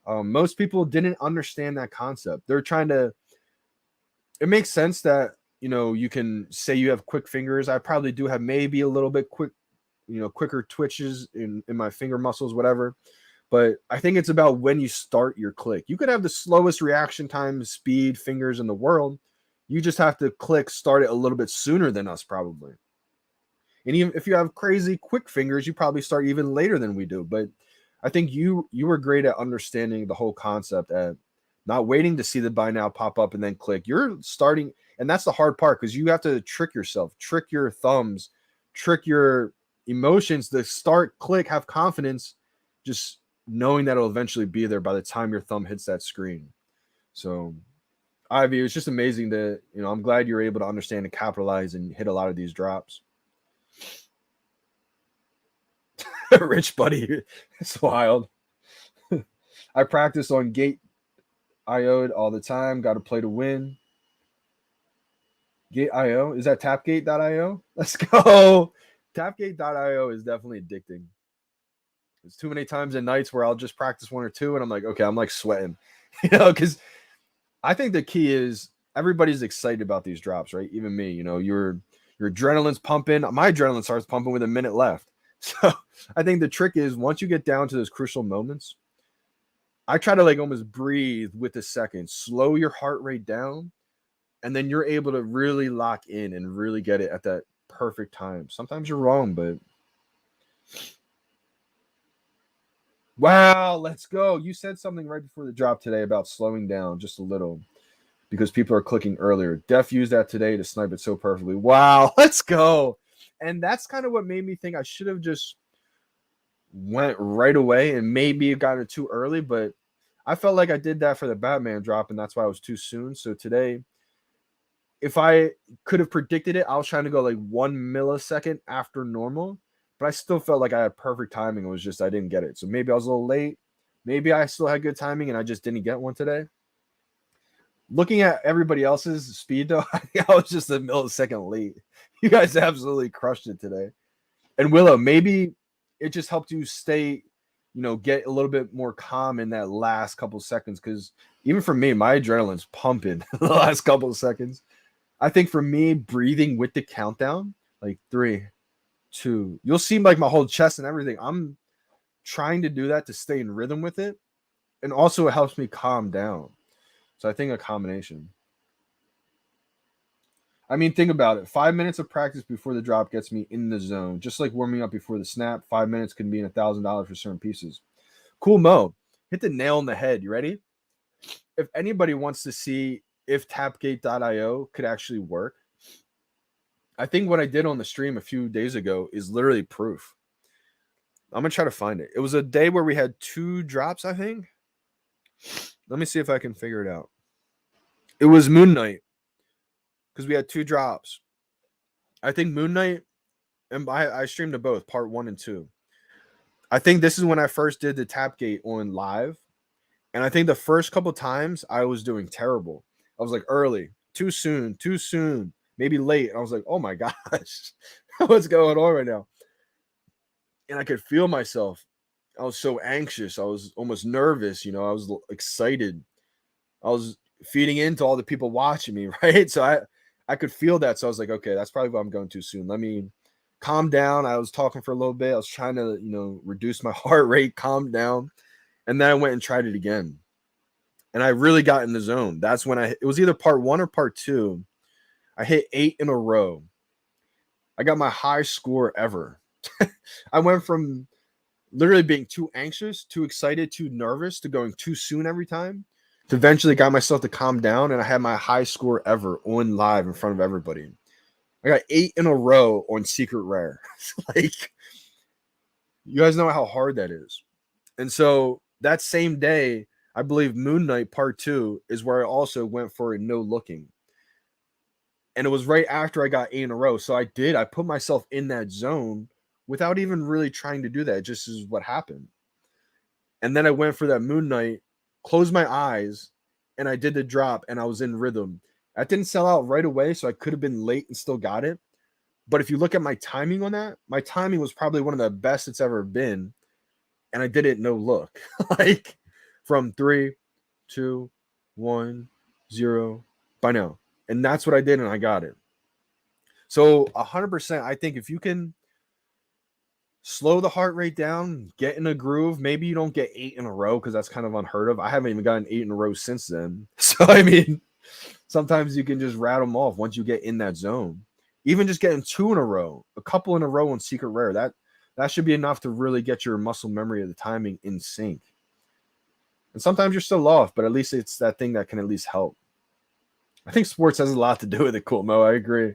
Most people didn't understand that concept. They're trying to, it makes sense that, you know, you can say you have quick fingers. I probably do have maybe a little bit quick, you know, quicker twitches in my finger muscles, whatever. But I think it's about when you start your click. You could have the slowest reaction time, speed, fingers in the world. You just have to start it a little bit sooner than us, probably. And even if you have crazy quick fingers, you probably start even later than we do. But I think you were great at understanding the whole concept, at not waiting to see the buy now pop up and then click. You're starting, and that's the hard part, because you have to trick yourself, trick your thumbs, trick your emotions to start, click, have confidence, just knowing that it'll eventually be there by the time your thumb hits that screen. So, Ivy, it was just amazing that, you know, I'm glad you're able to understand and capitalize and hit a lot of these drops. Rich buddy, it's wild. I practice on Gate IO all the time. Got to play to win. Gate IO, is that Tapgate.io? Let's go. Tapgate.io is definitely addicting. There's too many times and nights where I'll just practice one or two and I'm like, okay, I'm like sweating, you know, because I think the key is everybody's excited about these drops, right? Even me, you know, your adrenaline's pumping. My adrenaline starts pumping with a minute left. So I think the trick is, once you get down to those crucial moments, I try to like almost breathe with a second, slow your heart rate down, and then you're able to really lock in and really get it at that perfect time. Sometimes you're wrong, but wow, let's go. You said something right before the drop today about slowing down just a little because people are clicking earlier. Def used that today to snipe it so perfectly. Wow, let's go. And that's kind of what made me think I should have just went right away and maybe gotten it too early, but I felt like I did that for the Batman drop, and that's why I was too soon. So today, if I could have predicted it, I was trying to go like 1 millisecond after normal, but I still felt like I had perfect timing. It was just I didn't get it. So maybe I was a little late. Maybe I still had good timing and I just didn't get one today. Looking at everybody else's speed, though, I was just a millisecond late. You guys absolutely crushed it today. And Willow, maybe it just helped you stay, you know, get a little bit more calm in that last couple seconds. Because even for me, my adrenaline's pumping the last couple of seconds. I think for me, breathing with the countdown, like 3, 2, you'll see like my whole chest and everything. I'm trying to do that to stay in rhythm with it. And also it helps me calm down. So I think a combination. I mean, think about it. 5 minutes of practice before the drop gets me in the zone. Just like warming up before the snap, 5 minutes can be in $1,000 for certain pieces. Cool, Mo. Hit the nail on the head. You ready? If anybody wants to see if tapgate.io could actually work, I think what I did on the stream a few days ago is literally proof. I'm going to try to find it. It was a day where we had 2 drops, I think. Let me see if I can figure it out. It was Moon Knight because we had 2 drops. I think Moon Knight, and I streamed to both, part 1 and 2. I think this is when I first did the Tapgate on live. And I think the first couple times I was doing terrible. I was like early, too soon, maybe late. And I was like, oh my gosh, what's going on right now? And I could feel myself. I was so anxious. I was almost nervous. I was excited. I was feeding into all the people watching me, right? So I could feel that. So I was like, okay, that's probably why I'm going too soon. Let me calm down. I was talking for a little bit. I was trying to, reduce my heart rate, calm down. And then I went and tried it again. And I really got in the zone. That's when it was either part 1 or part 2. I hit 8 in a row. I got my high score ever. I went from literally being too anxious, too excited, too nervous to going too soon every time to eventually got myself to calm down. And I had my high score ever on live in front of everybody. I got 8 in a row on secret rare. Like, you guys know how hard that is. And so that same day, I believe Moon Knight part 2 is where I also went for a no looking. And it was right after I got 8 in a row. So I put myself in that zone without even really trying to do that. It just is what happened. And then I went for that Moon Knight, closed my eyes, and I did the drop and I was in rhythm. That didn't sell out right away, so I could have been late and still got it. But if you look at my timing on that, my timing was probably one of the best it's ever been. And I did it no look. Like from 3, 2, 1, 0, by now. And that's what I did, and I got it. So 100%, I think if you can slow the heart rate down, get in a groove, maybe you don't get 8 in a row because that's kind of unheard of. I haven't even gotten 8 in a row since then. So, I mean, sometimes you can just rattle them off once you get in that zone. Even just getting 2 in a row, a couple in a row on secret rare, that should be enough to really get your muscle memory of the timing in sync. And sometimes you're still off, but at least it's that thing that can at least help. I think sports has a lot to do with it, Cool Mo. I agree.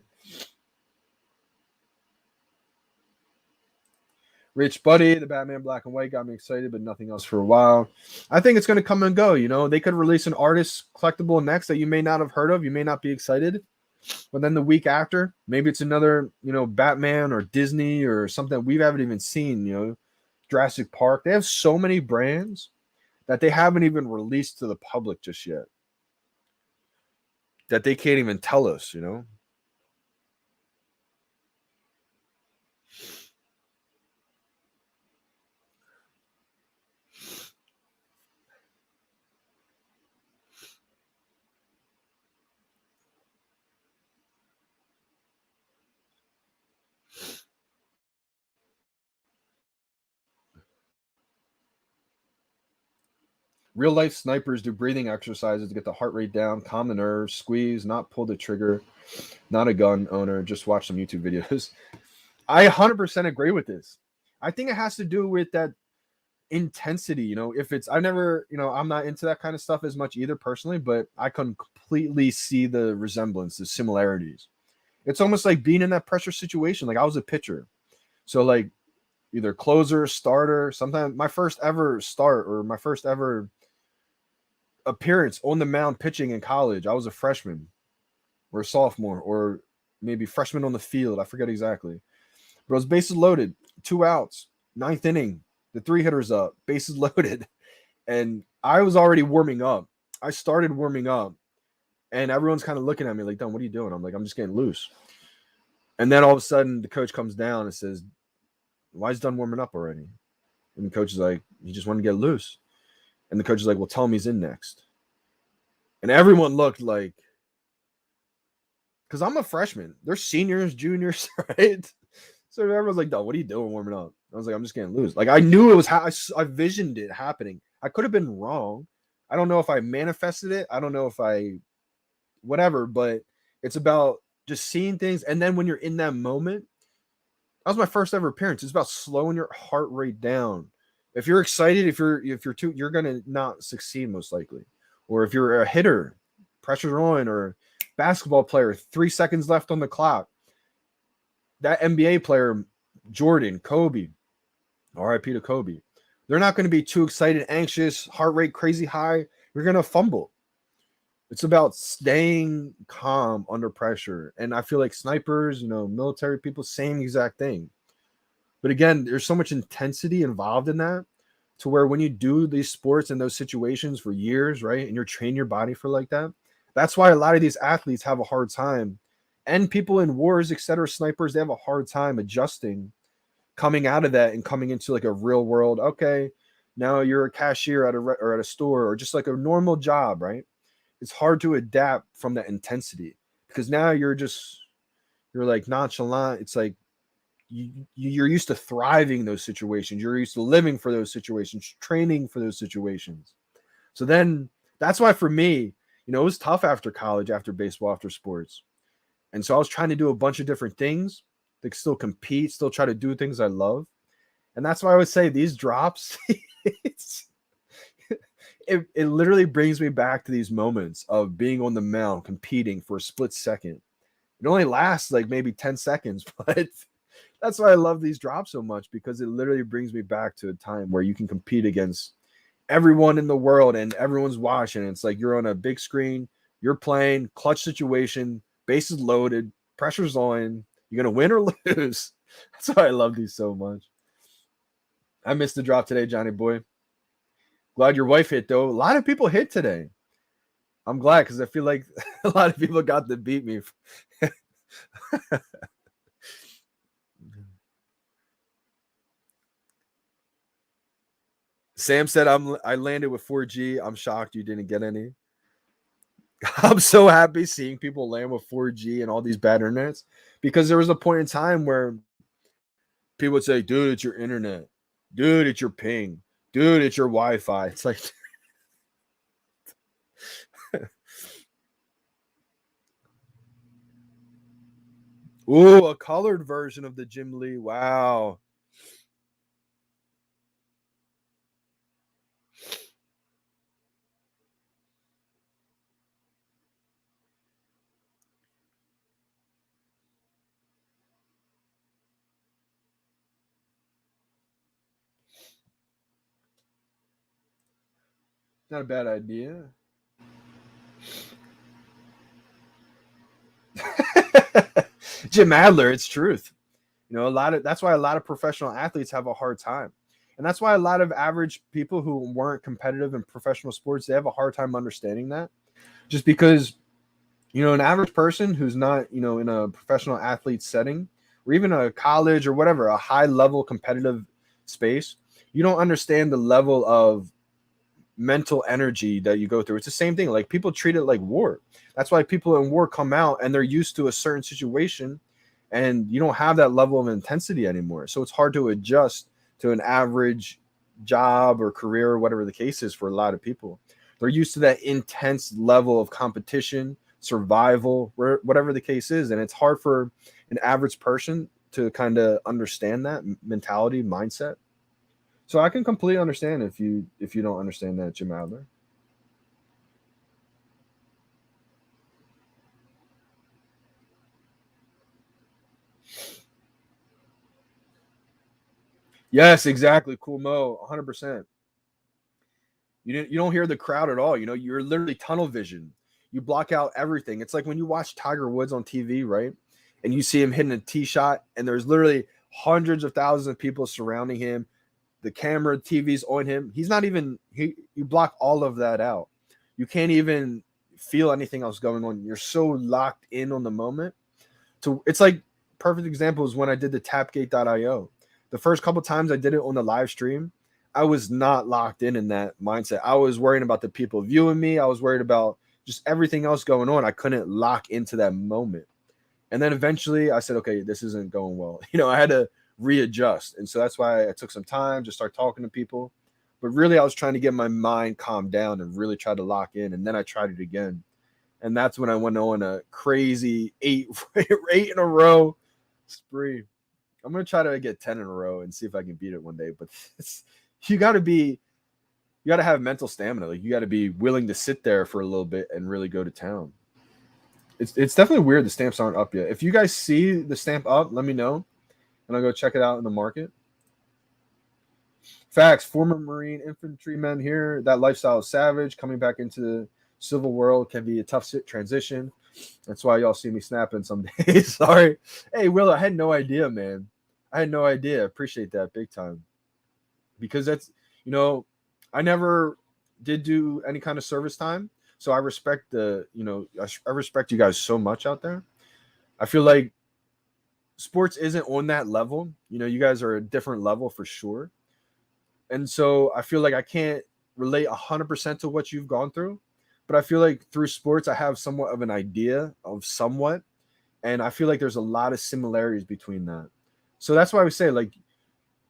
Rich Buddy, the Batman Black and White got me excited, but nothing else for a while. I think it's going to come and go. They could release an artist collectible next that you may not have heard of. You may not be excited. But then the week after, maybe it's another, Batman or Disney or something we haven't even seen, Jurassic Park. They have so many brands that they haven't even released to the public just yet. That they can't even tell us, Real life snipers do breathing exercises to get the heart rate down, calm the nerves, squeeze, not pull the trigger. Not a gun owner, just watch some YouTube videos. I 100% agree with this. I think it has to do with that intensity. If it's, I never, I'm not into that kind of stuff as much either personally, but I can completely see the resemblance, the similarities. It's almost like being in that pressure situation. Like I was a pitcher. So like either closer, starter, sometimes my first ever start or my first ever appearance on the mound pitching in college, I was a freshman or a sophomore or maybe freshman on the field. I forget exactly. But it was bases loaded, 2 outs, 9th inning, the 3 hitters up, bases loaded. And I was already warming up. I started warming up and everyone's kind of looking at me like, Dunn, what are you doing? I'm like, I'm just getting loose. And then all of a sudden the coach comes down and says, why is Dunn warming up already? And the coach is like, he just wanted to get loose. And the coach is like, well, tell him he's in next. And everyone looked like, because I'm a freshman. They're seniors, juniors, right? So everyone's like, "What are you doing warming up?" I was like, "I'm just gonna lose." Like I knew it was. I visioned it happening. I could have been wrong. I don't know if I manifested it. I don't know if I whatever, but it's about just seeing things. And then when you're in that moment, that was my first ever appearance. It's about slowing your heart rate down. If you're excited, if you're too, you're gonna not succeed most likely. Or if you're a hitter, pressure's on, or basketball player, 3 seconds left on the clock. That NBA player, Jordan, Kobe, RIP to Kobe. They're not going to be too excited, anxious, heart rate crazy high. You're going to fumble. It's about staying calm under pressure. And I feel like snipers, military people, same exact thing. But again, there's so much intensity involved in that to where when you do these sports in those situations for years, right, and you're training your body for like that, that's why a lot of these athletes have a hard time. And people in wars, etc., snipers, they have a hard time adjusting, coming out of that and coming into like a real world. Okay, now you're a cashier or at a store or just like a normal job, right? It's hard to adapt from that intensity because now you're like nonchalant. It's like you're used to thriving in those situations. You're used to living for those situations, training for those situations. So then that's why for me, it was tough after college, after baseball, after sports. And so I was trying to do a bunch of different things to still compete, still try to do things I love. And that's why I would say these drops, it literally brings me back to these moments of being on the mound, competing for a split second. It only lasts like maybe 10 seconds, but that's why I love these drops so much because it literally brings me back to a time where you can compete against everyone in the world and everyone's watching. It's like you're on a big screen, you're playing, clutch situation, bases loaded, pressure's on. You're going to win or lose. That's why I love these so much. I missed the drop today, Johnny boy. Glad your wife hit, though. A lot of people hit today. I'm glad because I feel like a lot of people got to beat me. Sam said I landed with 4G. I'm shocked you didn't get any. I'm so happy seeing people land with 4G and all these bad internets because there was a point in time where people would say, dude, it's your internet. Dude, it's your ping. Dude, it's your Wi-Fi. It's like ooh, a colored version of the Jim Lee. Wow. Not a bad idea. Jim Adler, it's truth. That's why a lot of professional athletes have a hard time. And that's why a lot of average people who weren't competitive in professional sports, they have a hard time understanding that. Just because, an average person who's not, in a professional athlete setting or even a college or whatever, a high level competitive space, you don't understand the level of mental energy that you go through. It's the same thing. Like people treat it like war. That's why people in war come out and they're used to a certain situation and you don't have that level of intensity anymore. So it's hard to adjust to an average job or career or whatever the case is for a lot of people. They're used to that intense level of competition, survival, whatever the case is. And it's hard for an average person to kind of understand that mentality, mindset. So I can completely understand if you don't understand that, Jim Adler. Yes, exactly. Cool Mo, 100%. You don't hear the crowd at all. You're literally tunnel vision. You block out everything. It's like when you watch Tiger Woods on TV, right? And you see him hitting a tee shot, and there's literally hundreds of thousands of people surrounding him. The camera, TV's on him. He's not even you block all of that out. You can't even feel anything else going on. You're so locked in on the moment. It's like perfect example is when I did the tapgate.io. The first couple times I did it on the live stream, I was not locked in that mindset. I was worrying about the people viewing me. I was worried about just everything else going on. I couldn't lock into that moment. And then eventually I said, okay, this isn't going well. I had to readjust. And so that's why I took some time to start talking to people. But really, I was trying to get my mind calmed down and really try to lock in. And then I tried it again. And that's when I went on a crazy eight in a row spree. I'm gonna try to get 10 in a row and see if I can beat it one day. But you got to be, you got to have mental stamina. Like you got to be willing to sit there for a little bit and really go to town. It's definitely weird the stamps aren't up yet. If you guys see the stamp up, let me know, and I'll go check it out in the market. Facts. Former Marine infantrymen here. That lifestyle is savage. Coming back into the civil world can be a tough transition. That's why y'all see me snapping some days. Sorry. Hey, Will, I had no idea, man. I had no idea. Appreciate that big time. Because that's, you know, I never did do any kind of service time. So I respect I respect you guys so much out there. I feel like sports isn't on that level. You guys are a different level for sure. And so I feel like I can't relate 100% to what you've gone through, but I feel like through sports I have somewhat of an idea of somewhat, and I feel like there's a lot of similarities between that. So that's why we say, like,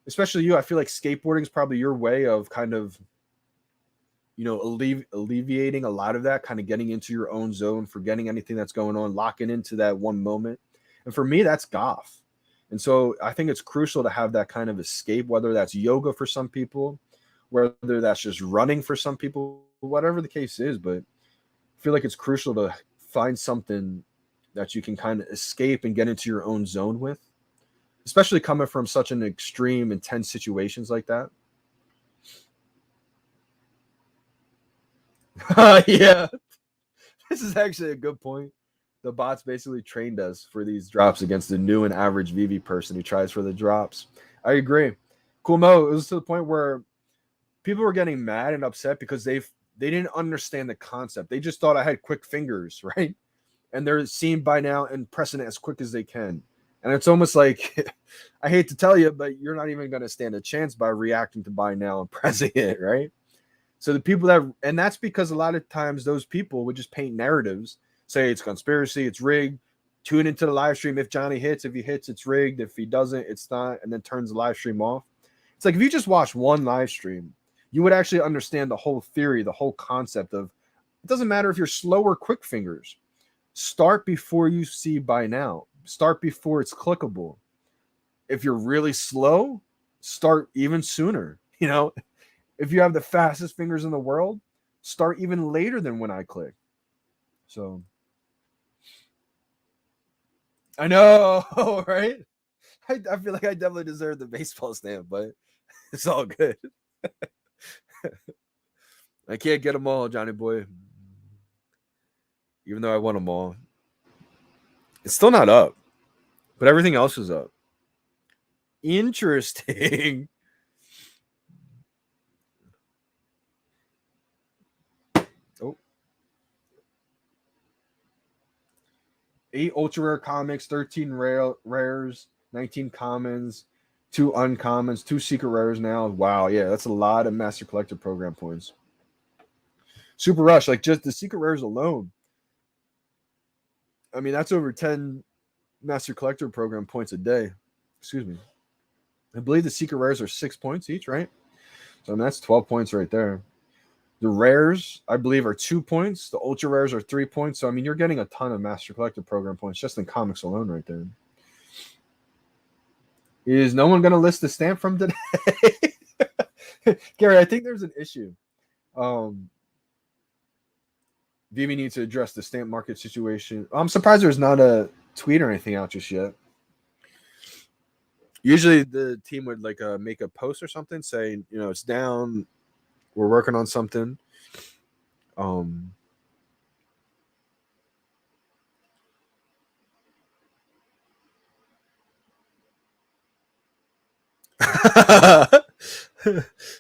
especially you, I feel like skateboarding is probably your way of kind of alleviating a lot of that, kind of getting into your own zone, forgetting anything that's going on, locking into that one moment. And for me, that's golf. And so I think it's crucial to have that kind of escape, whether that's yoga for some people, whether that's just running for some people, whatever the case is. But I feel like it's crucial to find something that you can kind of escape and get into your own zone with, especially coming from such an extreme, intense situations like that. Yeah, this is actually a good point. The bots basically trained us for these drops against the new and average VeVe person who tries for the drops. I agree. Cool Mo, it was to the point where people were getting mad and upset because they didn't understand the concept. They just thought I had quick fingers, right? And they're seeing by now and pressing it as quick as they can. And it's almost like I hate to tell you, but you're not even going to stand a chance by reacting to buy now and pressing it, right? So the people and that's because a lot of times those people would just paint narratives, say it's conspiracy, it's rigged, tune into the live stream. If Johnny hits, if he hits, it's rigged. If he doesn't, it's not, and then turns the live stream off. It's like if you just watch one live stream, you would actually understand the whole theory, the whole concept of it doesn't matter if you're slow or quick fingers. Start before you see buy now. Start before it's clickable. If you're really slow, start even sooner. If you have the fastest fingers in the world, start even later than when I click. So I know, right? I feel like I definitely deserve the baseball stamp, but it's all good. I can't get them all, Johnny boy. Even though I won them all, it's still not up, but everything else is up. Interesting. Oh, 8 ultra rare comics, 13 rares, 19 commons, 2 uncommons, 2 secret rares now. Wow, yeah, that's a lot of Master Collector program points. Super Rush, like just the secret rares alone. I mean, that's over 10 Master Collector program points a day. Excuse me. I believe the secret rares are 6 points each, right? So I mean, that's 12 points right there. The rares, I believe, are 2 points. The ultra rares are 3 points. So I mean, you're getting a ton of Master Collector program points just in comics alone, right there. Is no one going to list the stamp from today? Gary, I think there's an issue. VeVe needs to address the stamp market situation. I'm surprised there's not a tweet or anything out just yet. Usually the team would like make a post or something saying, it's down. We're working on something.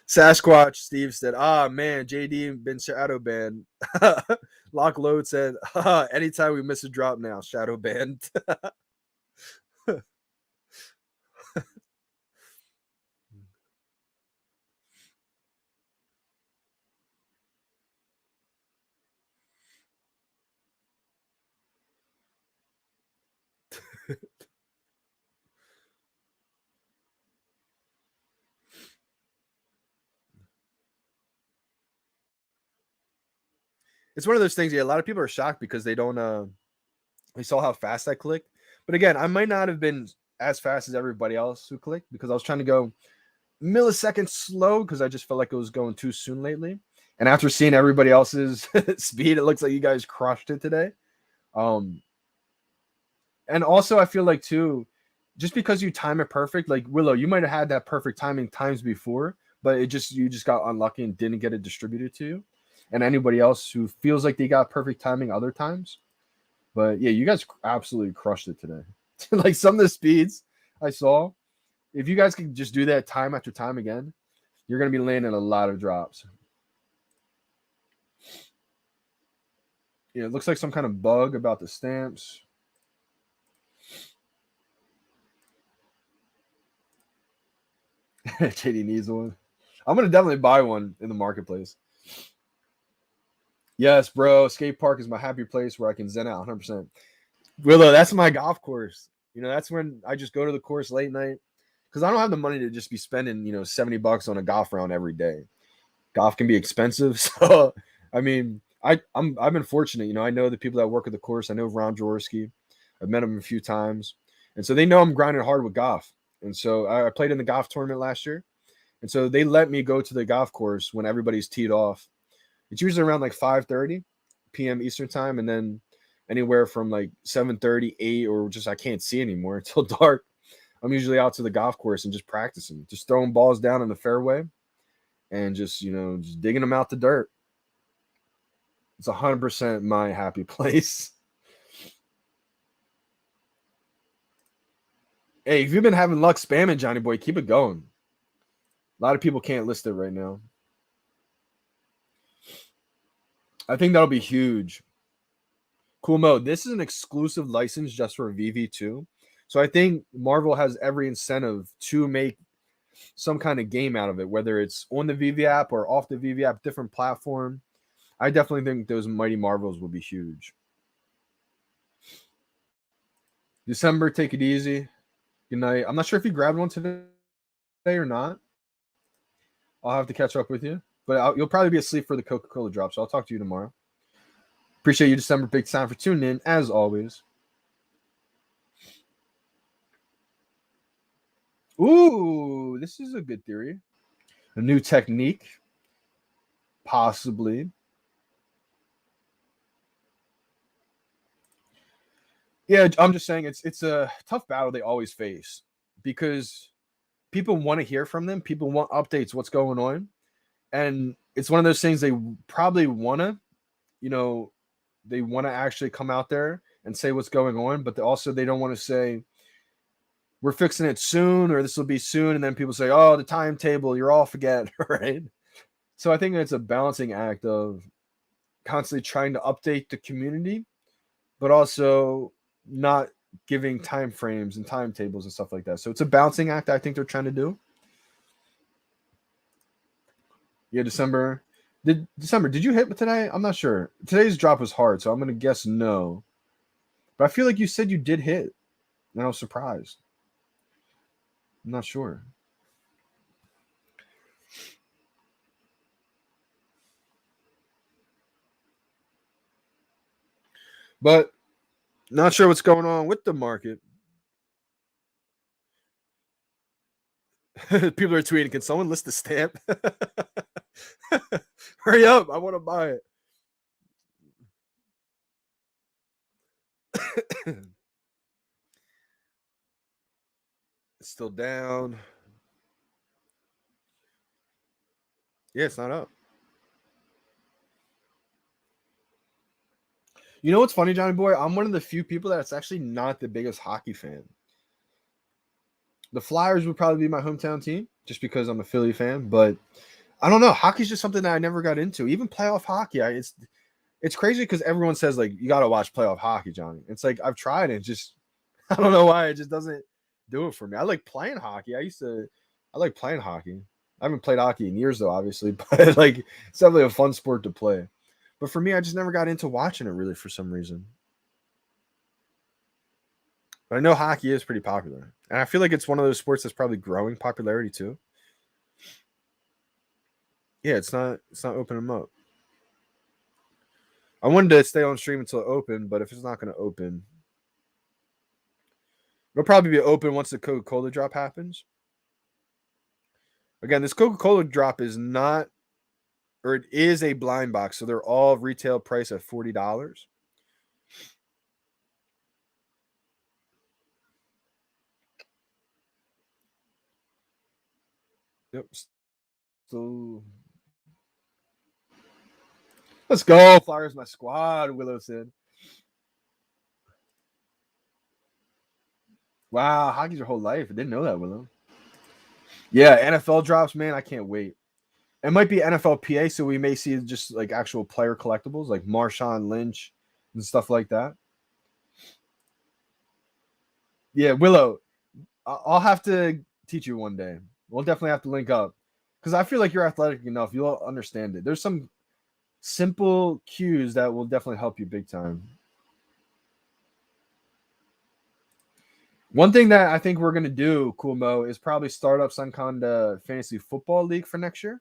Sasquatch Steve said, man, JD been shadow banned. Lock Load said, anytime we miss a drop now, shadow banned. It's one of those things. Yeah, a lot of people are shocked because they don't. They saw how fast I clicked. But again, I might not have been as fast as everybody else who clicked because I was trying to go milliseconds slow because I just felt like it was going too soon lately. And after seeing everybody else's speed, it looks like you guys crushed it today. Um, and also I feel like too, just because you time it perfect, like Willow, you might have had that perfect timing times before, but you just got unlucky and didn't get it distributed to you. And anybody else who feels like they got perfect timing other times. But yeah, you guys absolutely crushed it today. Like some of the speeds I saw, if you guys could just do that time after time again, you're going to be landing a lot of drops. Yeah, it looks like some kind of bug about the stamps. JD needs one. I'm going to definitely buy one in the marketplace. Yes, bro. Skate park is my happy place where I can zen out 100%. Willow, that's my golf course. You know, that's when I just go to the course late night because I don't have the money to just be spending, $70 on a golf round every day. Golf can be expensive. So, I mean, I've been fortunate. I know the people that work at the course. I know Ron Jaworski. I've met him a few times. And so they know I'm grinding hard with golf. And so I played in the golf tournament last year. And so they let me go to the golf course when everybody's teed off. It's usually around like 5:30 p.m. Eastern time, and then anywhere from like 7:30, 8, or just I can't see anymore until dark. I'm usually out to the golf course and just practicing, just throwing balls down in the fairway and just digging them out the dirt. It's 100% my happy place. Hey, if you've been having luck spamming Johnny Boy, keep it going. A lot of people can't list it right now. I think that'll be huge. Cool mode. This is an exclusive license just for VeVe too. So I think Marvel has every incentive to make some kind of game out of it, whether it's on the VeVe app or off the VeVe app, different platform. I definitely think those Mighty Marvels will be huge. December, take it easy. Good night. I'm not sure if you grabbed one today or not. I'll have to catch up with you, but you'll probably be asleep for the Coca-Cola drop, so I'll talk to you tomorrow. Appreciate you, December. Big time for tuning in, as always. Ooh, this is a good theory. A new technique, possibly. Yeah, I'm just saying it's a tough battle they always face because people want to hear from them. People want updates, what's going on. And it's one of those things they probably want to, they want to actually come out there and say what's going on, but they don't want to say, we're fixing it soon or this will be soon. And then people say, oh, the timetable, you're off again, right? So I think it's a balancing act of constantly trying to update the community, but also not giving time frames and timetables and stuff like that. So it's a balancing act I think they're trying to do. Yeah, December. Did you hit today? I'm not sure. Today's drop was hard, so I'm gonna guess no. But I feel like you said you did hit, and I was surprised. I'm not sure. But not sure what's going on with the market. People are tweeting, can someone list the stamp? Hurry up, I want to buy it. It's still down. Yeah, it's not up. You know what's funny, Johnny Boy? I'm one of the few people that's actually not the biggest hockey fan. The Flyers would probably be my hometown team just because I'm a Philly fan, but I don't know. Hockey's just something that I never got into. Even playoff hockey, it's crazy because everyone says like you got to watch playoff hockey, Johnny. It's like I've tried it, just I don't know why it just doesn't do it for me. I like playing hockey. I like playing hockey. I haven't played hockey in years though, obviously, but like it's definitely a fun sport to play. But for me, I just never got into watching it really for some reason. But I know hockey is pretty popular. And I feel like it's one of those sports that's probably growing popularity too. Yeah, it's not opening them up. I wanted to stay on stream until it opened, but if it's not going to open, it'll probably be open once the Coca-Cola drop happens. Again, this Coca-Cola drop is not, or it is a blind box, so they're all retail price at $40. Yep. So let's go. Flyers my squad, Willow said. Wow, hockey's your whole life. I didn't know that, Willow. Yeah, NFL drops, man. I can't wait. It might be NFLPA, so we may see just like actual player collectibles like Marshawn Lynch and stuff like that. Yeah, Willow, I'll have to teach you one day. We'll definitely have to link up because I feel like you're athletic enough. You'll understand it. There's some simple cues that will definitely help you big time. One thing that I think we're gonna do, Cool Mo, is probably start up some kind of fantasy football league for next year.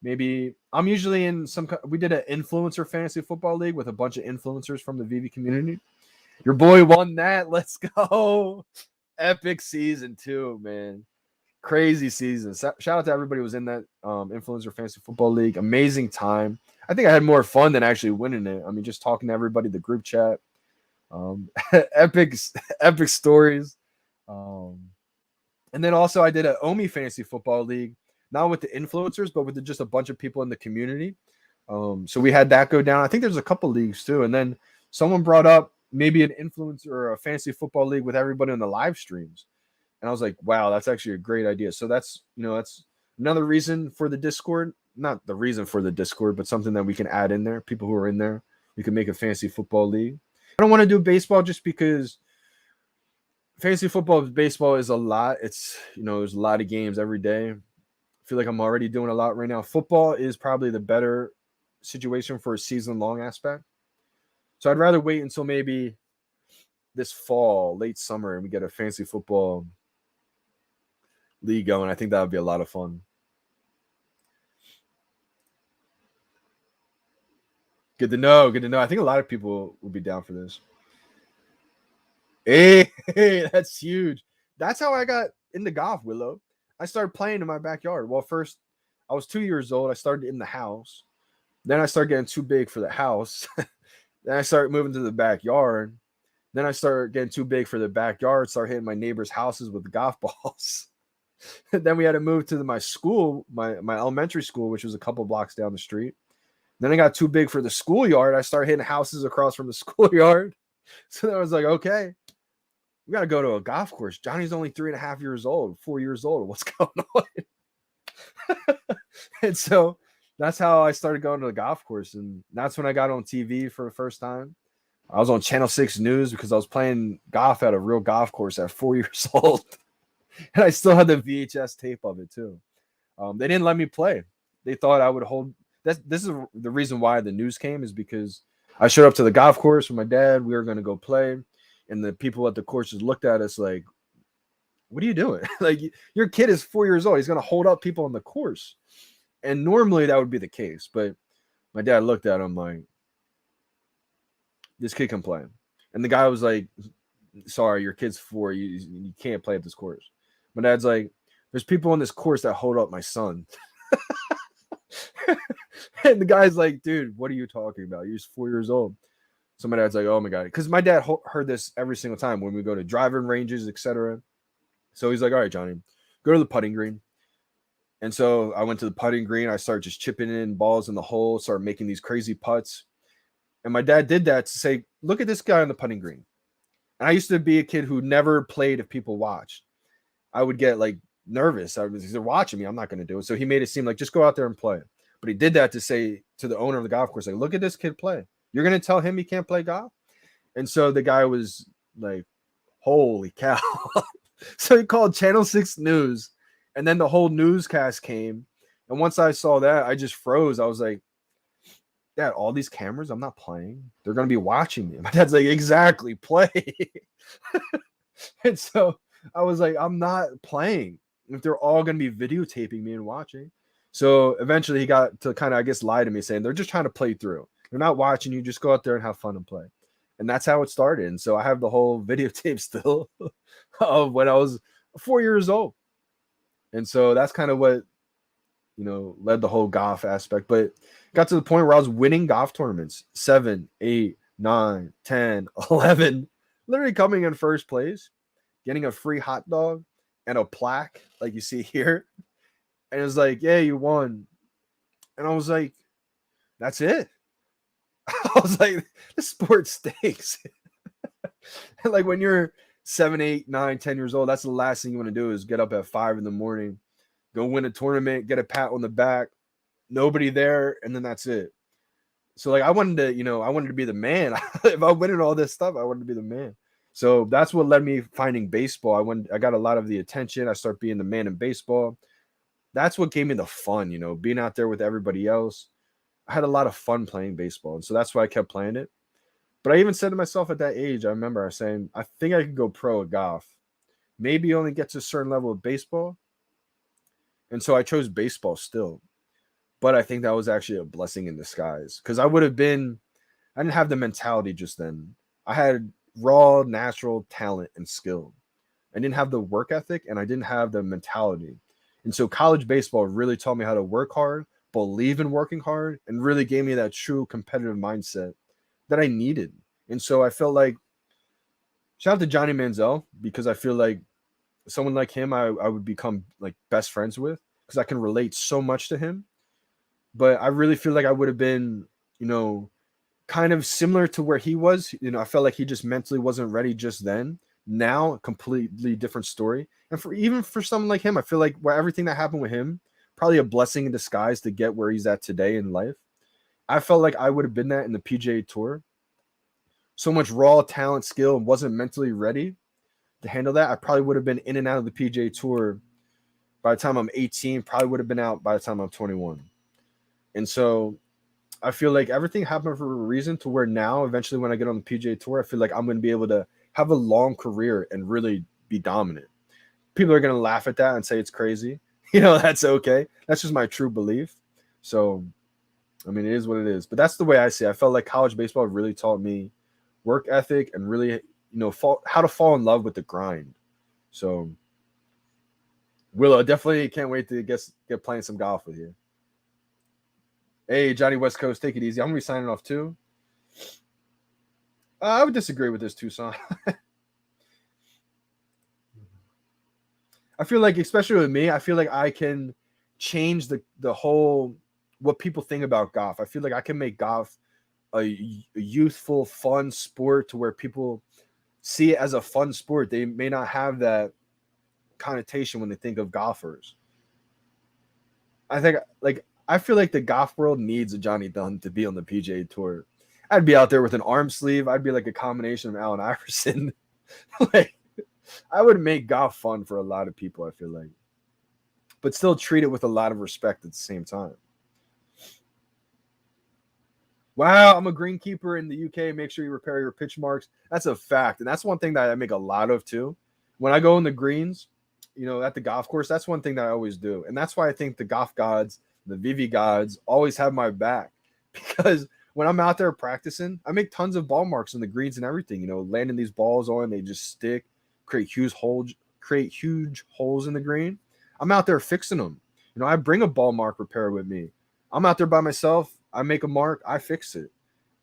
Maybe I'm usually in some. We did an influencer fantasy football league with a bunch of influencers from the VeVe community. Your boy won that. Let's go! Epic season 2, man. Crazy season. Shout out to everybody who was in that influencer fantasy football league. Amazing time. I think I had more fun than actually winning it. I mean, just talking to everybody, the group chat. Epic stories. And then also I did an Omi fantasy football league, not with the influencers, but with just a bunch of people in the community. So we had that go down. I think there's a couple leagues too. And then someone brought up maybe an influencer or a fantasy football league with everybody on the live streams. And I was like, wow, that's actually a great idea. So that's another reason for the Discord. Not the reason for the Discord, but something that we can add in there. People who are in there, we can make a fantasy football league. I don't want to do baseball just because fantasy football, baseball is a lot. It's, there's a lot of games every day. I feel like I'm already doing a lot right now. Football is probably the better situation for a season-long aspect. So I'd rather wait until maybe this fall, late summer, and we get a fantasy football league going. I think that would be a lot of fun. Good to know. I think a lot of people would be down for this. Hey, that's huge. That's how I got into golf, Willow. I started playing in my backyard. Well, first, I was 2 years old. I started in the house. Then I started getting too big for the house. Then I started moving to the backyard. Then I started getting too big for the backyard, started hitting my neighbors' houses with golf balls. Then we had to move to my school, my elementary school, which was a couple blocks down the street. Then I got too big for the schoolyard. I started hitting houses across from the schoolyard. So then I was like, okay, we got to go to a golf course. Johnny's only 3.5 years old, 4 years old. What's going on? And so that's how I started going to the golf course. And that's when I got on TV for the first time. I was on Channel 6 News because I was playing golf at a real golf course at 4 years old. And I still had the VHS tape of it too. They didn't let me play. They thought I would hold. This is the reason why the news came, is because I showed up to the golf course with my dad. We were going to go play. And the people at the courses looked at us like, what are you doing? Like, your kid is 4 years old. He's going to hold up people on the course. And normally that would be the case. But my dad looked at him like, this kid can play. And the guy was like, sorry, your kid's 4. You can't play at this course. My dad's like, there's people on this course that hold up my son. And the guy's like, dude, what are you talking about? You're 4 years old. So my dad's like, oh my God. Because my dad heard this every single time when we go to driving ranges, etc. So he's like, all right, Johnny, go to the putting green. And so I went to the putting green. I started just chipping in balls in the hole, started making these crazy putts. And my dad did that to say, look at this guy on the putting green. And I used to be a kid who never played if people watched. I would get like nervous. They're watching me. I'm not going to do it. So he made it seem like, just go out there and play. But he did that to say to the owner of the golf course, like, look at this kid play. You're going to tell him he can't play golf? And so the guy was like, holy cow. So he called Channel 6 News. And then the whole newscast came. And once I saw that, I just froze. I was like, Dad, all these cameras, I'm not playing. They're going to be watching me. My dad's like, exactly, play. And so I was like, I'm not playing if they're all going to be videotaping me and watching. So eventually he got to kind of, I guess, lie to me saying they're just trying to play through. They're not watching you. Just go out there and have fun and play. And that's how it started. And so I have the whole videotape still of when I was 4 years old. And so that's kind of what, led the whole golf aspect. But got to the point where I was winning golf tournaments 7, 8, 9, 10, 11, literally coming in first place, getting a free hot dog and a plaque like you see here. And it was like, yeah, you won. And I was like, that's it. I was like, this sport stinks. Like when you're 7, 8, 9, 10 years old, that's the last thing you want to do is get up at 5 in the morning, go win a tournament, get a pat on the back, nobody there, and then that's it. So like I wanted to be the man. If I winning all this stuff, I wanted to be the man. So that's what led me finding baseball. I got a lot of the attention. I started being the man in baseball. That's what gave me the fun, being out there with everybody else. I had a lot of fun playing baseball. And so that's why I kept playing it. But I even said to myself at that age, I remember saying, I think I could go pro at golf. Maybe only get to a certain level of baseball. And so I chose baseball still. But I think that was actually a blessing in disguise. Because I didn't have the mentality just then. I had raw, natural talent and skill. I didn't have the work ethic and I didn't have the mentality. And so college baseball really taught me how to work hard, believe in working hard, and really gave me that true competitive mindset that I needed. And so I felt like, shout out to Johnny Manziel, because I feel like someone like him, I would become like best friends with because I can relate so much to him. But I really feel like I would have been, kind of similar to where he was. I felt like he just mentally wasn't ready just then. Now, a completely different story. And for someone like him, I feel like everything that happened with him, probably a blessing in disguise to get where he's at today in life. I felt like I would have been that in the PGA Tour. So much raw talent, skill, and wasn't mentally ready to handle that. I probably would have been in and out of the PGA Tour by the time I'm 18, probably would have been out by the time I'm 21. And so I feel like everything happened for a reason to where now, eventually, when I get on the PGA Tour, I feel like I'm going to be able to have a long career and really be dominant. People are going to laugh at that and say it's crazy. That's okay. That's just my true belief. So, I mean, it is what it is. But that's the way I see it. I felt like college baseball really taught me work ethic and really, how to fall in love with the grind. So, Willow, definitely can't wait to get playing some golf with you. Hey, Johnny West Coast, take it easy. I'm going to be signing off too. I would disagree with this, Tucson. I feel like, especially with me, I feel like I can change the whole what people think about golf. I feel like I can make golf a youthful, fun sport to where people see it as a fun sport. They may not have that connotation when they think of golfers. I feel like the golf world needs a Johnny Dunn to be on the PGA Tour. I'd be out there with an arm sleeve. I'd be like a combination of Allen Iverson. Like, I would make golf fun for a lot of people, I feel like. But still treat it with a lot of respect at the same time. Wow, I'm a greenkeeper in the UK. Make sure you repair your pitch marks. That's a fact. And that's one thing that I make a lot of too. When I go in the greens, at the golf course, that's one thing that I always do. And that's why I think the golf gods, the VeVe gods always have my back. Because when I'm out there practicing, I make tons of ball marks on the greens and everything, landing these balls on, they just stick, create huge holes in the green. I'm out there fixing them. I bring a ball mark repairer with me. I'm out there by myself. I make a mark, I fix it.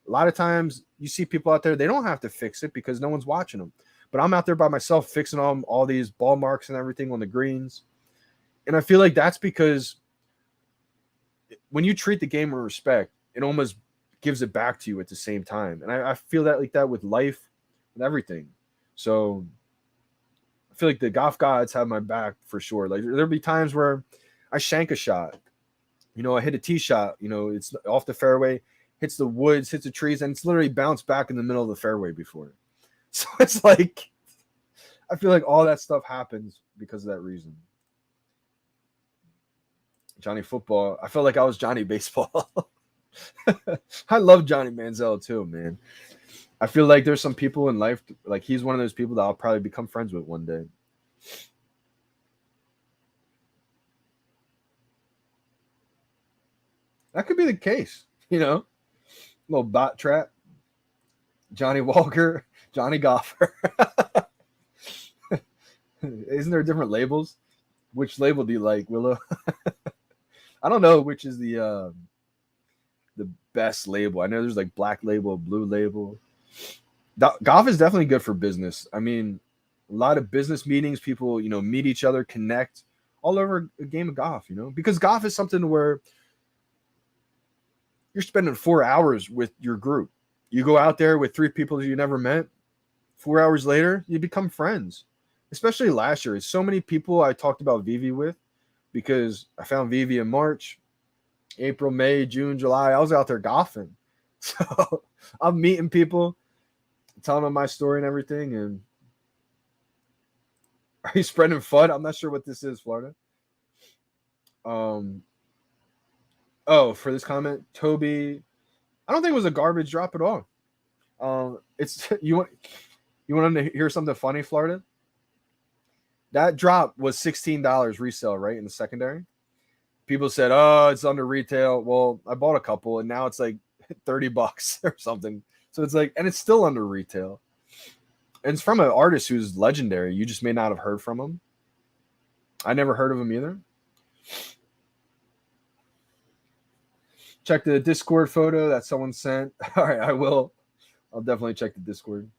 A lot of times you see people out there, they don't have to fix it because no one's watching them. But I'm out there by myself fixing all these ball marks and everything on the greens. And I feel like that's because when you treat the game with respect, it almost gives it back to you at the same time. And I feel that like that with life and everything. So I feel like the golf gods have my back for sure. Like there'll be times where I shank a shot. I hit a tee shot, it's off the fairway, hits the woods, hits the trees, and it's literally bounced back in the middle of the fairway before. So it's like, I feel like all that stuff happens because of that reason. Johnny Football, I felt like I was Johnny Baseball. I love Johnny Manziel too, man. I feel like there's some people in life, like he's one of those people that I'll probably become friends with one day. That could be the case, Little bot trap. Johnny Walker, Johnny Golfer. Isn't there different labels? Which label do you like, Willow? I don't know which is the best label. I know there's like black label, blue label. Golf is definitely good for business. I mean, a lot of business meetings, people, meet each other, connect all over a game of golf, because golf is something where you're spending 4 hours with your group. You go out there with 3 people you never met. 4 hours later, you become friends. Especially last year, so many people I talked about VeVe with, because I found VeVe in March, April, May, June, July. I was out there golfing. So I'm meeting people, telling them my story and everything. And are you spreading FUD? I'm not sure what this is, Florida. For this comment, Toby, I don't think it was a garbage drop at all. It's you want to hear something funny, Florida? That drop was $16 resale, right, in the secondary. People said, "Oh, it's under retail." Well, I bought a couple, and now it's like $30 or something. So it's like, and it's still under retail. And it's from an artist who's legendary. You just may not have heard from him. I never heard of him either. Check the Discord photo that someone sent. All right, I will. I'll definitely check the Discord.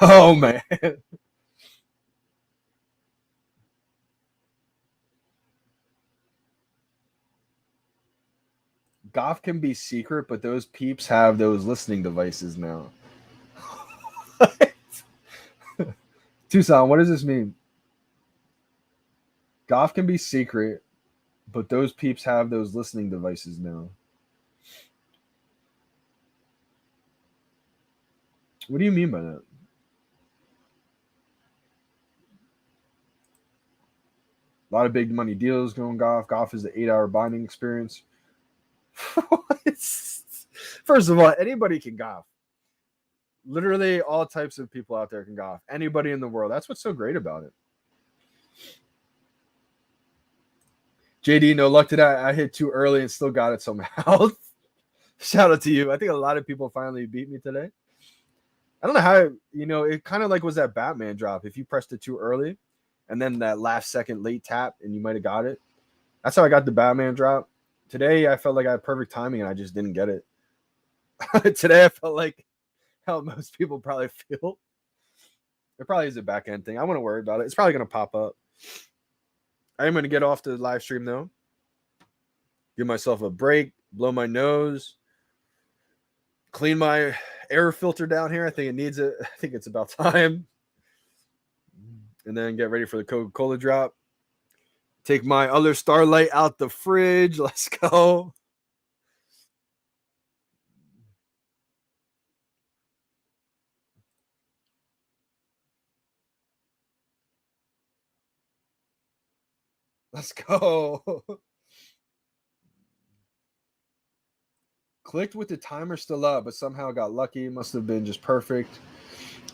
Oh, man. Golf can be secret, but those peeps have those listening devices now. Tucson, what does this mean? Golf can be secret, but those peeps have those listening devices now. What do you mean by that? A lot of big money deals going golf. Golf is the 8-hour binding experience. First of all, anybody can golf. Literally all types of people out there can golf. Anybody in the world. That's what's so great about it. JD, no luck today. I hit too early and still got it somehow. Shout out to you. I think a lot of people finally beat me today. I don't know how, it kind of like was that Batman drop. If you pressed it too early and then that last second late tap and you might have got it. That's how I got the Batman drop. Today, I felt like I had perfect timing and I just didn't get it. Today, I felt like how most people probably feel. It probably is a back end thing. I wouldn't worry about it. It's probably going to pop up. I am going to get off the live stream, though. Give myself a break, blow my nose, clean my air filter down here. I think it needs it. I think it's about time. And then get ready for the Coca-Cola drop. Take my other Starlight out the fridge. Let's go. Let's go. Clicked with the timer still up, but somehow got lucky. Must have been just perfect.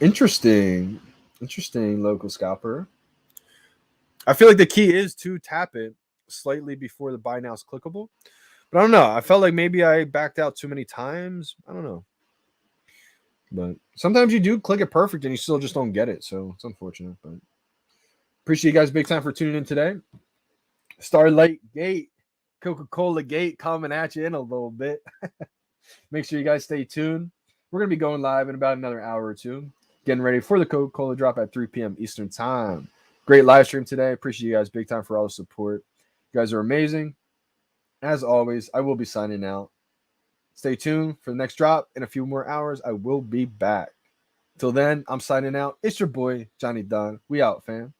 Interesting. Interesting, local scalper. I feel like the key is to tap it slightly before the buy now is clickable. But I don't know. I felt like maybe I backed out too many times. I don't know. But sometimes you do click it perfect and you still just don't get it. So it's unfortunate. But appreciate you guys big time for tuning in today. Starlight Gate, Coca-Cola Gate coming at you in a little bit. Make sure you guys stay tuned. We're going to be going live in about another hour or two. Getting ready for the Coca-Cola drop at 3 p.m. Eastern time. Great live stream today. Appreciate you guys big time for all the support. You guys are amazing. As always, I will be signing out. Stay tuned for the next drop. In a few more hours, I will be back. Till then, I'm signing out. It's your boy, Johnny Dunn. We out, fam.